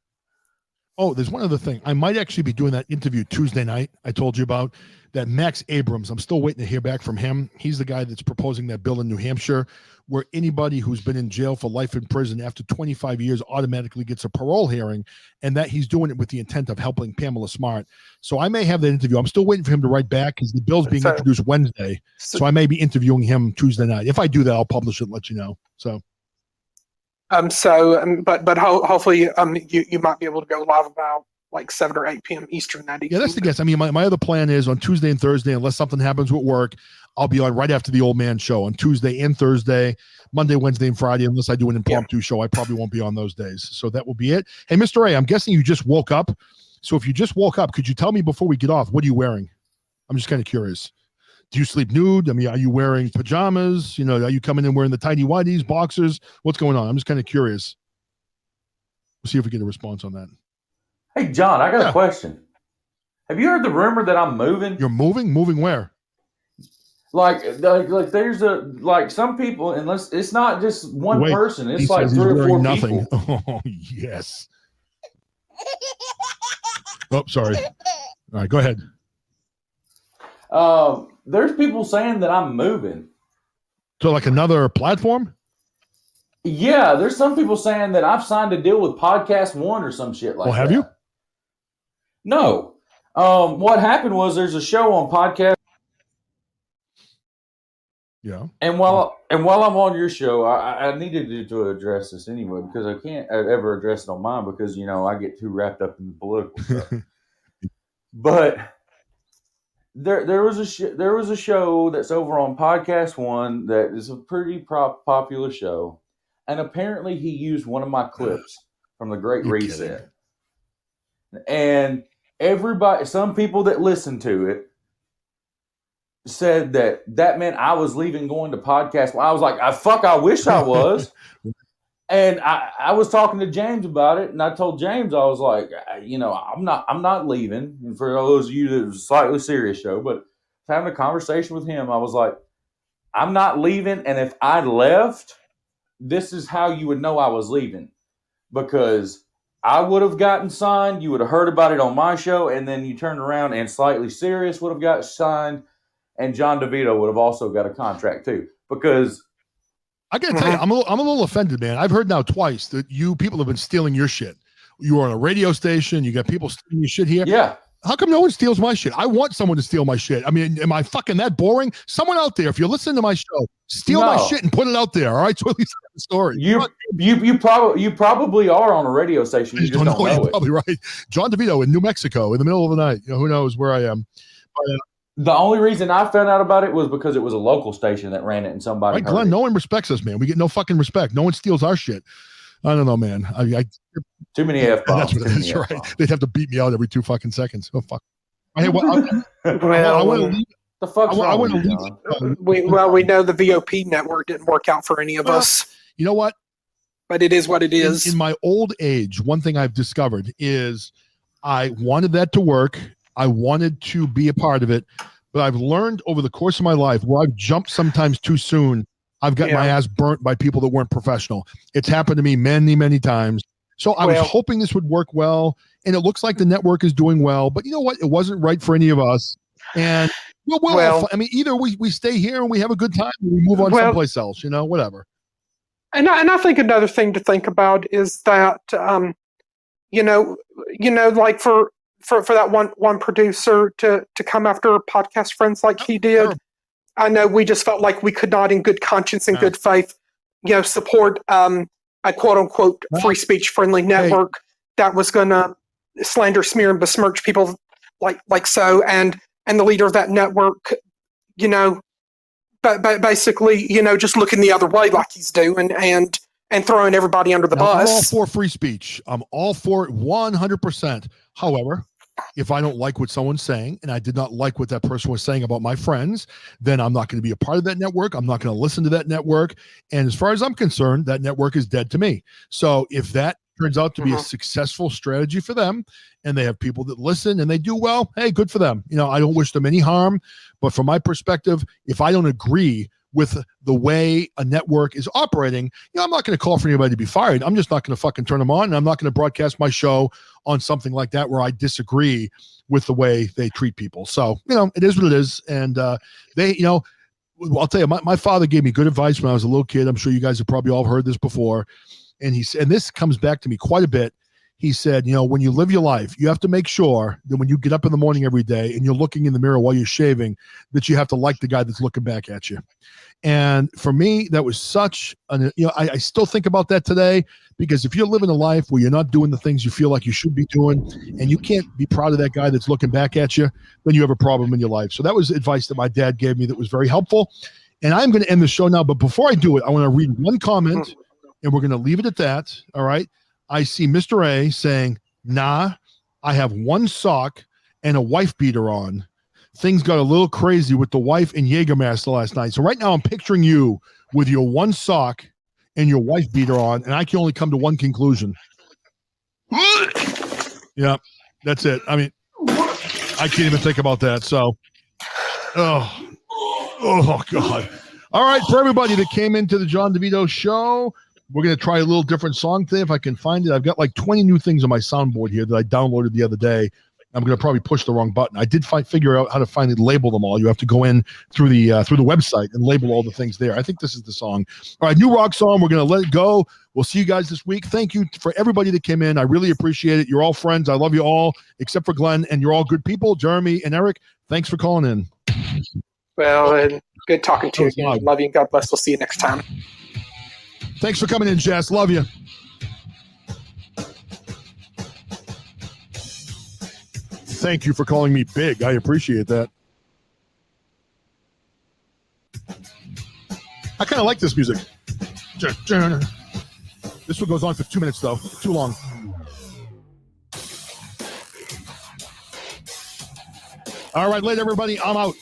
Oh, there's one other thing. I might actually be doing that interview Tuesday night I told you about, that Max Abrams. I'm still waiting to hear back from him. He's the guy that's proposing that bill in New Hampshire where anybody who's been in jail for life in prison after 25 years automatically gets a parole hearing, and that he's doing it with the intent of helping Pamela Smart. So I may have that interview. I'm still waiting for him to write back because the bill's being introduced Wednesday. So I may be interviewing him Tuesday night. If I do that, I'll publish it and let you know. So. But hopefully you might be able to go live about like 7 or 8 p.m. Eastern that evening. Yeah, that's the guess. I mean, my other plan is on Tuesday and Thursday, unless something happens with work, I'll be on right after the Old Man show on Tuesday and Thursday, Monday, Wednesday, and Friday. Unless I do an impromptu show, I probably won't be on those days. So that will be it. Hey, Mr. A, I'm guessing you just woke up. So if you just woke up, could you tell me before we get off, what are you wearing? I'm just kind of curious. Do you sleep nude? I mean, are you wearing pajamas? Are you coming in wearing the tidy whities, boxers? What's going on? I'm just kind of curious. We'll see if we get a response on that. Hey, John, I got a question. Have you heard the rumor that I'm moving? You're moving? Moving where? Like there's some people, unless it's not just one person, it's like 3 or 4 nothing. people. Oh, yes. Oh, sorry. All right, go ahead. There's people saying that I'm moving. So like another platform? Yeah, there's some people saying that I've signed a deal with Podcast One or some shit like that. Well, have you? No. What happened was there's a show on podcast. Yeah. And while I'm on your show, I needed to address this anyway because I can't ever address it on mine because I get too wrapped up in the political stuff. But there was a show that's over on Podcast One that is a pretty popular show, and apparently he used one of my clips from the Great Reset, and some people that listened to it said that meant I was leaving going to Podcast One. I was like, I wish I was. And I was talking to James about it, and I told James, I was like, I'm not leaving. And for those of you that was a slightly serious show, but having a conversation with him, I was like, I'm not leaving. And if I left, this is how you would know I was leaving, because I would have gotten signed. You would have heard about it on my show, and then you turned around and Slightly Serious would have got signed, and John DeVito would have also got a contract too, because. I gotta tell you, I'm a little offended, man. I've heard now twice that people have been stealing your shit. You are on a radio station. You got people stealing your shit here. Yeah. How come no one steals my shit? I want someone to steal my shit. I mean, am I fucking that boring? Someone out there, if you're listening to my show, steal my shit and put it out there. All right, so at least the story. You probably are on a radio station. You just don't know you're it. probably right. John DeVito in New Mexico in the middle of the night. Who knows where I am? But, the only reason I found out about it was because it was a local station that ran it, and somebody. Right, Glenn, no one respects us, man. We get no fucking respect. No one steals our shit. I don't know, man. Too many F-bombs. That's what it is, right? They'd have to beat me out every 2 fucking seconds. Oh, fuck. Hey, well, I want to leave. The fuck's wrong with you? We know the VOP network didn't work out for any of us. You know what? But it is what it is. In my old age, one thing I've discovered is I wanted that to work. I wanted to be a part of it, but I've learned over the course of my life where I've jumped sometimes too soon. I've got my ass burnt by people that weren't professional. It's happened to me many, many times. So I was hoping this would work well, and it looks like the network is doing well. But you know what? It wasn't right for any of us. And I mean, either we stay here and we have a good time, or we move on someplace else. Whatever. And I think another thing to think about is that, like for that one producer to come after podcast friends like he did, I know we just felt like we could not, in good conscience and good faith, support a quote unquote free speech friendly network that was going to slander, smear, and besmirch people like so, and the leader of that network, but basically, just looking the other way like he's doing and throwing everybody under the bus. I'm all for free speech. I'm all for it 100%. However, if I don't like what someone's saying, and I did not like what that person was saying about my friends, then I'm not going to be a part of that network. I'm not going to listen to that network. And as far as I'm concerned, that network is dead to me. So if that turns out to be a successful strategy for them, and they have people that listen and they do well, hey, good for them. I don't wish them any harm. But from my perspective, if I don't agree with the way a network is operating, I'm not going to call for anybody to be fired. I'm just not going to fucking turn them on, and I'm not going to broadcast my show on something like that where I disagree with the way they treat people. So, it is what it is. And I'll tell you, my father gave me good advice when I was a little kid. I'm sure you guys have probably all heard this before. And he said, and this comes back to me quite a bit. He said, when you live your life, you have to make sure that when you get up in the morning every day and you're looking in the mirror while you're shaving, that you have to like the guy that's looking back at you. And for me, that was such I still think about that today, because if you're living a life where you're not doing the things you feel like you should be doing, and you can't be proud of that guy that's looking back at you, then you have a problem in your life. So that was advice that my dad gave me that was very helpful. And I'm going to end the show now. But before I do it, I want to read one comment, and we're going to leave it at that. All right. I see Mr. A saying, nah, I have one sock and a wife beater on. Things got a little crazy with the wife and Jägermeister last night. So right now I'm picturing you with your one sock and your wife beater on, and I can only come to one conclusion. Yeah, that's it. I mean, I can't even think about that. So, oh God. All right, for everybody that came into the John DeVito show, we're going to try a little different song today if I can find it. I've got like 20 new things on my soundboard here that I downloaded the other day. I'm going to probably push the wrong button. I did figure out how to finally label them all. You have to go in through the website and label all the things there. I think this is the song. All right, new rock song. We're going to let it go. We'll see you guys this week. Thank you for everybody that came in. I really appreciate it. You're all friends. I love you all, except for Glenn, and you're all good people. Jeremy and Eric, thanks for calling in. Well, and good talking to you. Love you, and God bless. We'll see you next time. Thanks for coming in, Jess. Love you. Thank you for calling me big. I appreciate that. I kind of like this music. This one goes on for 2 minutes, though. Too long. All right, later, everybody. I'm out.